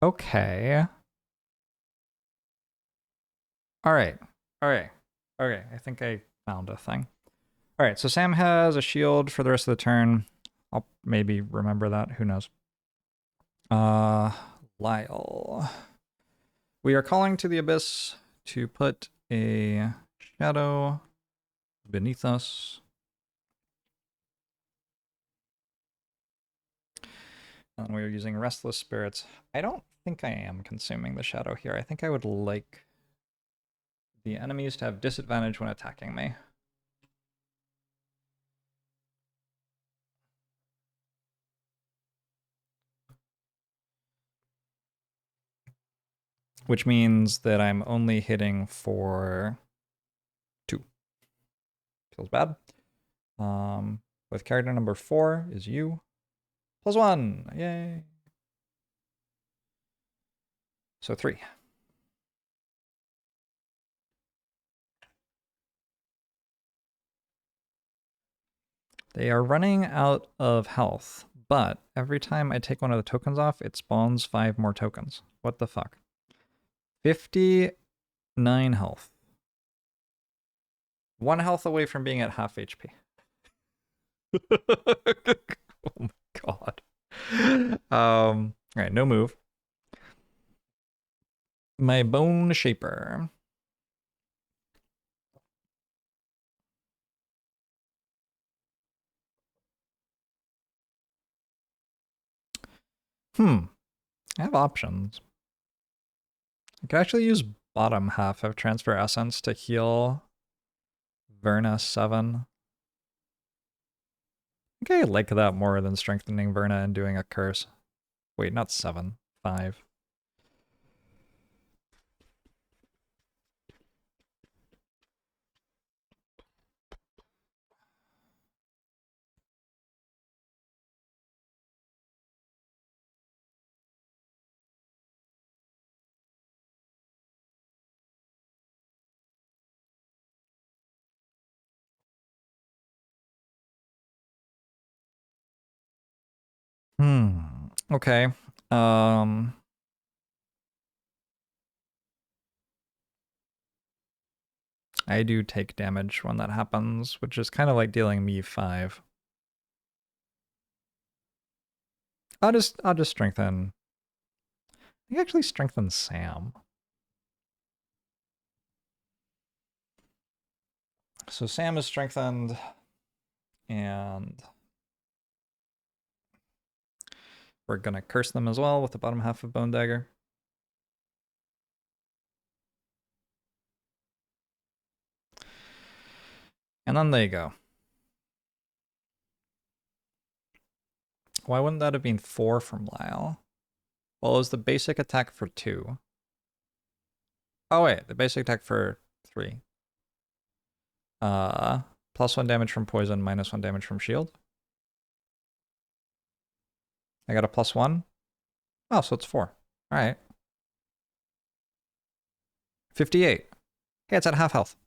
Okay. Alright. Alright. Okay, I think I found a thing. Alright, so Sam has a shield for the rest of the turn. I'll maybe remember that. Who knows? Lyle. We are calling to the abyss to put a shadow beneath us. And we are using Restless Spirits. I don't think I am consuming the shadow here. I think I would like the enemies to have disadvantage when attacking me. Which means that I'm only hitting for 2. Feels bad. With character number 4 is you. +1. Yay. So 3. They are running out of health, but every time I take one of the tokens off, it spawns 5 more tokens. What the fuck? 59 health. 1 health away from being at half HP. Oh my god. Alright, no move. My Bone Shaper. I have options. I could actually use bottom half of Transfer Essence to heal Verna 7. I think I like that more than strengthening Verna and doing a curse. Wait, not 7. 5. Okay. I do take damage when that happens, which is kind of like dealing me 5. I'll just strengthen. I think actually strengthen Sam. So Sam is strengthened, and we're gonna curse them as well with the bottom half of Bone Dagger. And then they go. Why wouldn't that have been 4 from Lyle? Well, it was the basic attack for 2. Oh wait, the basic attack for 3. Plus 1 damage from poison, minus 1 damage from shield. I got a plus 1. Oh, so it's 4. All right. 58. Hey, it's at half health.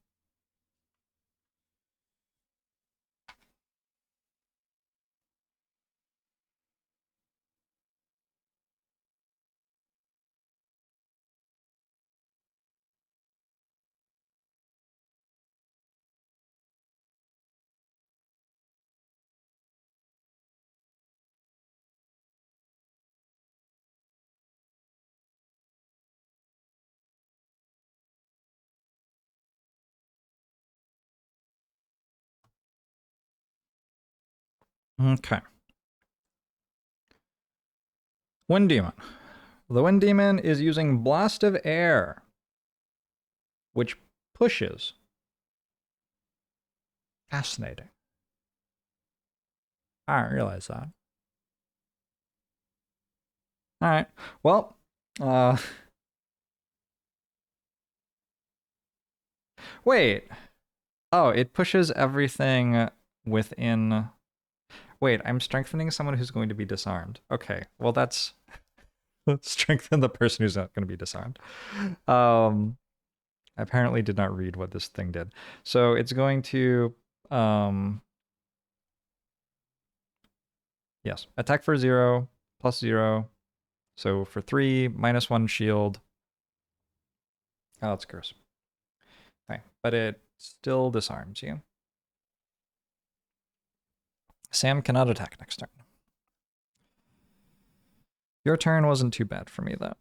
Okay. Wind Demon. The Wind Demon is using Blast of Air, which pushes. Fascinating. I didn't realize that. All right. Well, wait. Oh, it pushes everything within. Wait, I'm strengthening someone who's going to be disarmed. Okay. Well, that's strengthen the person who's not going to be disarmed. I apparently did not read what this thing did. So it's going to yes, attack for 0 plus 0. So for 3 minus 1 shield. Oh, it's curse. Okay, but it still disarms you. Sam cannot attack next turn. Your turn wasn't too bad for me, though.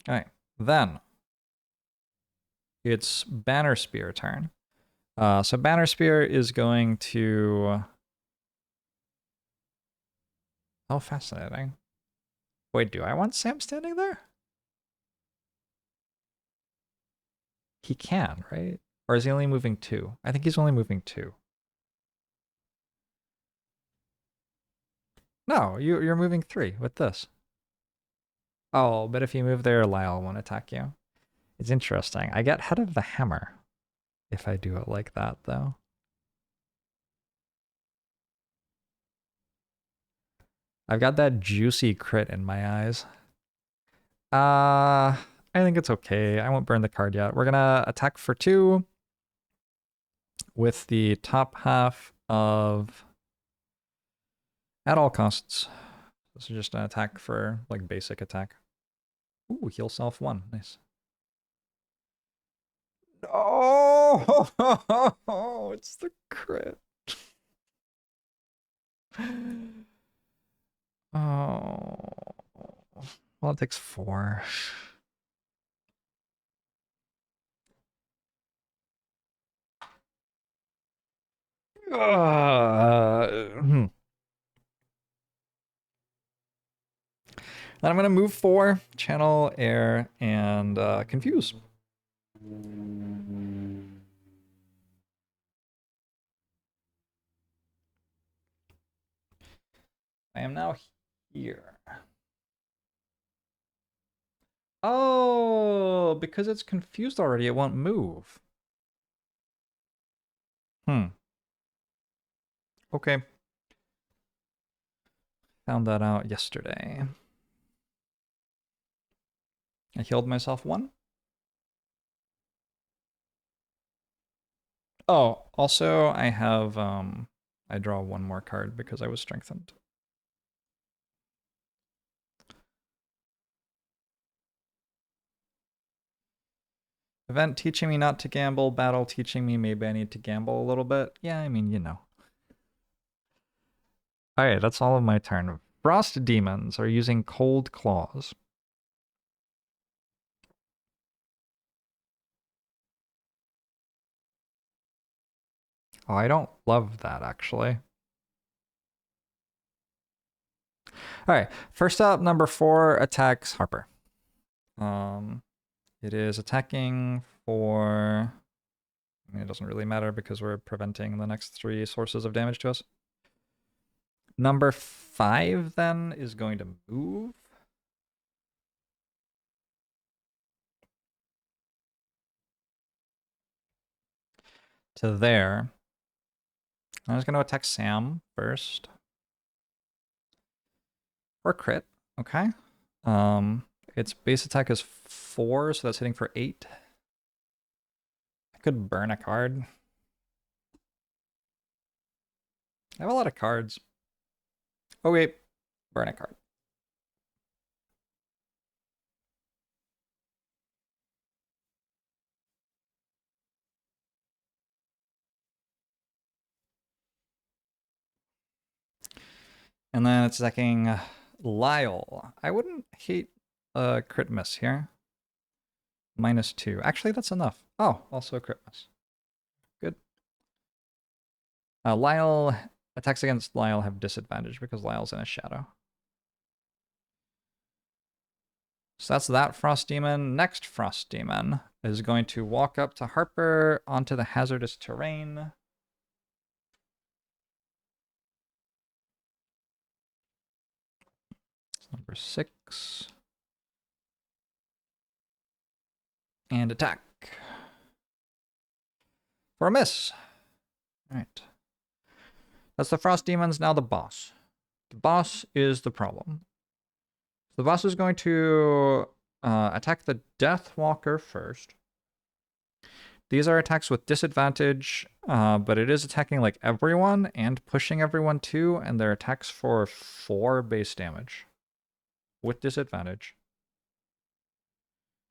Alright, then it's Banner Spear turn. So Banner Spear is going to... Oh, fascinating. Wait, do I want Sam standing there? He can, right? Or is he only moving 2? I think he's only moving 2. No, you're moving 3 with this. Oh, but if you move there, Lyle won't attack you. It's interesting. I get head of the hammer if I do it like that, though. I've got that juicy crit in my eyes. I think it's okay. I won't burn the card yet. We're gonna attack for 2 with the top half of at all costs. This is just an attack for like basic attack. Ooh, heal self 1. Nice. Oh, it's the crit. Oh, well, it takes 4. Then I'm gonna move 4, channel air, and confuse. I am now here. Oh, because it's confused already, it won't move. Okay. Found that out yesterday. I healed myself one. Oh, also I have I draw one more card because I was strengthened. Event teaching me not to gamble, battle teaching me maybe I need to gamble a little bit. Yeah, I mean, you know. Alright, that's all of my turn. Frost demons are using cold claws. Oh, I don't love that actually. Alright, first up, number 4 attacks Harper. It is attacking for... I mean, it doesn't really matter because we're preventing the next 3 sources of damage to us. Number 5 then is going to move. To there. I'm just going to attack Sam first. For crit, okay. Its base attack is 4, so that's hitting for 8. I could burn a card. I have a lot of cards. Oh wait, burn a card. And then it's attacking Lyle. I wouldn't hate a crit miss here. -2. Actually, that's enough. Oh, also a crit miss. Good. Lyle, attacks against Lyle have disadvantage because Lyle's in a shadow. So that's that Frost Demon. Next Frost Demon is going to walk up to Harper onto the hazardous terrain. Number 6. And attack. For a miss. Alright. That's the Frost Demons, now the boss. The boss is the problem. The boss is going to attack the Deathwalker first. These are attacks with disadvantage, but it is attacking like everyone and pushing everyone too, and they're attacks for 4 base damage. With disadvantage.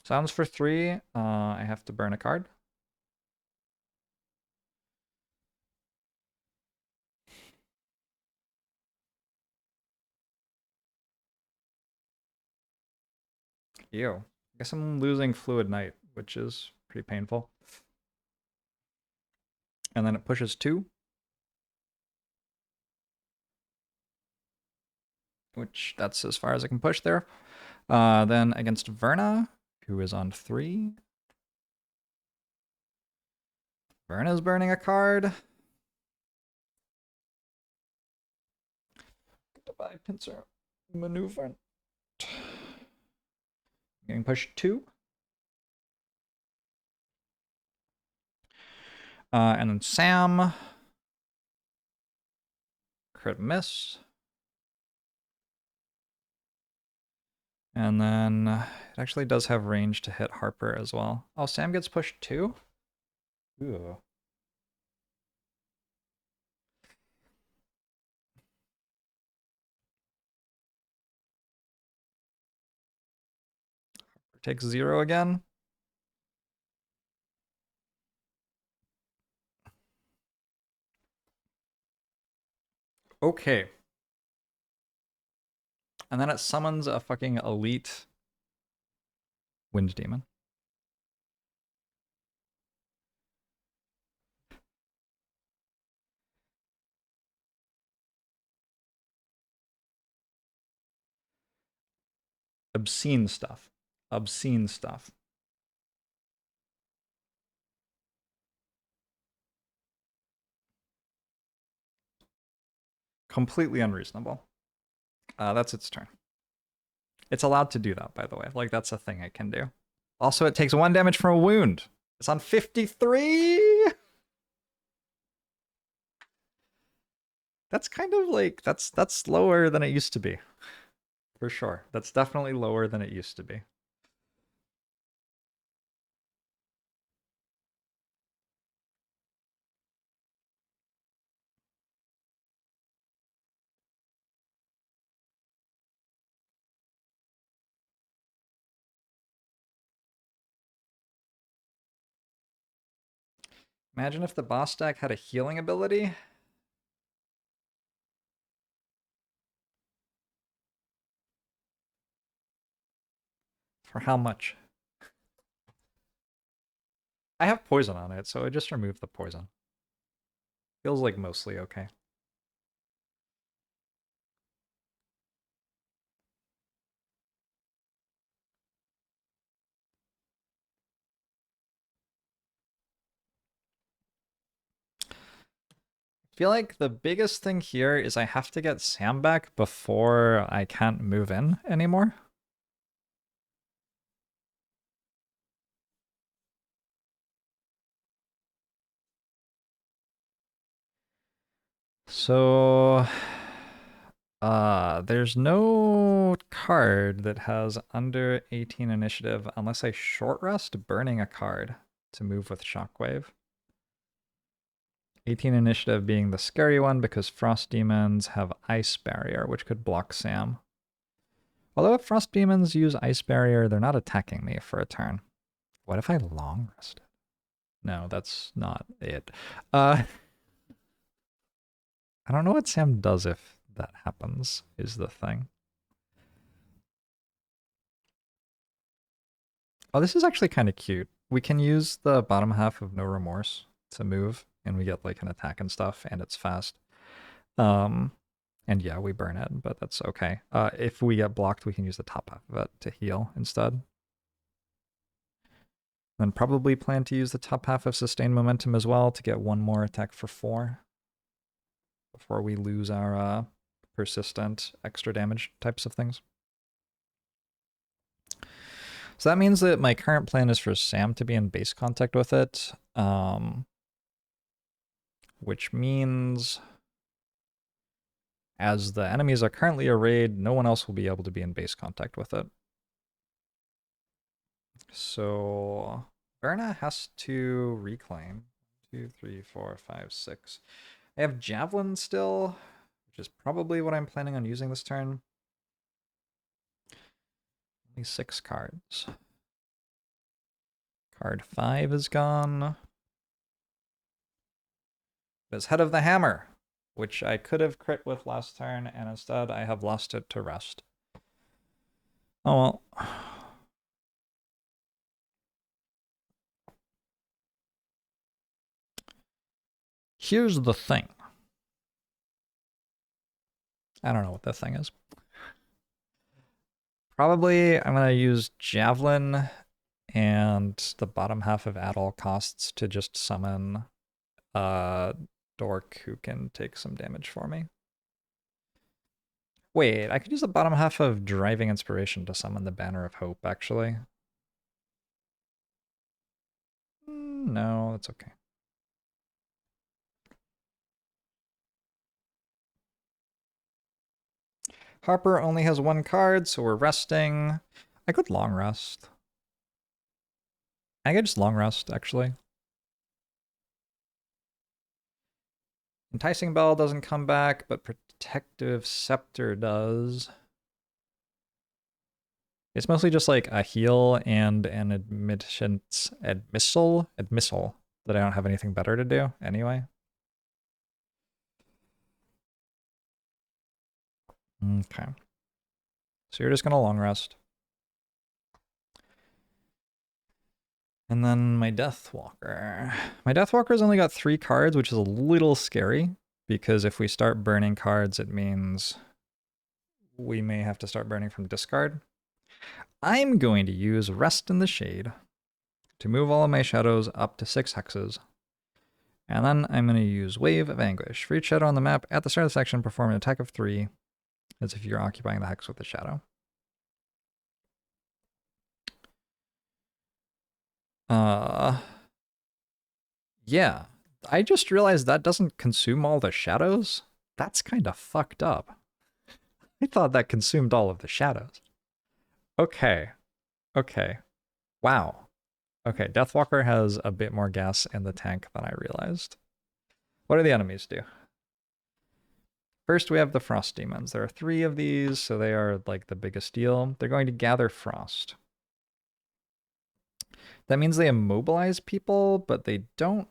Sounds for 3. I have to burn a card. Ew. I guess I'm losing Fluid Knight, which is pretty painful. And then it pushes 2. Which, that's as far as I can push there. Then against Verna, who is on 3. Verna's burning a card. Goodbye, pincer. Maneuver. Getting pushed 2. And then Sam. Crit miss. And then it actually does have range to hit Harper as well. Oh, Sam gets pushed 2? Ooh. Takes 0 again. Okay. And then it summons a fucking elite Wind Demon. Obscene stuff. Obscene stuff. Completely unreasonable. That's its turn. It's allowed to do that, by the way. Like, that's a thing it can do. Also, it takes 1 damage from a wound. It's on 53. That's kind of like, that's lower than it used to be. For sure. That's definitely lower than it used to be. Imagine if the boss deck had a healing ability. For how much? I have poison on it, so I just removed the poison. Feels like mostly okay. I feel like the biggest thing here is I have to get Sam back before I can't move in anymore. So, there's no card that has under 18 initiative unless I short rest burning a card to move with Shockwave. 18 initiative being the scary one because Frost Demons have Ice Barrier, which could block Sam. Although if Frost Demons use Ice Barrier, they're not attacking me for a turn. What if I long rested? No, that's not it. I don't know what Sam does if that happens, is the thing. Oh, this is actually kind of cute. We can use the bottom half of No Remorse to move, and we get like an attack and stuff, and it's fast. And yeah, we burn it, but that's okay. If we get blocked, we can use the top half of it to heal instead. Then probably plan to use the top half of Sustained Momentum as well to get 1 more attack for 4 before we lose our persistent extra damage types of things. So that means that my current plan is for Sam to be in base contact with it, which means as the enemies are currently arrayed, no one else will be able to be in base contact with it. So Berna has to reclaim. 2, 3, 4, 5, 6. I have Javelin still, which is probably what I'm planning on using this turn. Only 6 cards. Card 5 is gone. It's Head of the Hammer, which I could have crit with last turn, and instead I have lost it to rest. Oh well. Here's the thing. I don't know what the thing is. Probably I'm going to use Javelin and the bottom half of At All Costs to just summon Dork who can take some damage for me. Wait, I could use the bottom half of Driving Inspiration to summon the Banner of Hope, actually. No, that's okay. Harper only has 1 card, so we're resting. I could long rest. I could just long rest, actually. Enticing Bell doesn't come back, but Protective Scepter does. It's mostly just like a heal and an admissal that I don't have anything better to do anyway. Okay. So you're just gonna long rest. And then my Deathwalker. My Deathwalker's only got 3 cards, which is a little scary, because if we start burning cards, it means we may have to start burning from discard. I'm going to use Rest in the Shade to move all of my shadows up to 6 hexes, And then I'm going to use Wave of Anguish. For each shadow on the map, at the start of the section, perform an attack of 3, as if you're occupying the hex with a shadow. Yeah. I just realized that doesn't consume all the shadows. That's kind of fucked up. I thought that consumed all of the shadows. Okay. Okay. Wow. Okay, Deathwalker has a bit more gas in the tank than I realized. What do the enemies do? First, we have the Frost Demons. There are 3 of these, so they are like the biggest deal. They're going to gather frost. That means they immobilize people, but they don't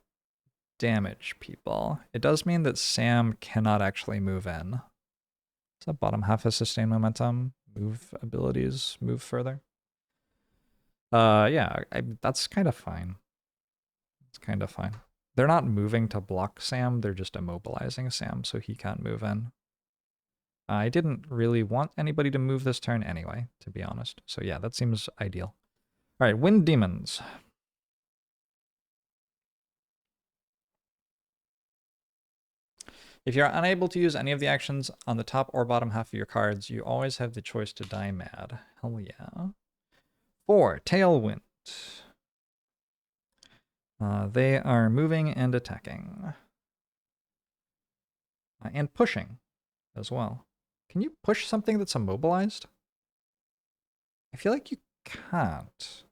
damage people. It does mean that Sam cannot actually move in. Does that bottom half has sustain momentum? Move abilities, move further? Yeah, that's kind of fine. It's kind of fine. They're not moving to block Sam, they're just immobilizing Sam so he can't move in. I didn't really want anybody to move this turn anyway, to be honest. So yeah, that seems ideal. All right, Wind Demons. If you're unable to use any of the actions on the top or bottom half of your cards, you always have the choice to die mad. Hell yeah. 4, Tailwind. They are moving and attacking. And pushing as well. Can you push something that's immobilized? I feel like you can't.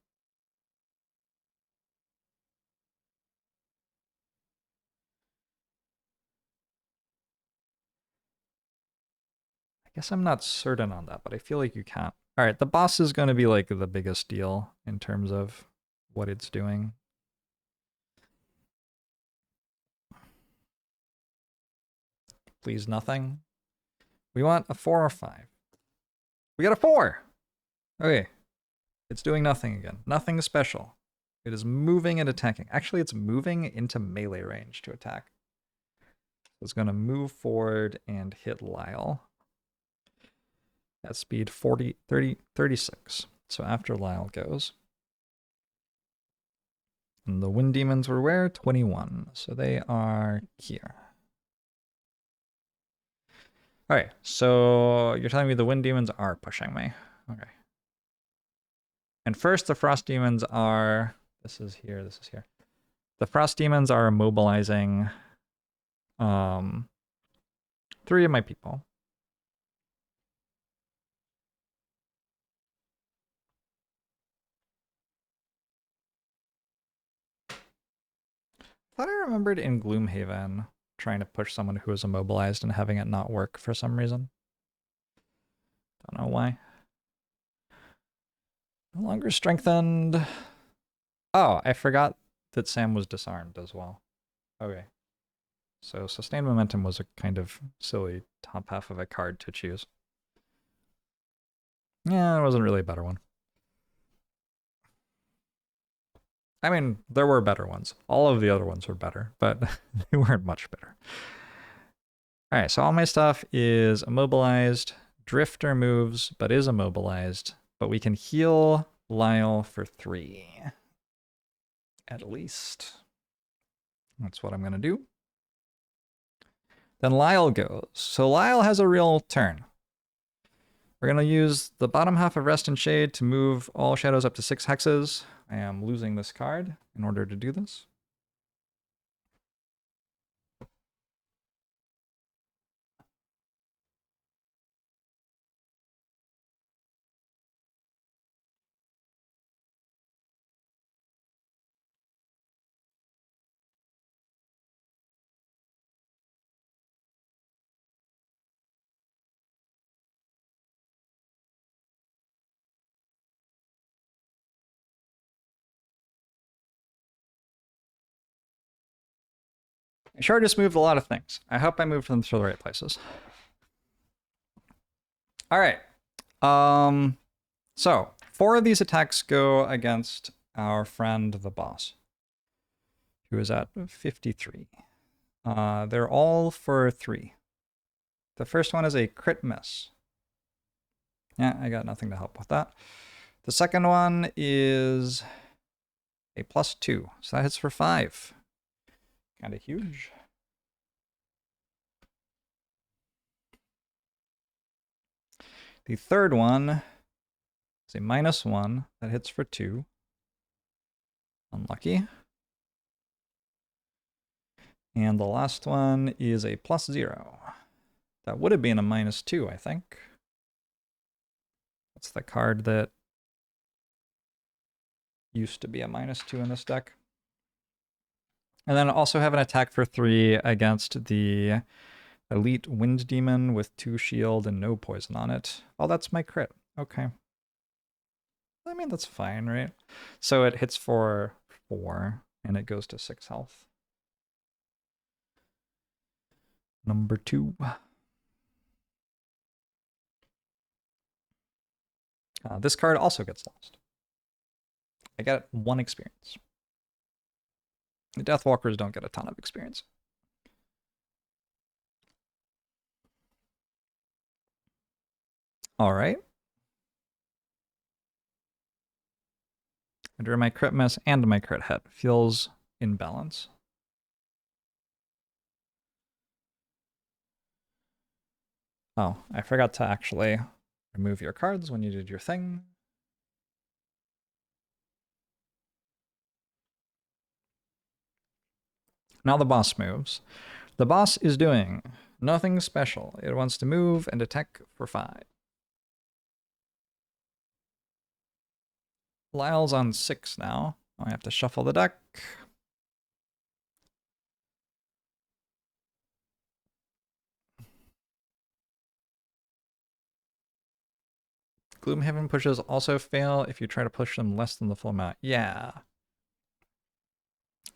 I guess I'm not certain on that, but I feel like you can't. All right, the boss is going to be like the biggest deal in terms of what it's doing. Please, nothing. We want a 4 or 5. We got a 4! Okay. It's doing nothing again. Nothing special. It is moving and attacking. Actually, it's moving into melee range to attack. It's going to move forward and hit Lyle. At speed 36. So after Lyle goes. And the Wind Demons were where? 21. So they are here. Alright, so you're telling me the Wind Demons are pushing me. Okay. And first, the Frost Demons are... This is here, this is here. The Frost Demons are immobilizing 3 of my people. I thought I remembered in Gloomhaven trying to push someone who was immobilized and having it not work for some reason. Don't know why. No longer strengthened. Oh, I forgot that Sam was disarmed as well. Okay. So sustained momentum was a kind of silly top half of a card to choose. Yeah, it wasn't really a better one. I mean, there were better ones. All of the other ones were better, but they weren't much better. All right, so all my stuff is immobilized. Drifter moves, but is immobilized. But we can heal Lyle for 3. At least. That's what I'm going to do. Then Lyle goes. So Lyle has a real turn. We're going to use the bottom half of Rest and Shade to move all shadows up to 6 hexes. I am losing this card in order to do this. I sure just moved a lot of things. I hope I moved them to the right places. All right. So 4 of these attacks go against our friend the boss, who is at 53. They're all for 3. The first one is a crit miss. Yeah, I got nothing to help with that. The second one is a +2, so that hits for 5. Kind of huge. The third one is a -1 that hits for 2. Unlucky. And the last one is a +0. That would have been a -2, I think. That's the card that used to be a -2 in this deck. And then I also have an attack for 3 against the Elite Wind Demon with 2 shield and no poison on it. Oh, that's my crit. Okay. I mean, that's fine, right? So it hits for 4, and it goes to 6 health. Number 2. This card also gets lost. I got 1 experience. The Deathwalkers don't get a ton of experience. All right. I drew my crit miss and my crit hit. Feels in balance. Oh, I forgot to actually remove your cards when you did your thing. Now the boss moves. The boss is doing nothing special. It wants to move and attack for 5. Lyle's on 6 now. I have to shuffle the deck. Gloomhaven pushes also fail if you try to push them less than the full amount. Yeah.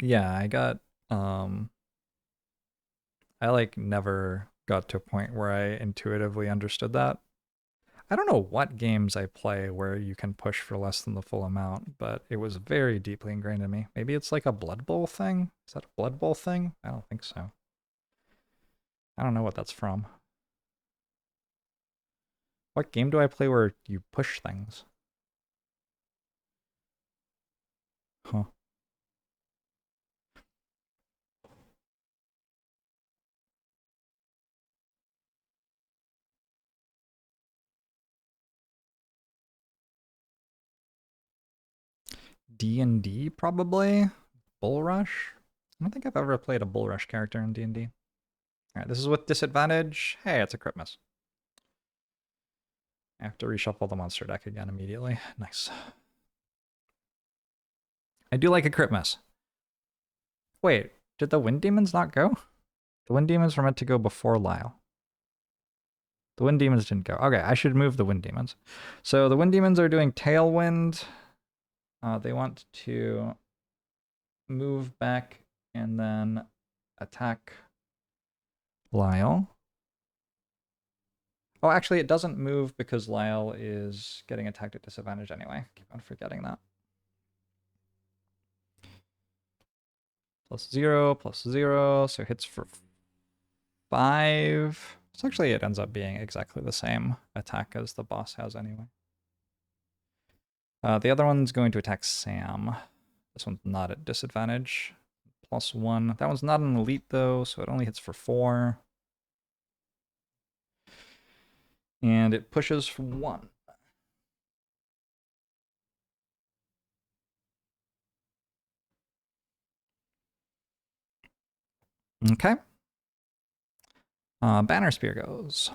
Yeah, I got I like never got to a point where I intuitively understood that. I don't know what games I play where you can push for less than the full amount, but it was very deeply ingrained in me. Maybe it's like a Blood Bowl thing? Is that a Blood Bowl thing? I don't think so. I don't know what that's from. What game do I play where you push things? Huh. D&D, probably? Bull Rush? I don't think I've ever played a Bull Rush character in D&D. Alright, this is with disadvantage. Hey, it's a crit miss. I have to reshuffle the monster deck again immediately. Nice. I do like a crit miss. Wait, did the Wind Demons not go? The Wind Demons were meant to go before Lyle. The Wind Demons didn't go. Okay, I should move the Wind Demons. So the Wind Demons are doing Tailwind. They want to move back and then attack Lyle. Oh, actually, it doesn't move because Lyle is getting attacked at disadvantage anyway. Keep on forgetting that. +0, +0, so hits for 5. So actually, it ends up being exactly the same attack as the boss has anyway. The other one's going to attack Sam. This one's not at disadvantage. +1. That one's not an elite, though, so it only hits for 4. And it pushes for 1. Okay. Banner Spear goes.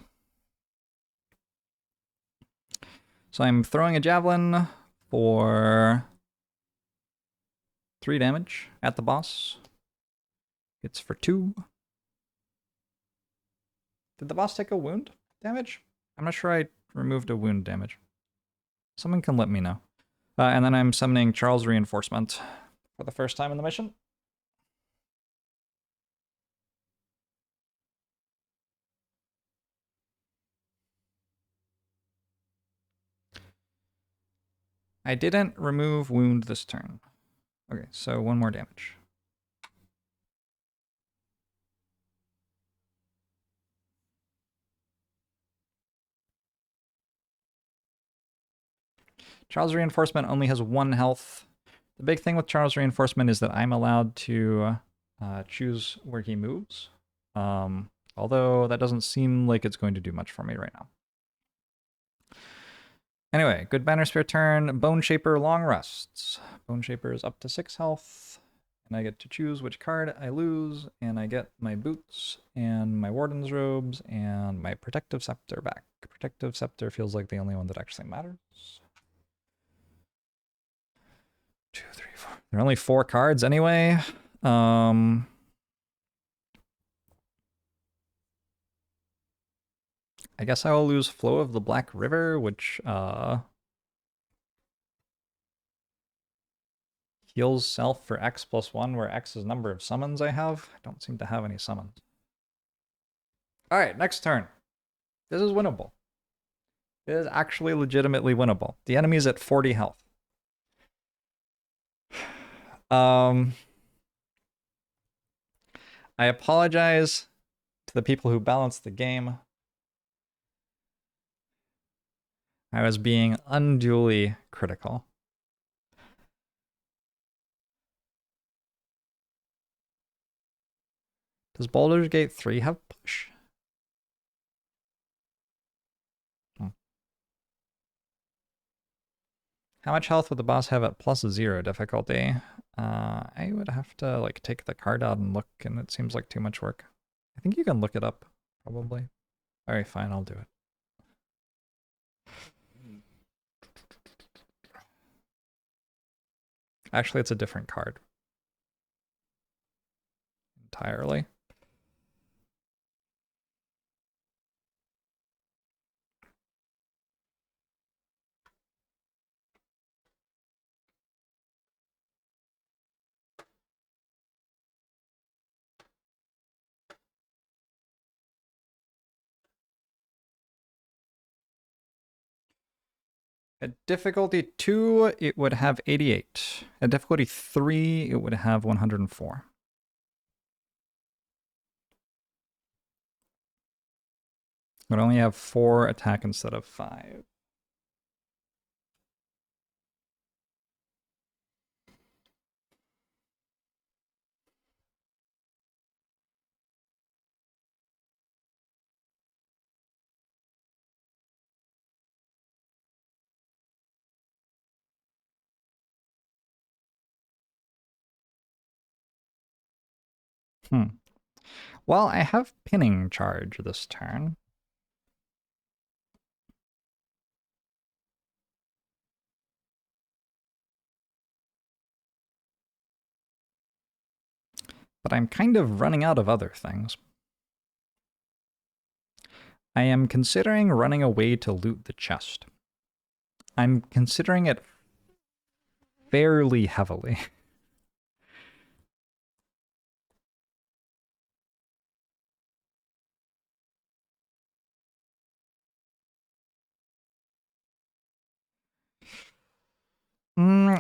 So I'm throwing a javelin for 3 damage at the boss. It's for 2. Did the boss take a wound damage? I'm not sure I removed a wound damage. Someone can let me know. And then I'm summoning Charles Reinforcement for the first time in the mission. I didn't remove wound this turn. Okay, so 1 more damage. Charles Reinforcement only has 1 health. The big thing with Charles Reinforcement is that I'm allowed to choose where he moves. Although that doesn't seem like it's going to do much for me right now. Anyway, good banner spear turn. Bone Shaper long rests. Bone Shaper is up to 6 health. And I get to choose which card I lose. And I get my boots and my Warden's robes and my Protective Scepter back. Protective Scepter feels like the only one that actually matters. 2, 3, 4. There are only 4 cards anyway. I guess I will lose Flow of the Black River, which heals self for X plus 1, where X is number of summons I have. I don't seem to have any summons. Alright, next turn. This is winnable. It is actually legitimately winnable. The enemy's at 40 health. I apologize to the people who balanced the game. I was being unduly critical. Does Baldur's Gate 3 have push? How much health would the boss have at +0 difficulty? I would have to like take the card out and look, and it seems like too much work. I think you can look it up, probably. Alright, fine, I'll do it. Actually, it's a different card. Entirely. At difficulty 2, it would have 88. At difficulty 3, it would have 104. It would only have 4 attack instead of 5. Well, I have pinning charge this turn. But I'm kind of running out of other things. I am considering running away to loot the chest. I'm considering it fairly heavily.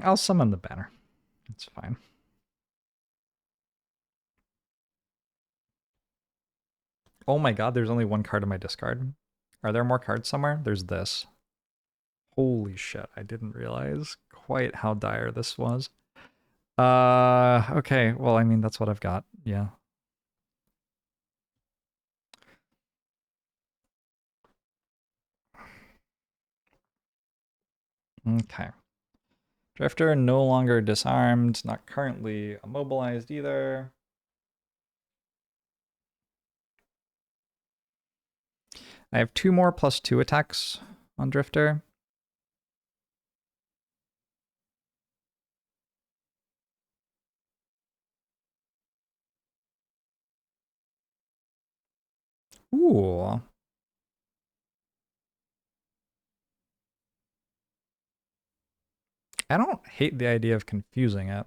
I'll summon the banner. It's fine. Oh my god, there's only 1 card in my discard. Are there more cards somewhere? There's this. Holy shit, I didn't realize quite how dire this was. Okay, well, I mean, that's what I've got. Yeah. Okay. Drifter no longer disarmed, not currently immobilized either. I have 2 more +2 attacks on Drifter. Ooh. I don't hate the idea of confusing it.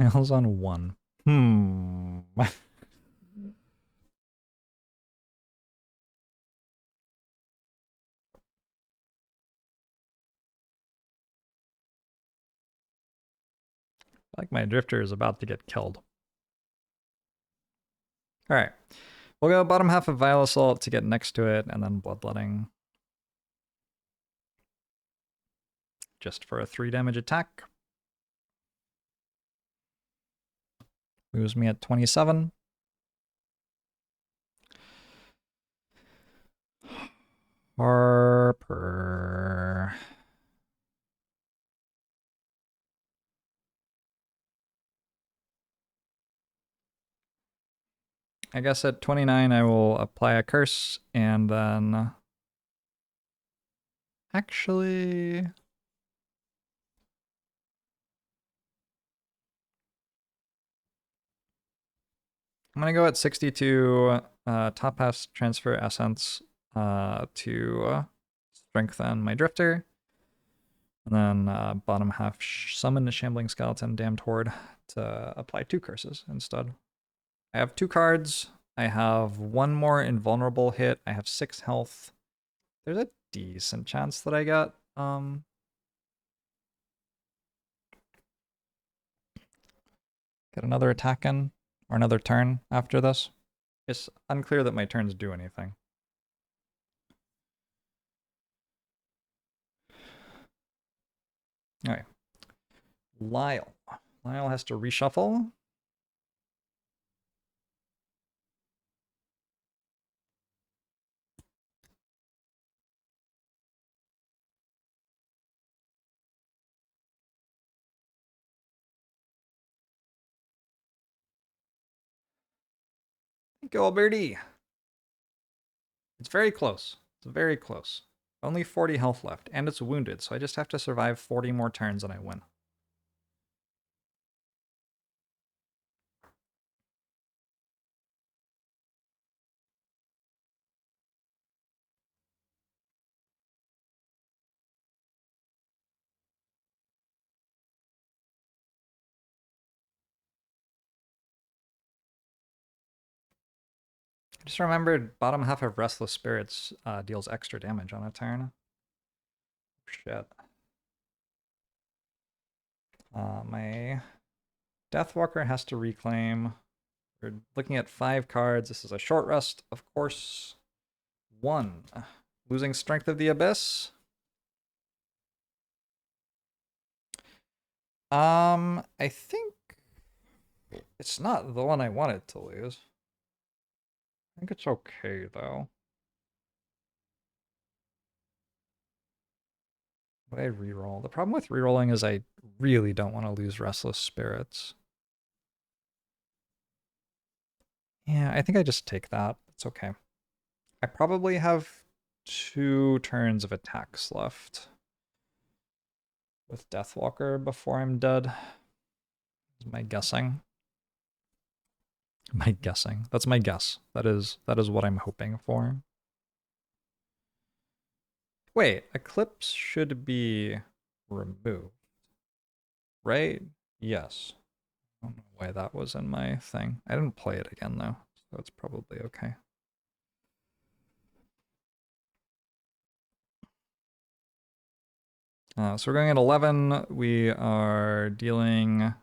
Lyle's on 1. Like my Drifter is about to get killed. Alright. We'll go bottom half of Vile Assault to get next to it, and then Bloodletting. just for a 3 damage attack. Moves me at 27. Harper. I guess at 29 I will apply a curse and then... Actually... I'm going to go at 62 top half transfer essence to strengthen my drifter. And then bottom half summon the shambling skeleton, damned horde, to apply 2 curses instead. I have 2 cards. I have 1 more invulnerable hit. I have 6 health. There's a decent chance that I get get another attack in or another turn after this. It's unclear that my turns do anything. All right. Lyle. Lyle has to reshuffle. Go, Birdie. It's very close. It's very close. Only 40 health left, and it's wounded, so I just have to survive 40 more turns and I win. I just remembered bottom half of Restless Spirits deals extra damage on a turn. Shit. My Deathwalker has to reclaim. We're looking at 5 cards. This is a short rest, of course. 1. Losing Strength of the Abyss. I think it's not the one I wanted to lose. I think it's okay, though. Would I reroll? The problem with rerolling is I really don't want to lose Restless Spirits. Yeah, I think I just take that. It's okay. I probably have 2 turns of attacks left with Deathwalker before I'm dead. Is my guessing. My guessing. That's my guess. That is what I'm hoping for. Wait, Eclipse should be removed. Right? Yes. I don't know why that was in my thing. I didn't play it again though, so it's probably okay. So we're going at 11. We are dealing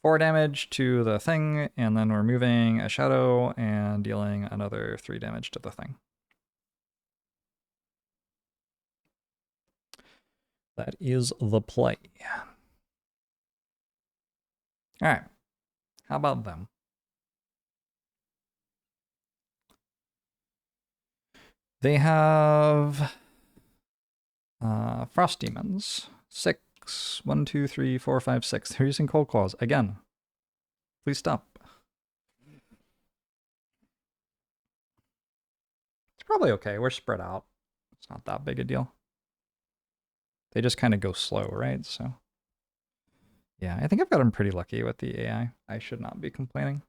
4 damage to the thing, and then we're moving a shadow and dealing another 3 damage to the thing. That is the play. Alright. How about them? They have Frost Demons. 6. 1, 2, 3, 4, 5, 6. They're using Cold Claws. Again. Please stop. It's probably okay. We're spread out. It's not that big a deal. They just kind of go slow, right? So, yeah, I think I've gotten pretty lucky with the AI. I should not be complaining.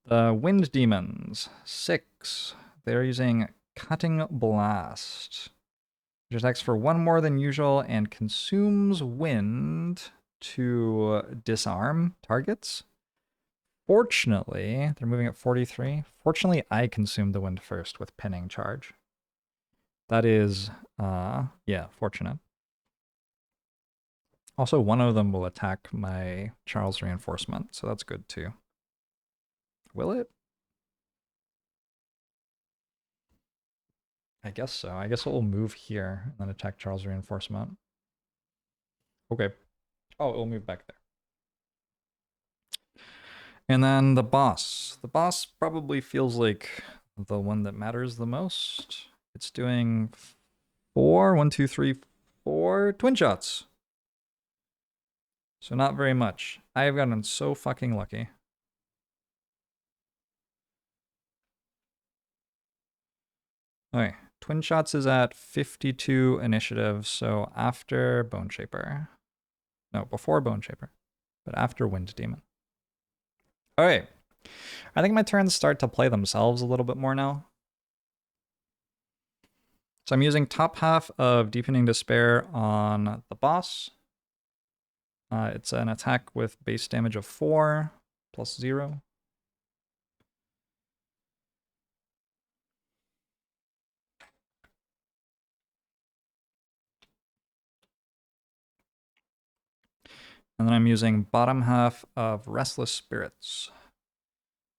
The Wind Demons. 6. They're using Cutting Blast, which attacks for 1 more than usual and consumes wind to disarm targets. Fortunately, they're moving at 43. Fortunately, I consumed the wind first with pinning charge. That is, yeah, fortunate. Also, one of them will attack my Charles reinforcement, so that's good too. Will it? I guess so. I guess it will move here and then attack Charles reinforcement. Okay. Oh, it'll move back there. And then the boss. The boss probably feels like the one that matters the most. It's doing 1, 2, 3, 4 twin shots. So not very much. I have gotten so fucking lucky. Okay, twin shots is at 52 initiative, so after Bone Shaper. No, before Bone Shaper, but after Wind Demon. Okay, I think my turns start to play themselves a little bit more now. So I'm using top half of Deepening Despair on the boss. It's an attack with base damage of 4 plus 0. And then I'm using bottom half of Restless Spirits.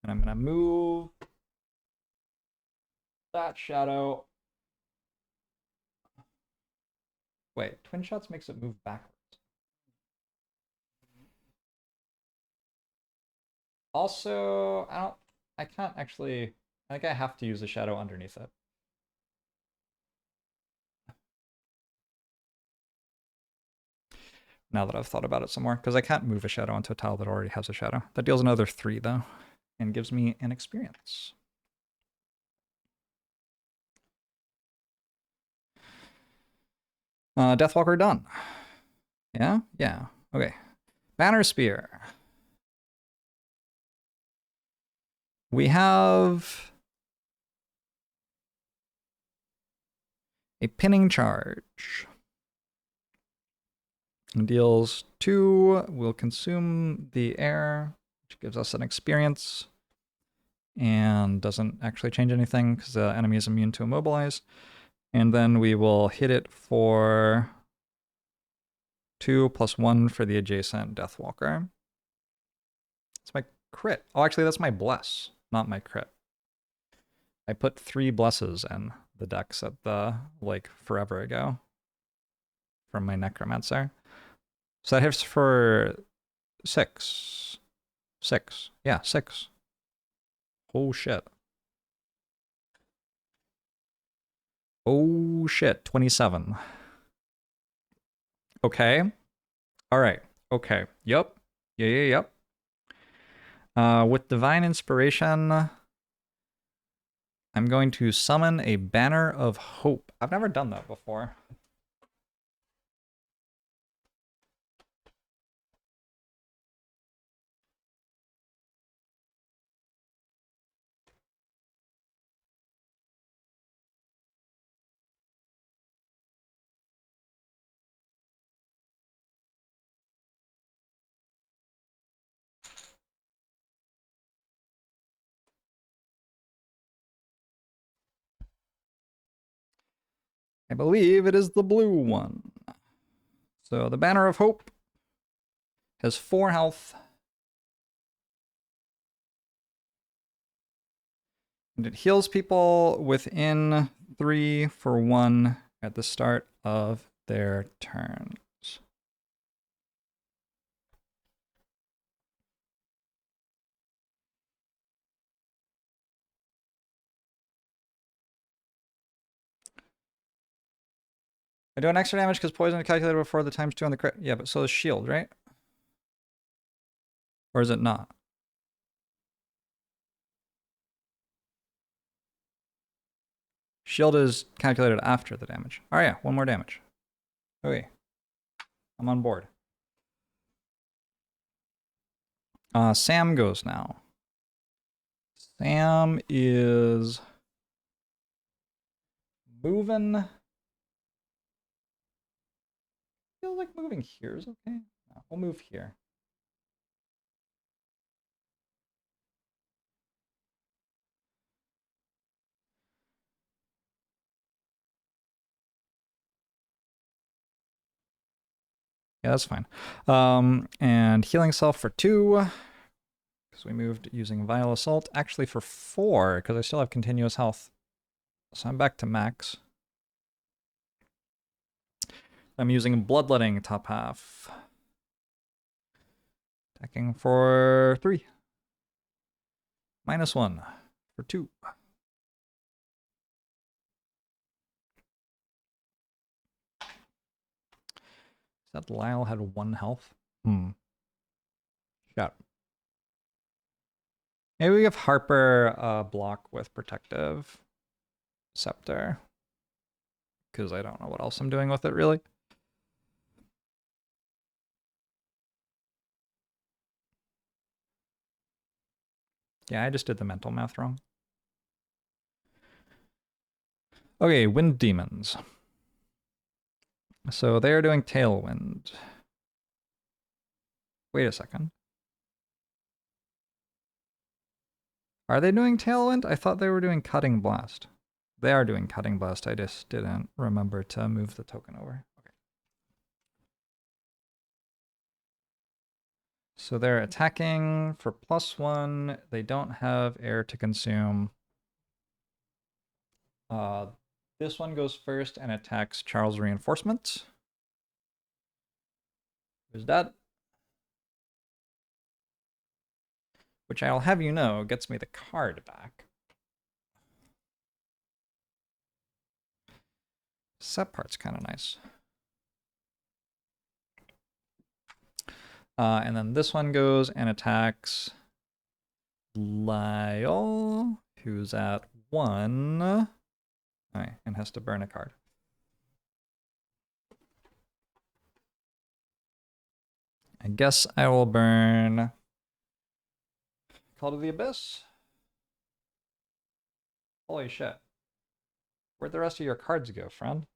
And I'm going to move that shadow. Wait, twin shots makes it move backwards. Also, I can't actually, I think I have to use a shadow underneath it. Now that I've thought about it some more, because I can't move a shadow onto a tile that already has a shadow. That deals another 3 though, and gives me an experience. Deathwalker done. Yeah? Yeah. Okay. Banner Spear. We have a pinning charge. It deals 2, will consume the air, which gives us an experience, and doesn't actually change anything because the enemy is immune to immobilize. And then we will hit it for 2 plus 1 for the adjacent Deathwalker. That's my crit. Oh, actually, that's my bless, not my crit. I put 3 blesses in the decks at the, like, forever ago from my Necromancer. So that hits for 6. 6. Yeah, 6. Oh, shit. Oh, shit. 27. Okay. All right. Okay. Yep. Yep. With Divine Inspiration, I'm going to summon a Banner of Hope. I've never done that before. I believe it is the blue one. So the Banner of Hope has 4 health. And it heals people within 3 for 1 at the start of their turns. I do an extra damage because poison is calculated before the ×2 on the crit. Yeah, but so is shield, right? Or is it not? Shield is calculated after the damage. Oh yeah, 1 more damage. Okay. I'm on board. Sam goes now. Sam is moving. Feels like moving here is okay. No, we'll move here. Yeah, that's fine. And healing self for 2. Because we moved using Vile Assault. Actually for 4, because I still have continuous health. So I'm back to max. I'm using Bloodletting top half. Attacking for 3. -1 for 2. Is that Lyle had 1 health? Shot. Maybe we give Harper a block with Protective Scepter. Because I don't know what else I'm doing with it, really. Yeah, I just did the mental math wrong. Okay, Wind Demons. So they're doing Tailwind. Wait a second. Are they doing Tailwind? I thought they were doing Cutting Blast. They are doing Cutting Blast. I just didn't remember to move the token over. Okay. So they're attacking for +1. They don't have air to consume. This one goes first and attacks Charles' Reinforcement. Who's that? Which I'll have you know gets me the card back. Set part's kind of nice. And then this one goes and attacks Lyle, who's at 1. All right, and has to burn a card. I guess I will burn Call to the Abyss. Holy shit. Where'd the rest of your cards go, friend?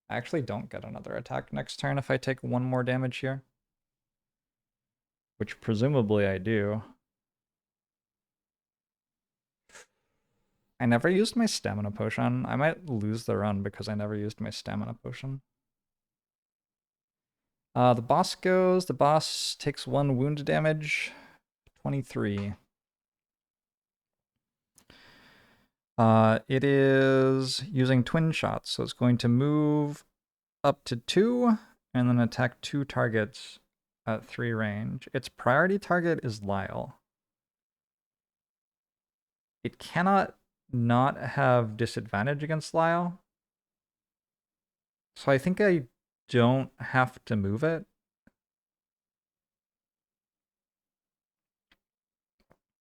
I actually don't get another attack next turn if I take 1 more damage here. Which presumably I do. I never used my stamina potion. I might lose the run because I never used my stamina potion. The boss goes. The boss takes 1 wound damage. 23. It is using twin shots, so it's going to move up to 2 and then attack 2 targets at 3 range. Its priority target is Lyle. It cannot not have disadvantage against Lyle. So I think I don't have to move it.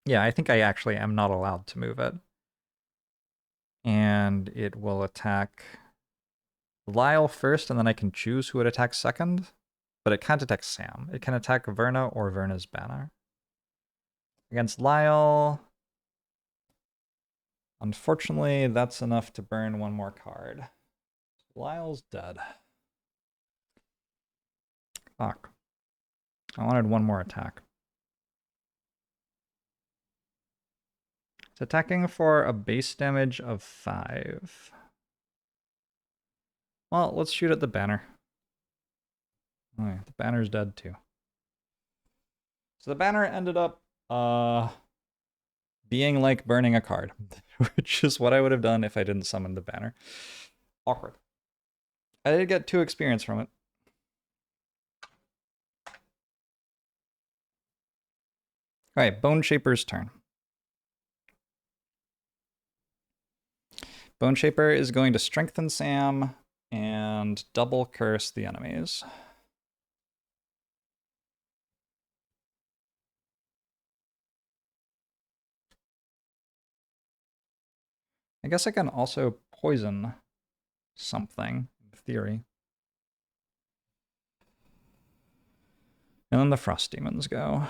Yeah, I think I actually am not allowed to move it. And it will attack Lyle first, and then I can choose who it attacks second. But it can't attack Sam. It can attack Verna or Verna's banner. Against Lyle, unfortunately, that's enough to burn 1 more card. Lyle's dead. Fuck. I wanted 1 more attack. It's attacking for a base damage of 5. Well, let's shoot at the banner. Oh, yeah, the banner's dead too. So the banner ended up being like burning a card, which is what I would have done if I didn't summon the banner. Awkward. I did get 2 experience from it. Alright, Bone Shaper's turn. Bone Shaper is going to strengthen Sam and double curse the enemies. I guess I can also poison something, in theory. And then the Frost Demons go.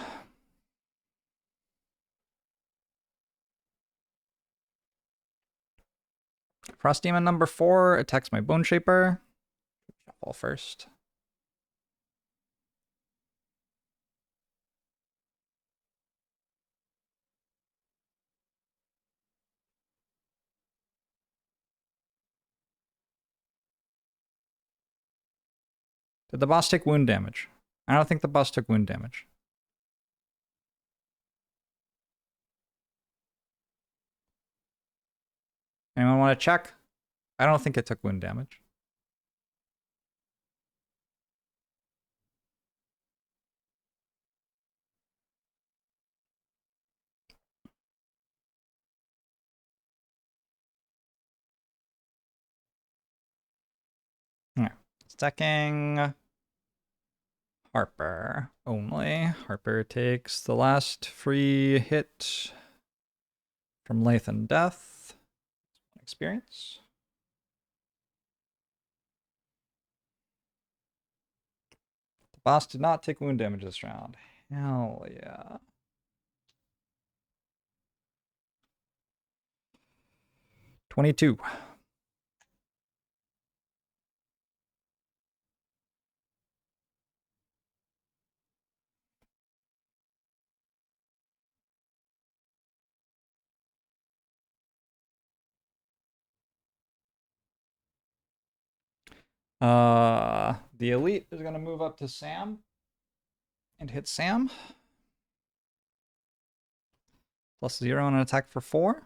Frost Demon number 4 attacks my Bone Shaper. Shuffle first. Did the boss take wound damage? I don't think the boss took wound damage. Anyone want to check? I don't think it took wound damage. Yeah. Stacking Harper only. Harper takes the last free hit from Life and Death. Experience. The boss did not take wound damage this round. Hell yeah. $22. The elite is gonna move up to Sam and hit Sam. +0 on an attack for 4.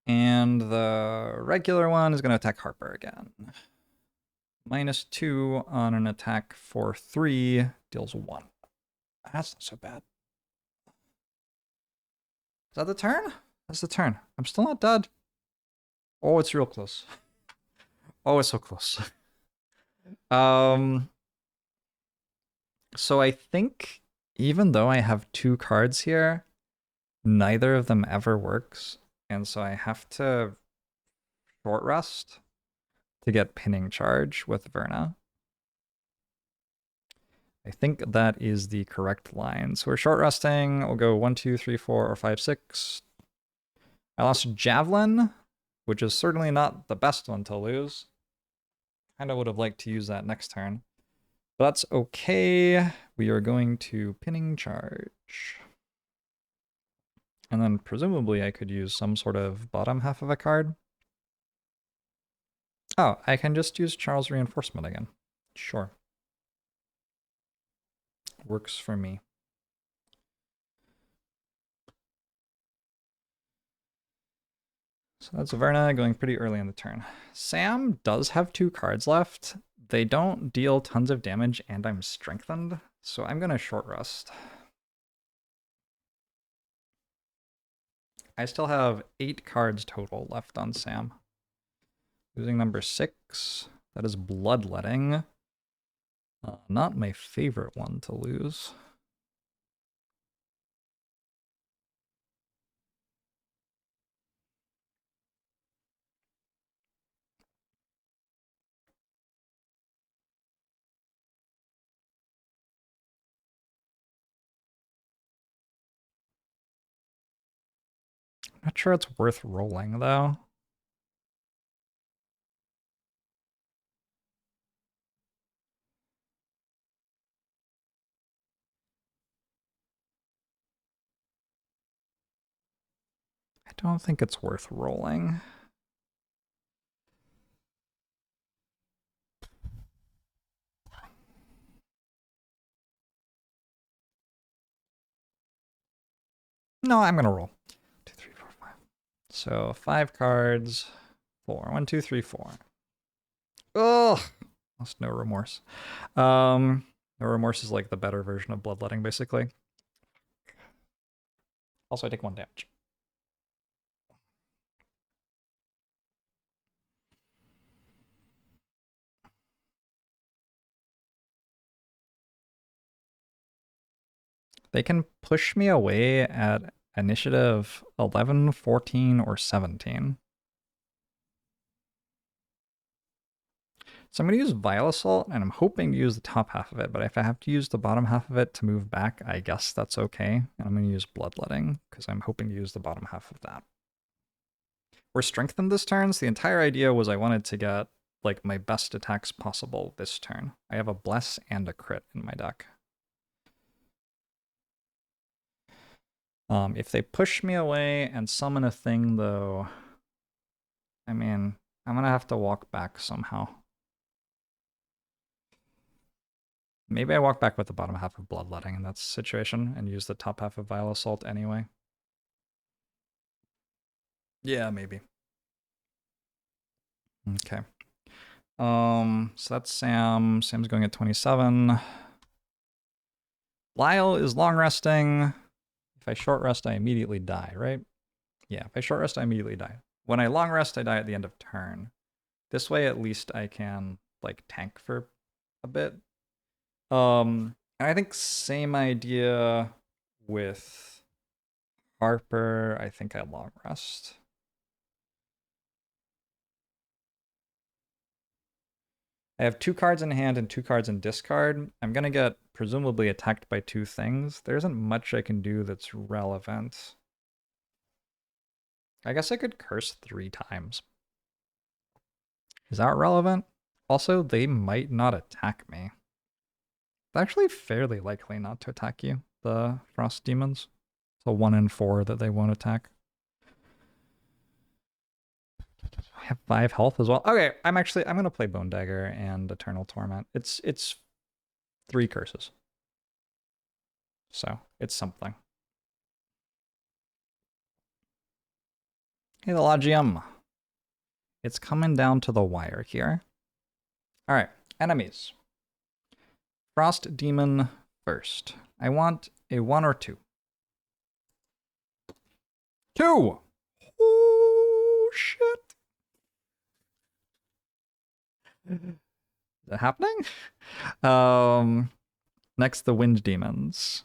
And the regular one is gonna attack Harper again. -2 on an attack for 3, deals 1. That's not so bad. Is that the turn? That's the turn. I'm still not dead. Oh, it's real close. Oh, it's so close. So I think even though I have 2 cards here, neither of them ever works. And so I have to short rest to get pinning charge with Verna. I think that is the correct line. So we're short resting. We'll go 1, 2, 3, 4, or 5, 6. I lost Javelin, which is certainly not the best one to lose. Kind of would have liked to use that next turn. But that's okay. We are going to pinning charge. And then presumably I could use some sort of bottom half of a card. Oh, I can just use Charles Reinforcement again. Sure. Works for me. So that's Verna going pretty early in the turn. Sam does have 2 cards left. They don't deal tons of damage, and I'm strengthened, so I'm going to short rest. I still have 8 cards total left on Sam. Losing number 6. That is Bloodletting. Not my favorite one to lose. Not sure it's worth rolling, though. I don't think it's worth rolling. No, I'm going to roll. 2, 3, 4, 5. So 5 cards. 4. 1, 2, 3, 4. Ugh. Almost no remorse. No remorse is like the better version of bloodletting, basically. Also, I take 1 damage. They can push me away at initiative 11, 14, or 17. So I'm going to use Vile Assault, and I'm hoping to use the top half of it, but if I have to use the bottom half of it to move back, I guess that's okay. And I'm going to use Bloodletting, because I'm hoping to use the bottom half of that. We're strengthened this turn, so the entire idea was I wanted to get like my best attacks possible this turn. I have a Bless and a Crit in my deck. If they push me away and summon a thing, though, I mean, I'm going to have to walk back somehow. Maybe I walk back with the bottom half of Bloodletting in that situation and use the top half of Vile Assault anyway. Yeah, maybe. Okay. So that's Sam. Sam's going at 27. Lyle is long resting. If I short rest, I immediately die, right? Yeah, if I short rest, I immediately die. When I long rest, I die at the end of turn. This way, at least I can, like, tank for a bit. And I think same idea with Harper. I think I long rest. I have 2 cards in hand and 2 cards in discard. I'm going to get presumably attacked by 2 things. There isn't much I can do that's relevant. I guess I could curse 3 times. Is that relevant? Also, they might not attack me. It's actually fairly likely not to attack you, the Frost Demons. It's a 1 in 4 that they won't attack. I have 5 health as well. Okay, I'm gonna play Bone Dagger and Eternal Torment. It's 3 curses. So it's something. Hey, the Logium. It's coming down to the wire here. Alright, enemies. Frost Demon first. I want a 1 or 2. 2! Oh, shit. Is that happening? Next, the Wind Demons.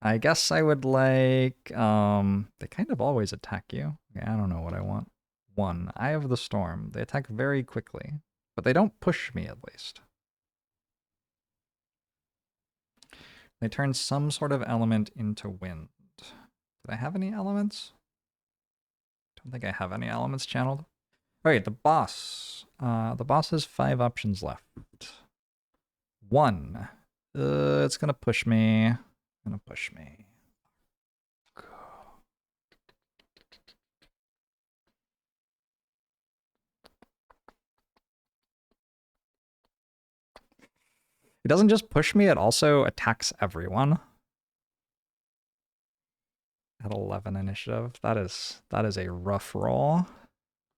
I guess I would like, they kind of always attack you. Okay, I don't know what I want. 1, Eye of the Storm. They attack very quickly, but they don't push me at least. They turn some sort of element into wind. Did I have any elements? Don't think I have any elements channeled. Alright, the boss. The boss has 5 options left. 1. It's gonna push me. Gonna push me. It doesn't just push me, it also attacks everyone. At 11 initiative. That is a rough roll.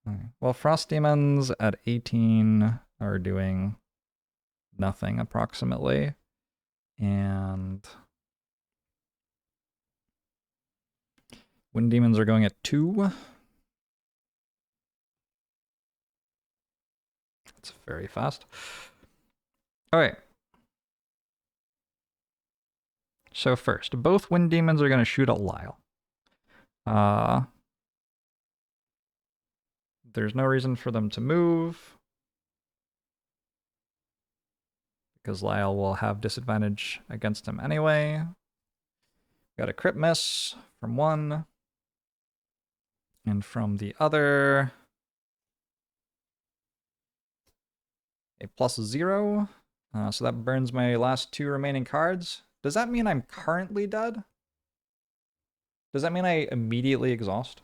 Right. Well, Frost Demons at 18 are doing nothing approximately. And Wind Demons are going at 2. That's very fast. Alright. So first, both Wind Demons are going to shoot at Lyle. There's no reason for them to move, because Lyle will have disadvantage against him anyway. Got a crit miss from one, and from the other, a +0. So that burns my last 2 remaining cards. Does that mean I'm currently dead? Does that mean I immediately exhaust?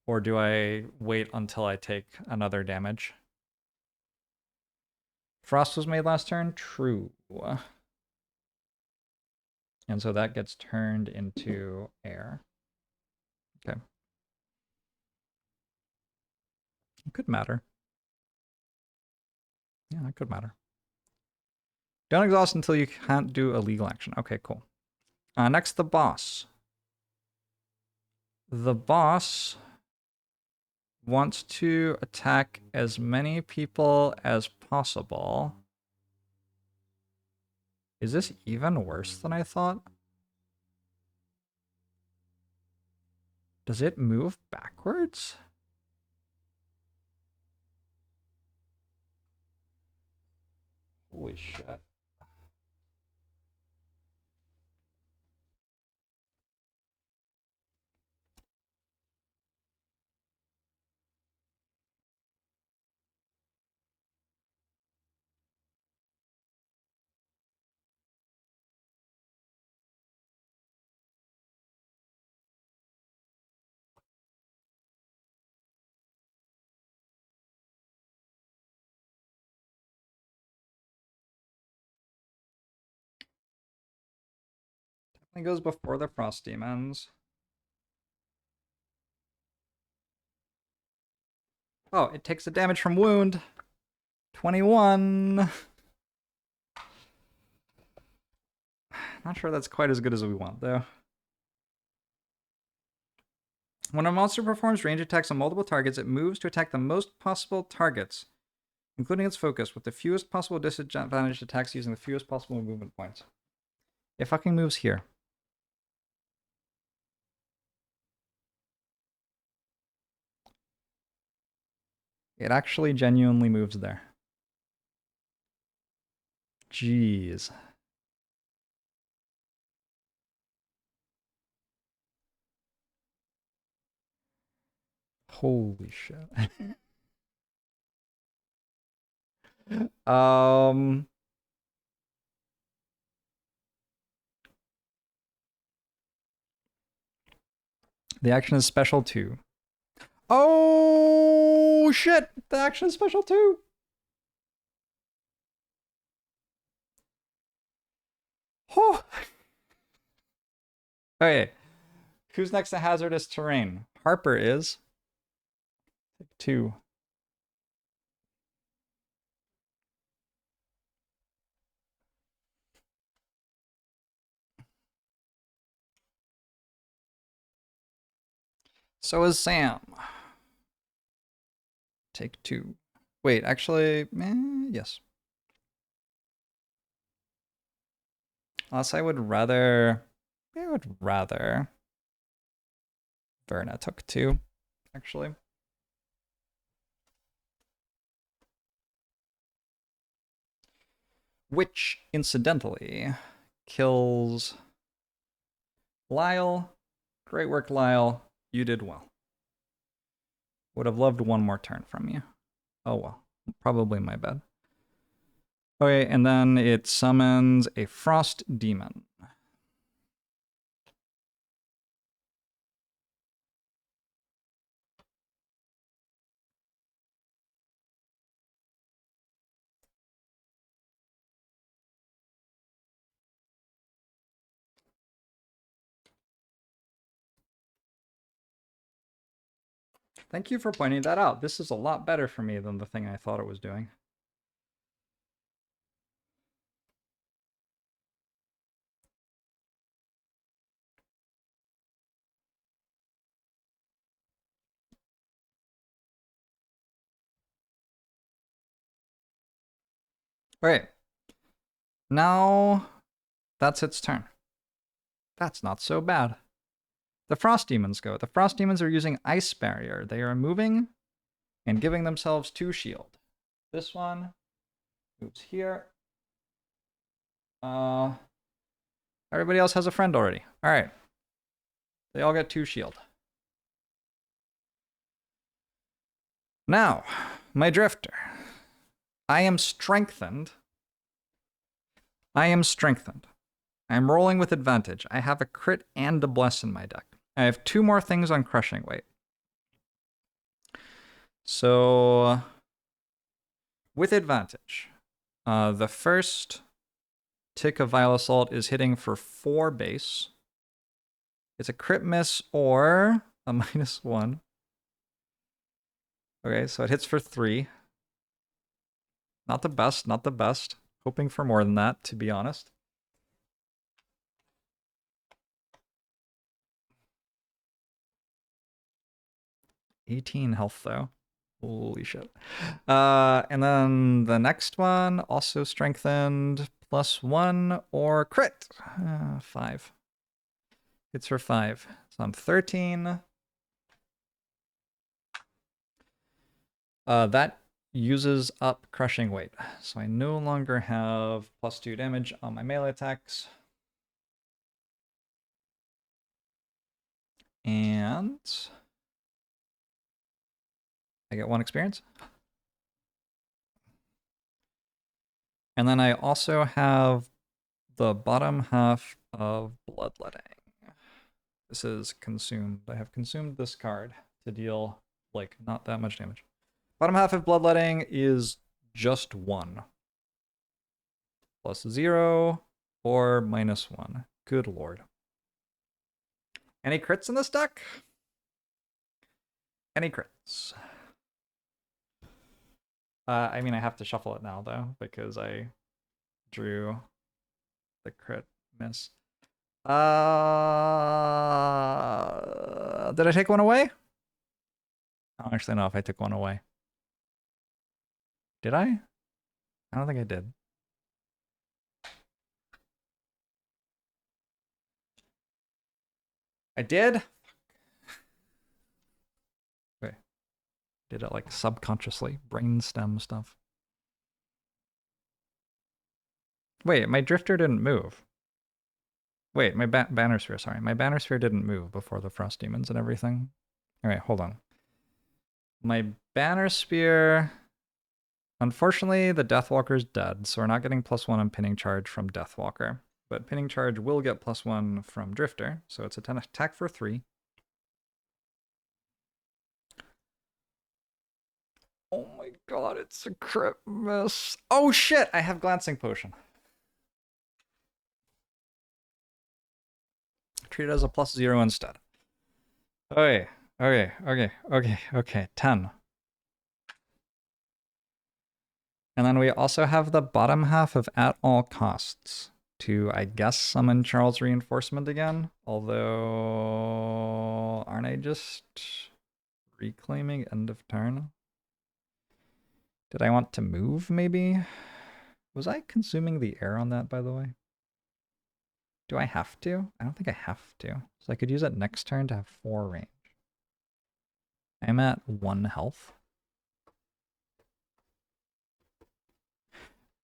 Or do I wait until I take another damage? Frost was made last turn? True. And so that gets turned into air. Okay. It could matter. Yeah, that could matter. Don't exhaust until you can't do a legal action. Okay, cool. Next, the boss. The boss wants to attack as many people as possible. Is this even worse than I thought? Does it move backwards? Holy shit. It goes before the Frost Demons. Oh, it takes the damage from wound. 21. Not sure that's quite as good as we want, though. When a monster performs range attacks on multiple targets, it moves to attack the most possible targets, including its focus, with the fewest possible disadvantaged attacks using the fewest possible movement points. It fucking moves here. It actually genuinely moves there. Jeez. Holy shit. The action is special too. Oh shit! The action is special too. Oh. Okay. Who's next to hazardous terrain? Harper is. Take 2. So is Sam. Take 2. Wait, actually, yes. Unless I would rather Verna took 2, actually. Which, incidentally, kills Lyle. Great work, Lyle. You did well. Would have loved one more turn from you. Oh well. Probably my bad. Okay, and then it summons a Frost Demon. Thank you for pointing that out. This is a lot better for me than the thing I thought it was doing. Okay. Now that's its turn. That's not so bad. The Frost Demons go. The Frost Demons are using Ice Barrier. They are moving and giving themselves 2 shield. This one moves here. Everybody else has a friend already. All right. They all get 2 shield. Now, my Drifter. I am strengthened. I'm rolling with advantage. I have a crit and a bless in my deck. I have 2 more things on crushing weight. So, with advantage, the first tick of Vile Assault is hitting for 4 base. It's a crit miss or a -1. Okay, so it hits for 3. Not the best, not the best. Hoping for more than that, to be honest. $18 health, though. Holy shit. And then the next one, also strengthened, +1 or crit. 5. Hits for 5. So I'm 13. That uses up crushing weight. So I no longer have +2 damage on my melee attacks. And I get 1 experience. And then I also have the bottom half of Bloodletting. This is consumed. I have consumed this card to deal, like, not that much damage. Bottom half of Bloodletting is just 1. +0 or -1. Good lord. Any crits in this deck? Any crits? I mean, I have to shuffle it now, though, because I drew the crit miss. Did I take one away? I don't actually know if I took one away. Did I? I don't think I did. I did? Okay. Did it like subconsciously, brainstem stuff. Wait, my drifter didn't move. Wait, my banner sphere, sorry. My banner sphere didn't move before the frost demons and everything. All right, hold on. My banner spear. Unfortunately, the Deathwalker's dead, so we're not getting +1 on pinning charge from Deathwalker. But pinning charge will get +1 from Drifter, so it's a 10 attack for 3. Oh my god, it's a crit miss. Oh shit, I have Glancing Potion. Treat it as a +0 instead. Okay, okay. 10. And then we also have the bottom half of At All Costs to, I guess, summon Charles Reinforcement again. Although, aren't I just reclaiming end of turn? Did I want to move, maybe? Was I consuming the air on that, by the way? Do I have to? I don't think I have to. So I could use it next turn to have 4 range. I'm at 1 health.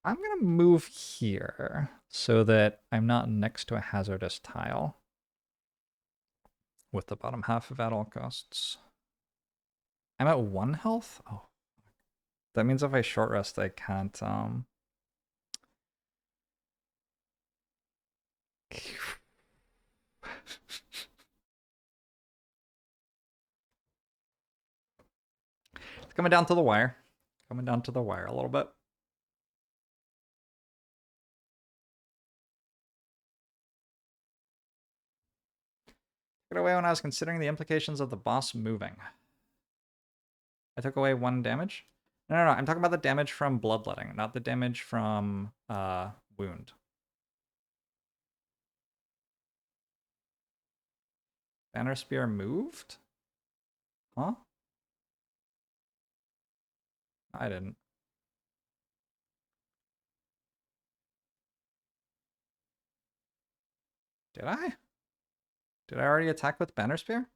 I'm going to move here so that I'm not next to a hazardous tile with the bottom half of At All Costs. I'm at 1 health? Oh. That means if I short rest, I can't, It's coming down to the wire. Coming down to the wire a little bit. Took it away when I was considering the implications of the boss moving. I took away 1 damage. No, I'm talking about the damage from bloodletting, not the damage from wound. Banner Spear moved? Huh? I didn't. Did I? Did I already attack with Banner Spear?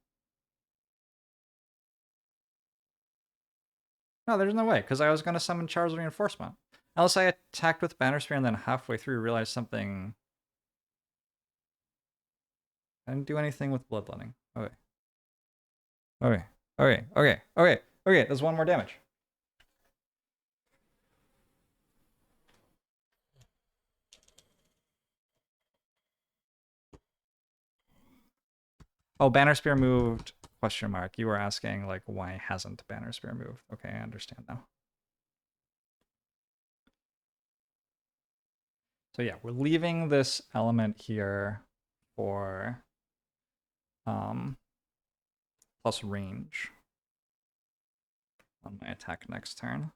No, there's no way, because I was going to summon Charles Reinforcement. Unless I attacked with Banner Spear and then halfway through realized something. I didn't do anything with Bloodletting. Okay. Okay, there's 1 more damage. Oh, Banner Spear moved, question mark. You were asking, like, why hasn't Banner Spear moved? Okay, I understand now. So yeah, we're leaving this element here for plus range on my attack next turn.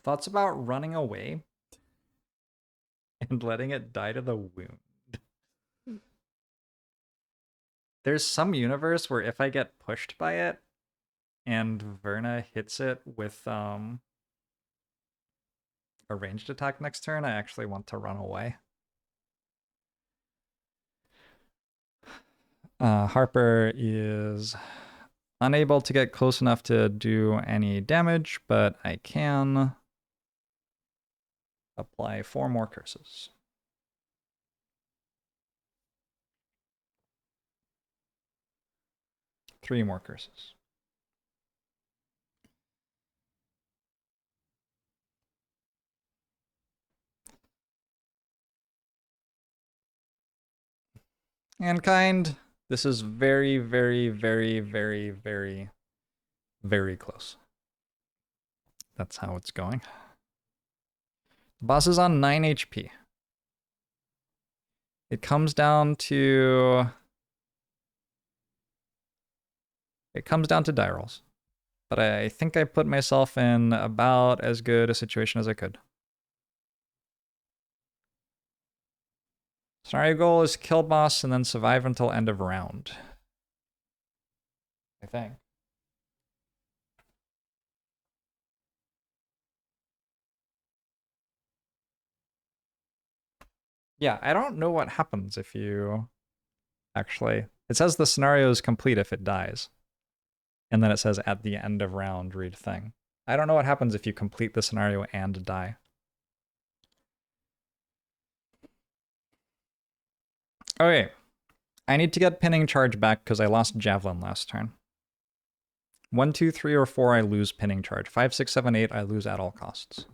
Thoughts about running away and letting it die to the wound. There's some universe where if I get pushed by it and Verna hits it with a ranged attack next turn, I actually want to run away. Harper is unable to get close enough to do any damage, but I can apply 4 more curses. 3 more curses. Mankind, this is very, very, very, very, very, very close. That's how it's going. The boss is on 9 HP. It comes down to die rolls. But I think I put myself in about as good a situation as I could. Scenario goal is kill boss and then survive until end of round. I think. Yeah, I don't know what happens if you actually... It says the scenario is complete if it dies. And then it says at the end of round, read thing. I don't know what happens if you complete the scenario and die. Okay. I need to get pinning charge back because I lost javelin last turn. 1, 2, 3, or 4, I lose pinning charge. 5, 6, 7, 8, I lose at all costs.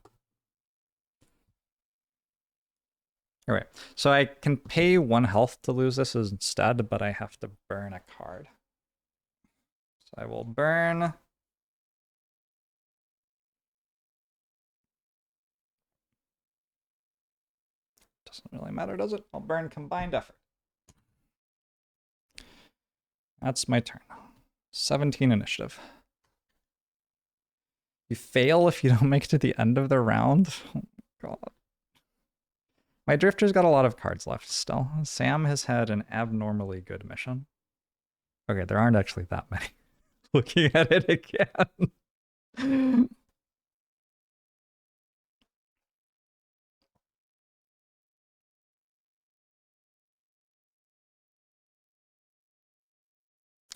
Alright, so I can pay 1 health to lose this instead, but I have to burn a card. So I will burn... Doesn't really matter, does it? I'll burn combined effort. That's my turn. 17 initiative. You fail if you don't make it to the end of the round? Oh my god. My Drifter's got a lot of cards left still. Sam has had an abnormally good mission. Okay, there aren't actually that many. Looking at it again.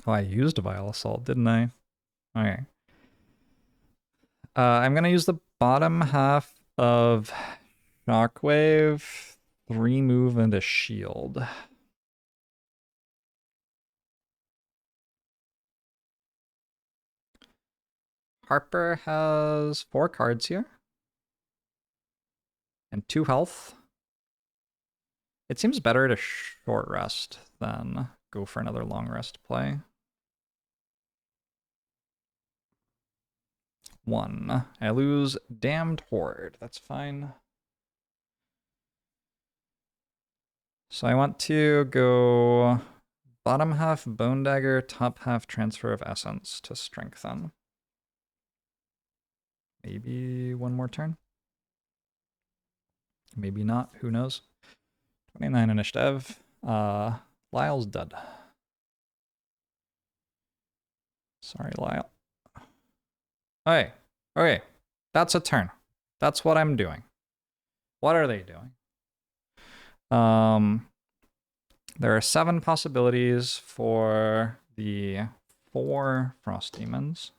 Oh, I used Vile Assault, didn't I? Okay. I'm gonna use the bottom half of Shockwave, 3 move, and a shield. Harper has 4 cards here. And 2 health. It seems better to short rest than go for another long rest play. 1. I lose Damned Horde. That's fine. So I want to go bottom half Bone Dagger, top half Transfer of Essence to strengthen. Maybe 1 more turn. Maybe not. Who knows? 29 initiative. Lyle's dead. Sorry, Lyle. Okay. Okay. That's a turn. That's what I'm doing. What are they doing? There are 7 possibilities for the 4 Frost Demons.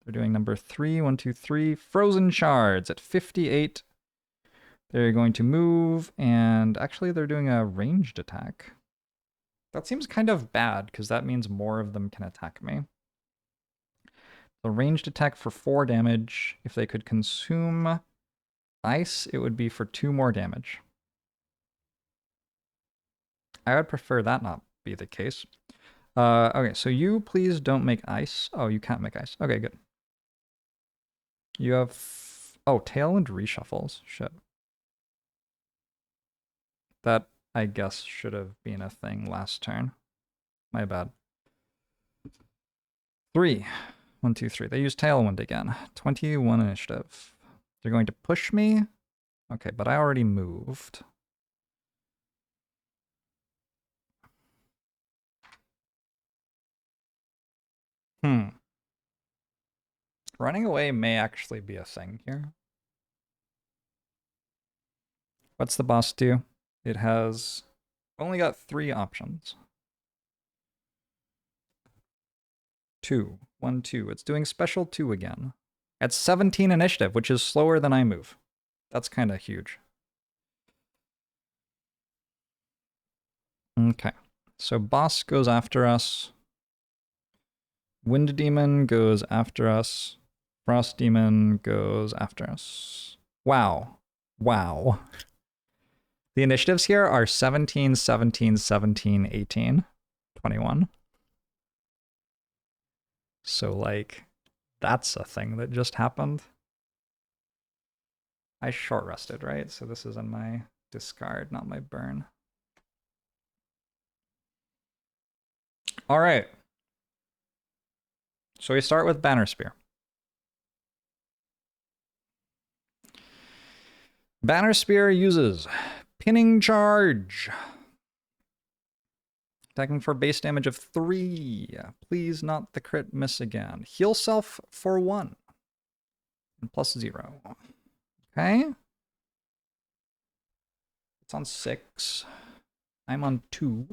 They're doing number 3, 1, 2, 3. Frozen Shards at 58. They're going to move, and actually they're doing a ranged attack. That seems kind of bad, because that means more of them can attack me. The ranged attack for 4 damage. If they could consume ice, it would be for 2 more damage. I would prefer that not be the case. Okay, so you please don't make ice. Oh, you can't make ice. Okay, good. You have... Oh, Tailwind reshuffles. Shit. That, I guess, should have been a thing last turn. My bad. 3. 1, 2, 3. They use Tailwind again. 21 initiative. They're going to push me. Okay, but I already moved. Running away may actually be a thing here. What's the boss do? It has only got 3 options. 2. 1, 2. It's doing special 2 again. At 17 initiative, which is slower than I move. That's kind of huge. Okay. So boss goes after us. Wind Demon goes after us. Frost Demon goes after us. Wow. Wow. The initiatives here are 17, 17, 17, 18, 21. So, like, that's a thing that just happened. I short rested, right? So this is in my discard, not my burn. All right. So we start with Banner Spear. Banner Spear uses Pinning Charge. Attacking for base damage of 3. Please not the crit miss again. Heal self for 1. And plus 0. Okay. It's on 6. I'm on 2.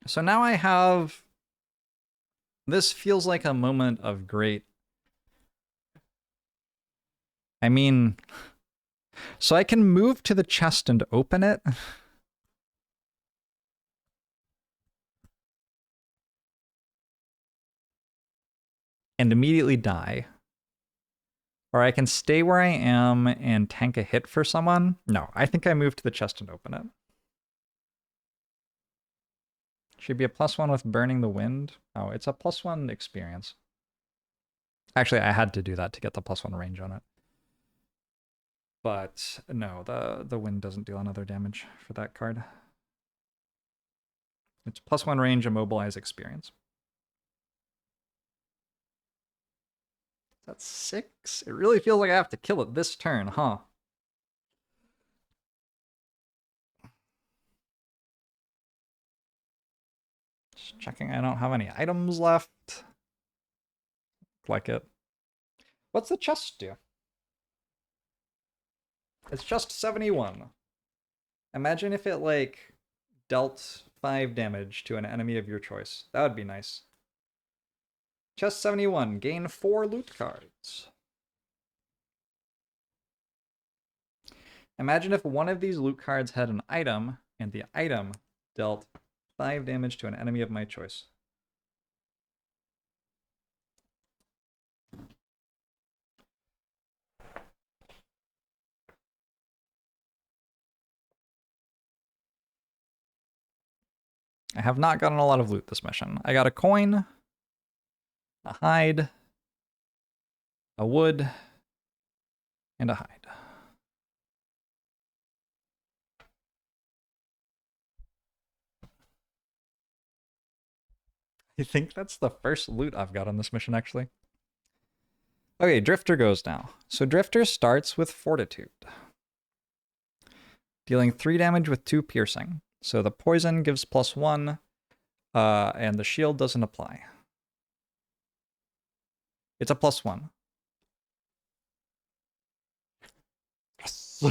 So now I have... This feels like a moment of great... I mean... So I can move to the chest and open it. And immediately die. Or I can stay where I am and tank a hit for someone. No, I think I move to the chest and open it. Should be a +1 with Burning the Wind. Oh, it's a +1 experience. Actually, I had to do that to get the +1 range on it. But no, the wind doesn't deal another damage for that card. It's +1 range, immobilize, experience. That's 6? It really feels like I have to kill it this turn, huh? Just checking I don't have any items left. Like it. What's the chest do? It's just 71. Imagine if it, like, dealt 5 damage to an enemy of your choice. That would be nice. Chest 71. Gain 4 loot cards. Imagine if one of these loot cards had an item, and the item dealt 5 damage to an enemy of my choice. I have not gotten a lot of loot this mission. I got a coin, a hide, a wood, and a hide. I think that's the first loot I've got on this mission, actually. Okay, Drifter goes now. So Drifter starts with Fortitude. Dealing 3 damage with 2 piercing. So the poison gives +1, and the shield doesn't apply. It's a +1. Yes.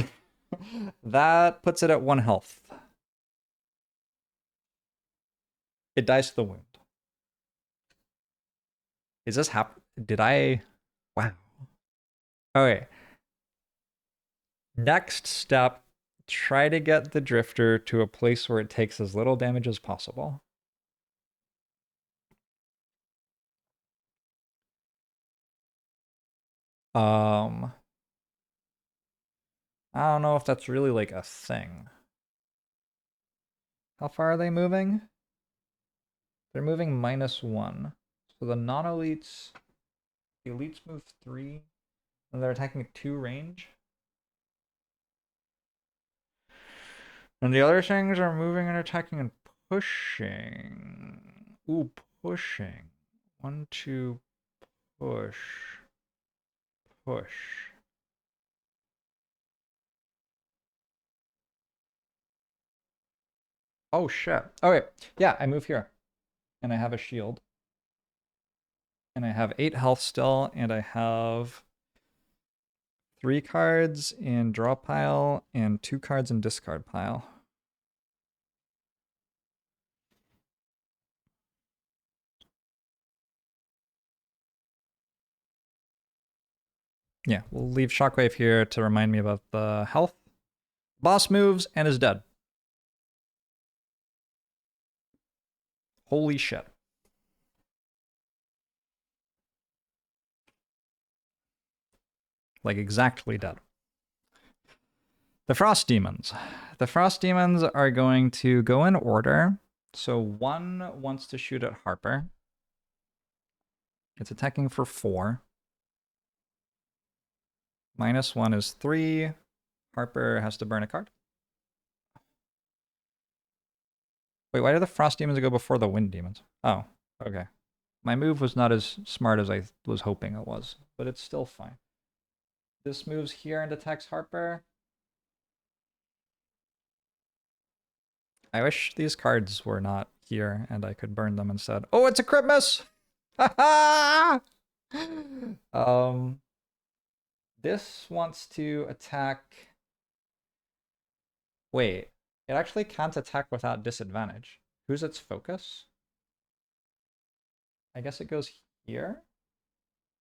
That puts it at 1 health. It dies to the wound. Is this did I... Wow. Okay. Next step, try to get the Drifter to a place where it takes as little damage as possible. I don't know if that's really like a thing. How far are they moving? They're moving -1. So the non-elites, the elites move 3, and they're attacking at 2 range. And the other things are moving and attacking and pushing. Ooh, pushing. 1, 2, push. Push. Oh, shit. Okay, yeah, I move here. And I have a shield. And I have 8 health still, and I have 3 cards in draw pile and 2 cards in discard pile. Yeah, we'll leave Shockwave here to remind me about the health. Boss moves and is dead. Holy shit. Like, exactly dead. The Frost Demons. The Frost Demons are going to go in order. So one wants to shoot at Harper. It's attacking for 4. -1 is 3. Harper has to burn a card. Wait, why did the Frost Demons go before the Wind Demons? Oh, okay. My move was not as smart as I was hoping it was, but it's still fine. This moves here and attacks Harper. I wish these cards were not here and I could burn them instead. Oh, it's a crit miss! This wants to attack... Wait, it actually can't attack without disadvantage. Who's its focus? I guess it goes here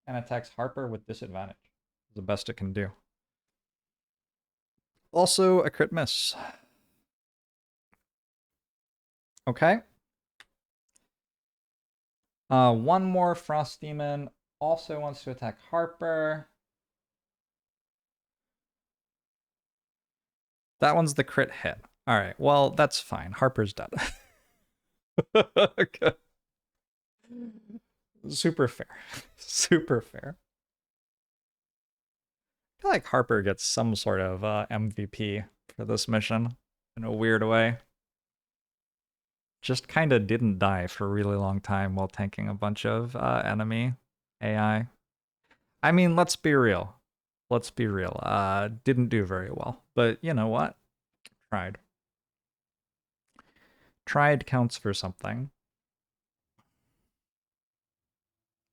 and attacks Harper with disadvantage. It's the best it can do. Also a crit miss. Okay. One more Frost Demon also wants to attack Harper. That one's the crit hit. All right, well, that's fine. Harper's dead. Okay. Super fair. Super fair. I feel like Harper gets some sort of MVP for this mission in a weird way. Just kind of didn't die for a really long time while tanking a bunch of enemy AI. I mean, let's be real. Let's be real. Didn't do very well. But you know what? Tried. Tried counts for something.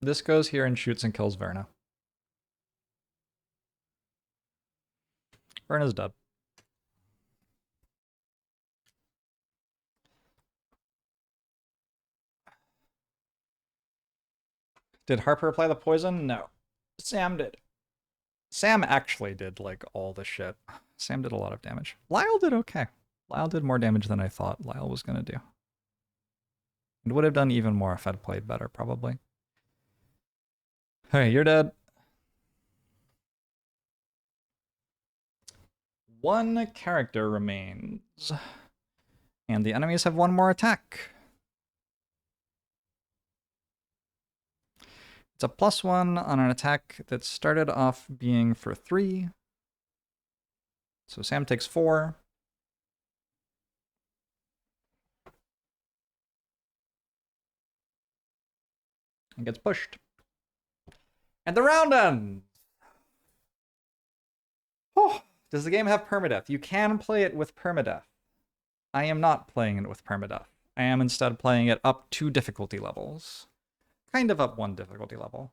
This goes here and shoots and kills Verna. Verna's dead. Did Harper apply the poison? No. Sam did. Sam actually did, like, all the shit. Sam did a lot of damage. Lyle did okay. Lyle did more damage than I thought Lyle was going to do. It would have done even more if I'd played better, probably. Hey, you're dead. One character remains. And the enemies have one more attack. It's a +1 on an attack that started off being for 3. So Sam takes 4. And gets pushed. And the round ends! Oh, does the game have permadeath? You can play it with permadeath. I am not playing it with permadeath. I am instead playing it up 2 difficulty levels. Kind of up 1 difficulty level.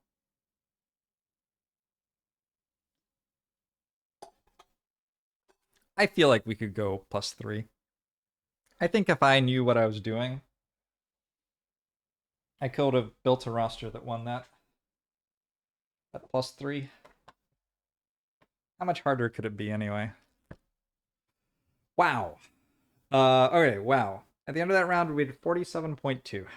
I feel like we could go +3. I think if I knew what I was doing, I could have built a roster that won that. At +3. How much harder could it be anyway? Wow. Okay, wow. At the end of that round, we had 47.2.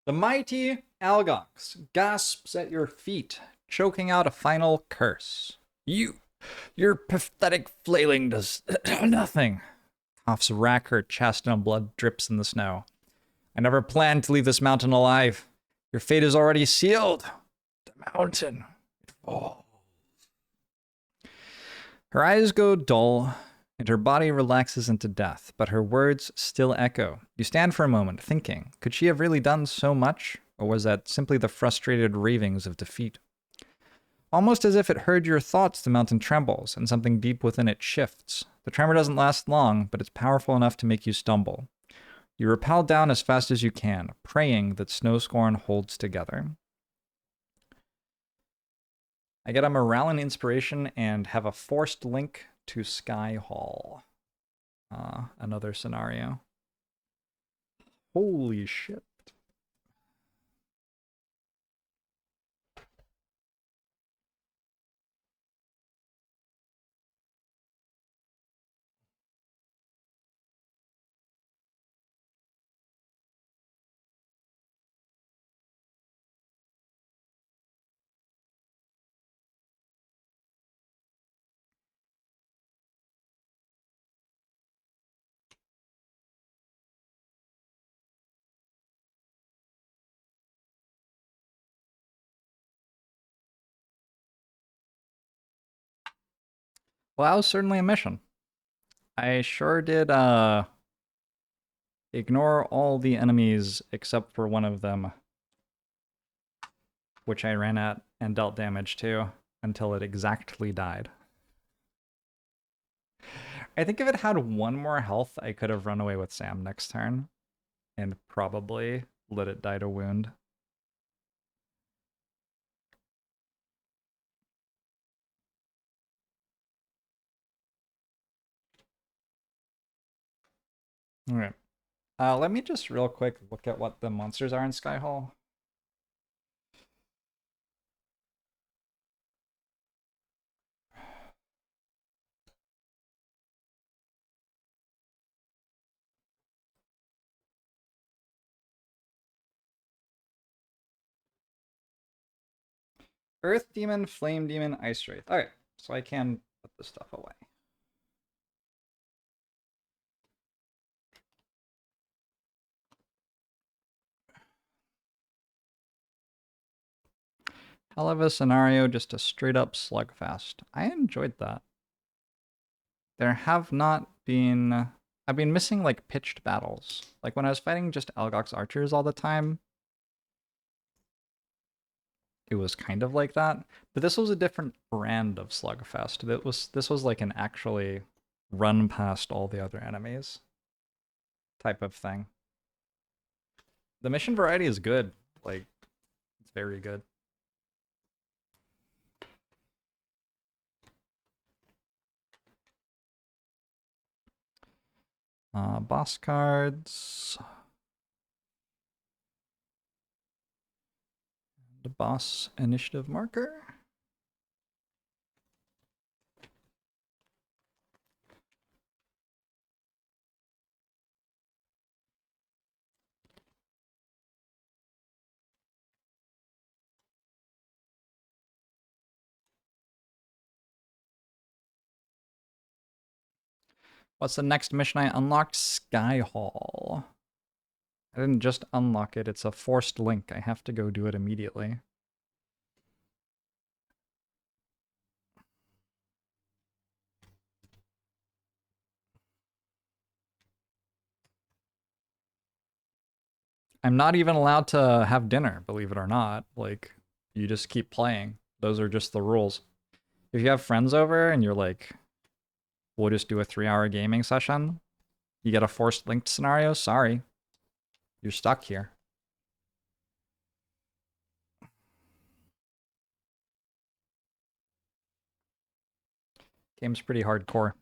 The mighty Algox gasps at your feet, choking out a final curse. Your pathetic flailing does nothing. Coughs rack her chest and blood drips in the snow. I never planned to leave this mountain alive. Your fate is already sealed. The mountain, it falls. Her eyes go dull, and her body relaxes into death, but her words still echo. You stand for a moment, thinking, could she have really done so much? Or was that simply the frustrated ravings of defeat? Almost as if it heard your thoughts, the mountain trembles, and something deep within it shifts. The tremor doesn't last long, but it's powerful enough to make you stumble. You rappel down as fast as you can, praying that Snowscorn holds together. I get a morale and inspiration and have a forced link to Sky Hall. Another scenario. Holy shit. Well, that was certainly a mission. I sure did ignore all the enemies except for one of them, which I ran at and dealt damage to until it exactly died. I think if it had one more health, I could have run away with Sam next turn and probably let it die to wound. All right. Let me just real quick look at what the monsters are in Sky Hall. Earth Demon, Flame Demon, Ice Wraith. Okay, so I can put this stuff away. Hell of a scenario, just a straight up slugfest. I enjoyed that. There have not been... I've been missing, like, pitched battles. Like, when I was fighting just Algox archers all the time, it was kind of like that. But this was a different brand of slugfest. This was like an actually run past all the other enemies type of thing. The mission variety is good. Like, it's very good. Boss cards. The boss initiative marker. What's the next mission I unlocked? Sky Hall. I didn't just unlock it, it's a forced link. I have to go do it immediately. I'm not even allowed to have dinner, believe it or not. Like, you just keep playing. Those are just the rules. If you have friends over and you're like, we'll just do a 3-hour gaming session, you get a forced linked scenario, sorry. You're stuck here. Game's pretty hardcore.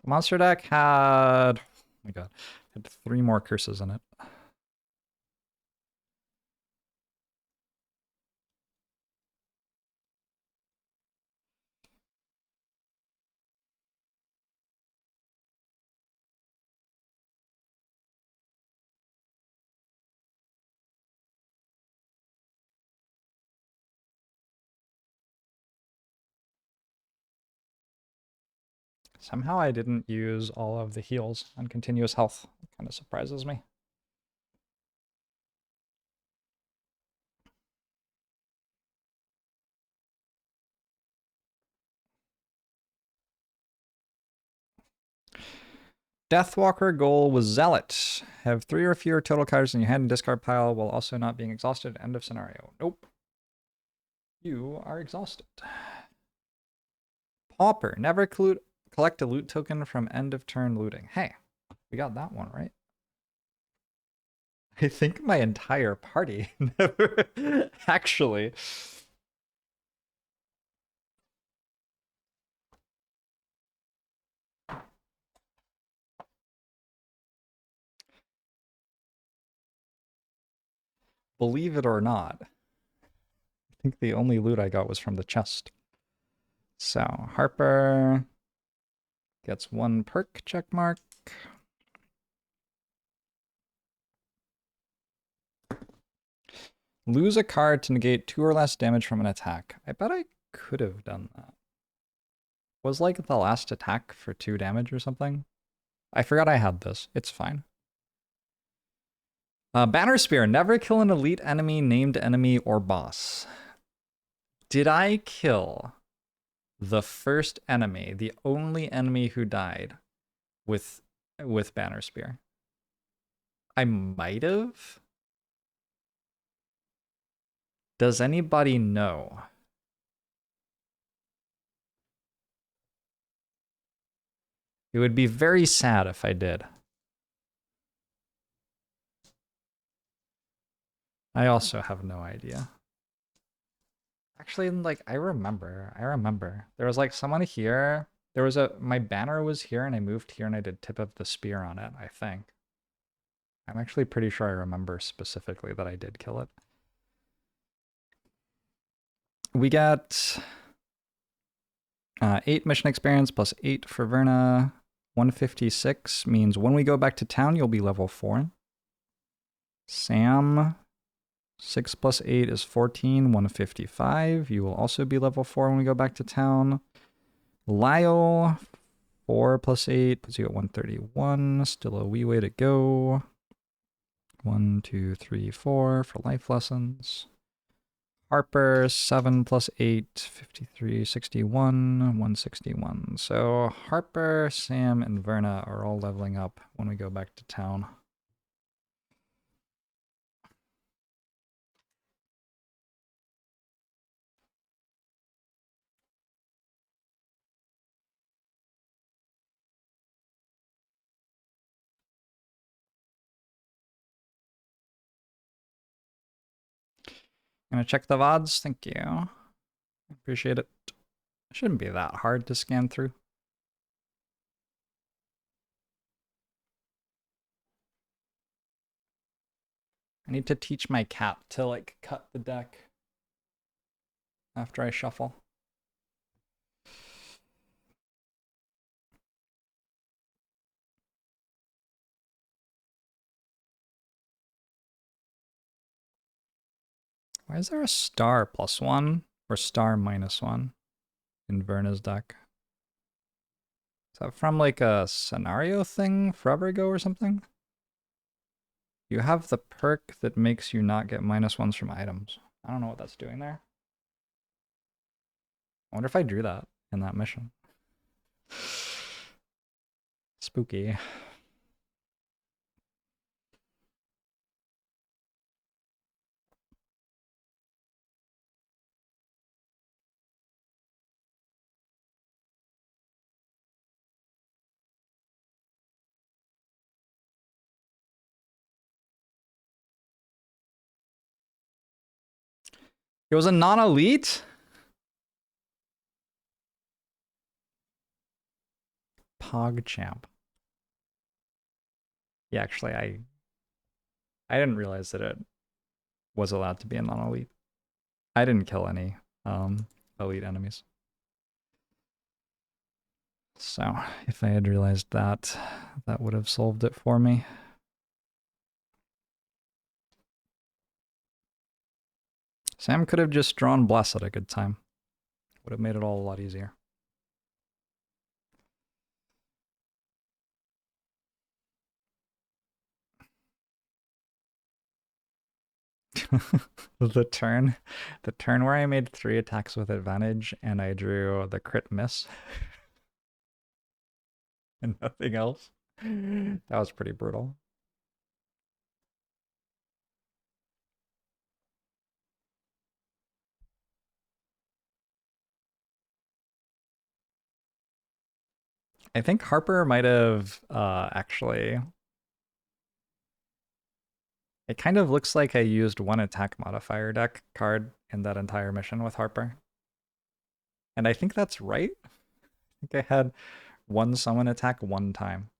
The monster deck had, oh my god, had 3 more curses in it. Somehow I didn't use all of the heals on continuous health. It kind of surprises me. Deathwalker goal was Zealot. Have 3 or fewer total cards in your hand and discard pile while also not being exhausted. End of scenario. Nope. You are exhausted. Pauper. Never collect a loot token from end of turn looting. Hey, we got that one right. I think my entire party never actually. Believe it or not, I think the only loot I got was from the chest. So, Harper gets 1 perk check mark. Lose a card to negate 2 or less damage from an attack. I bet I could have done that. Was like the last attack for 2 damage or something? I forgot I had this. It's fine. Banner Spear. Never kill an elite enemy, named enemy, or boss. Did I kill the first enemy, the only enemy who died with Banner Spear? I might have. Does anybody know? It would be very sad if I did. I also have no idea. Actually, like, I remember. There was like someone here. There was my banner was here and I moved here and I did tip of the spear on it, I think. I'm actually pretty sure I remember specifically that I did kill it. We got 8 mission experience plus 8 for Verna. 156 means when we go back to town, you'll be level 4. Sam, 6 plus 8 is 14, 155. You will also be level 4 when we go back to town. Lyle, 4 plus 8 puts you at 131. Still a wee way to go. 1, 2, 3, 4 for life lessons. Harper, 7 plus 8, 53, 61, 161. So Harper, Sam, and Verna are all leveling up when we go back to town. Gonna check the VODs, thank you. Appreciate it. Shouldn't be that hard to scan through. I need to teach my cat to like cut the deck after I shuffle. Why is there a star +1 or star -1 in Verna's deck? Is that from like a scenario thing forever ago or something? You have the perk that makes you not get -1s from items. I don't know what that's doing there. I wonder if I drew that in that mission. Spooky. It was a non-elite? PogChamp. Yeah, actually, I didn't realize that it was allowed to be a non-elite. I didn't kill any elite enemies. So, if I had realized that, that would have solved it for me. Sam could have just drawn Bless at a good time. Would have made it all a lot easier. the turn where I made 3 attacks with advantage and I drew the crit miss and nothing else. That was pretty brutal. I think Harper might have actually. It kind of looks like I used one attack modifier deck card in that entire mission with Harper. And I think that's right. I think I had one summon attack one time.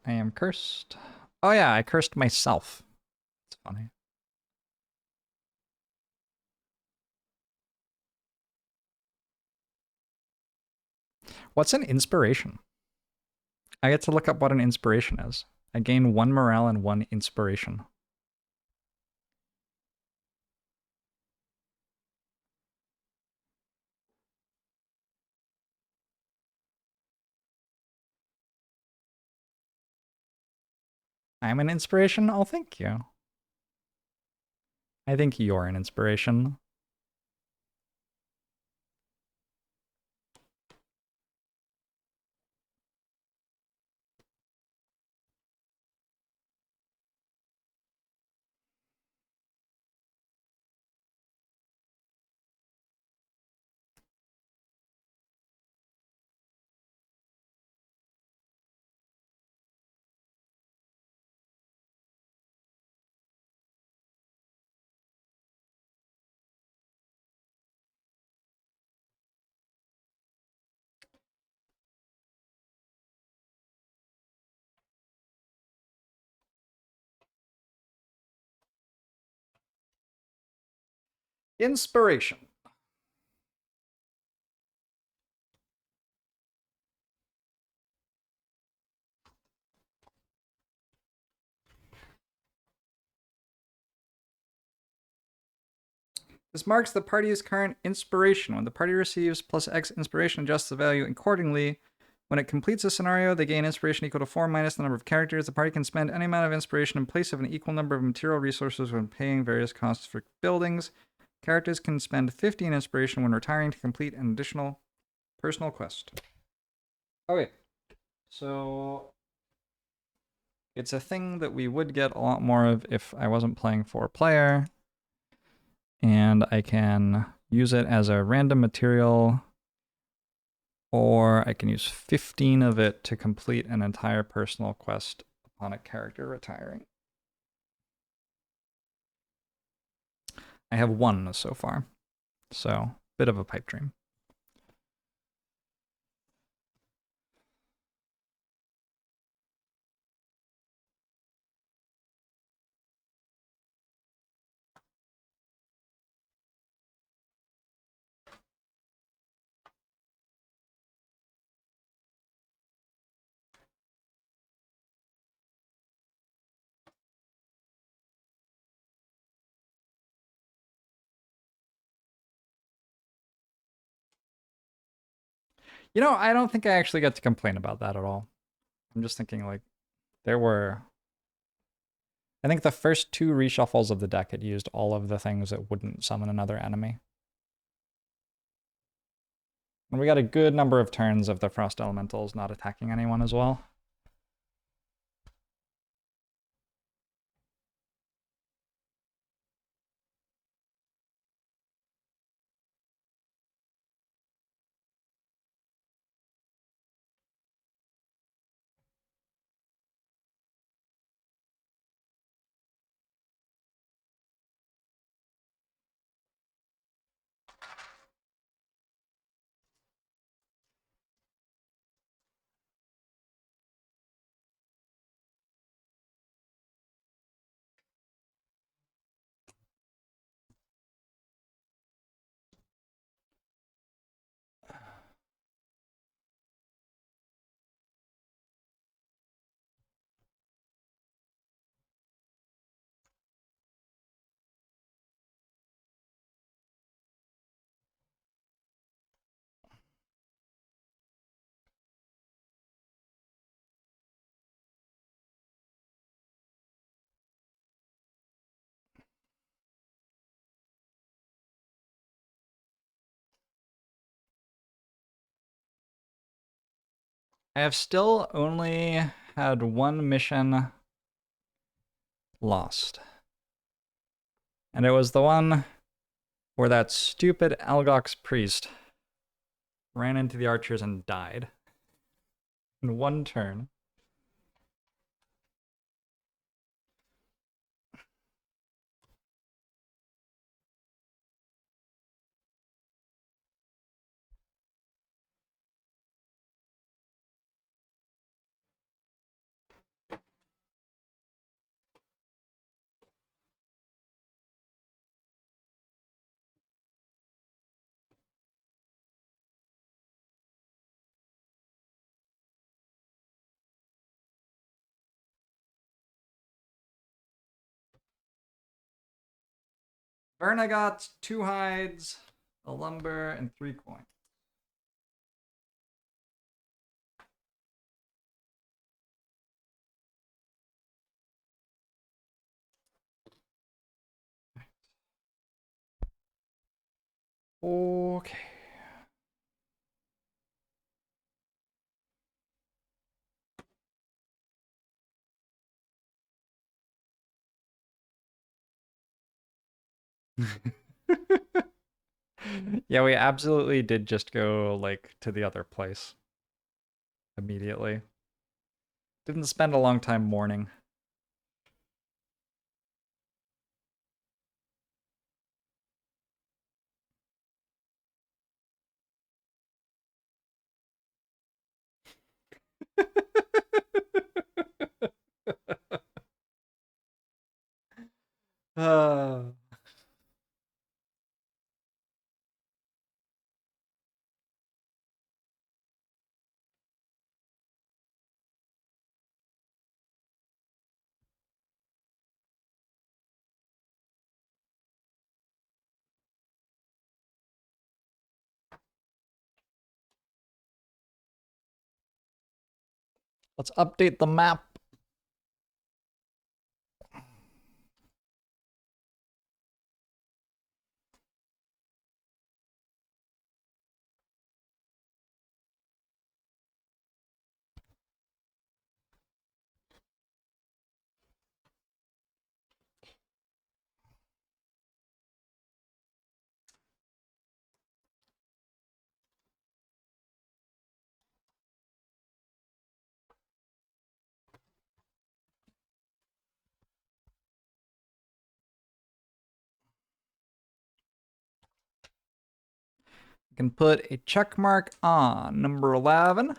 I am cursed. Oh yeah, I cursed myself. It's funny. What's an inspiration? I get to look up what an inspiration is. I gain one morale and one inspiration. I'm an inspiration? Oh, thank you. I think you're an inspiration. Inspiration. This marks the party's current inspiration. When the party receives plus X inspiration, adjusts the value accordingly. When it completes a scenario, they gain inspiration equal to 4 minus the number of characters. The party can spend any amount of inspiration in place of an equal number of material resources when paying various costs for buildings. Characters can spend 15 inspiration when retiring to complete an additional personal quest. Okay, so it's a thing that we would get a lot more of if I wasn't playing 4-player. And I can use it as a random material, or I can use 15 of it to complete an entire personal quest upon a character retiring. I have one so far, so bit of a pipe dream. You know, I don't think I actually get to complain about that at all. I'm just thinking, like, there were. I think the first two reshuffles of the deck had used all of the things that wouldn't summon another enemy. And we got a good number of turns of the Frost Elementals not attacking anyone as well. I have still only had one mission lost. And it was the one where that stupid Algox priest ran into the archers and died in one turn. Verna got 2 hides, a lumber, and 3 coins. Okay. Yeah, we absolutely did just go, like, to the other place immediately. Didn't spend a long time mourning. uh, let's update the map. You can put a check mark on number 11.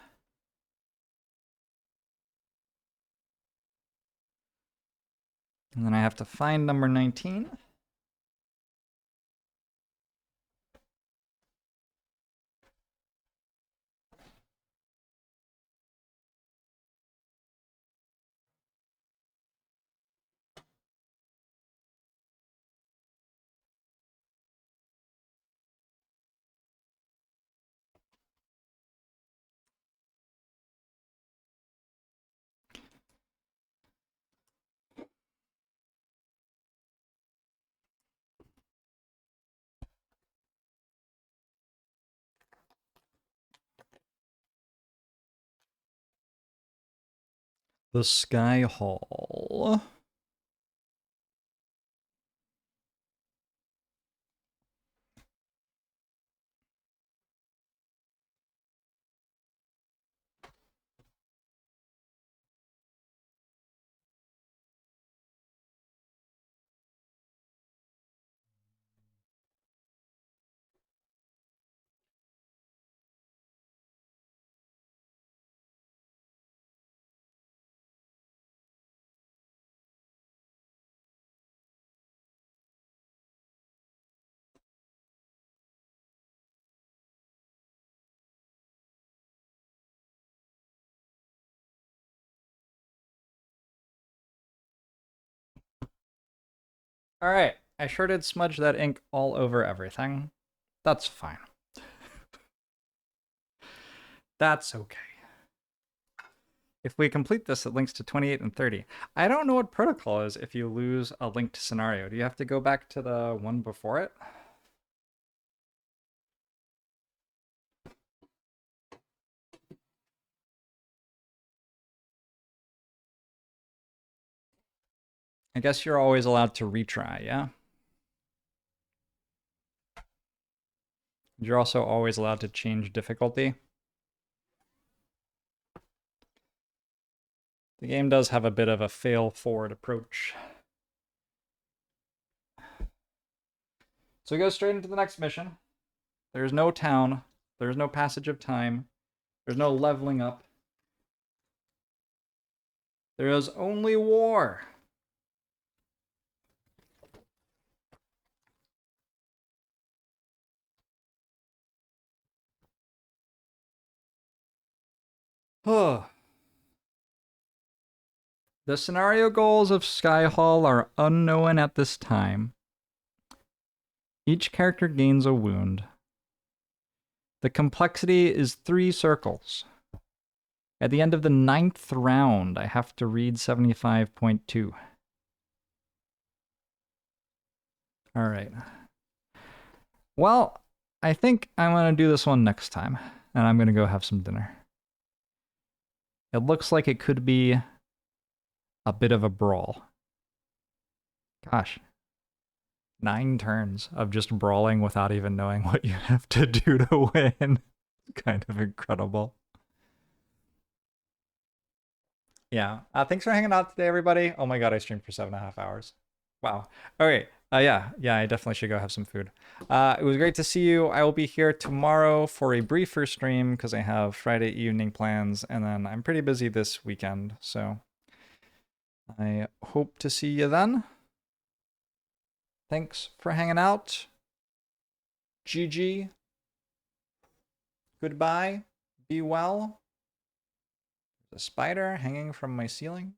And then I have to find number 19. The Sky Hall. All right, I sure did smudge that ink all over everything. That's fine. That's okay. If we complete this, it links to 28 and 30. I don't know what protocol is if you lose a linked scenario. Do you have to go back to the one before it? I guess you're always allowed to retry, yeah? You're also always allowed to change difficulty. The game does have a bit of a fail-forward approach. So we go straight into the next mission. There's no town. There's no passage of time. There's no leveling up. There is only war. The scenario goals of Skyhall are unknown at this time. Each character gains a wound. The complexity is 3 circles. At the end of the 9th round, I have to read 75.2. All right. Well, I think I'm going to do this one next time, and I'm going to go have some dinner. It looks like it could be a bit of a brawl. Gosh. 9 turns of just brawling without even knowing what you have to do to win. Kind of incredible. Yeah. Thanks for hanging out today, everybody. Oh my god, I streamed for 7.5 hours. Wow. Okay. Yeah, I definitely should go have some food. It was great to see you. I will be here tomorrow for a briefer stream because I have Friday evening plans, and then I'm pretty busy this weekend. So I hope to see you then. Thanks for hanging out. GG. Goodbye. Be well. There's a spider hanging from my ceiling.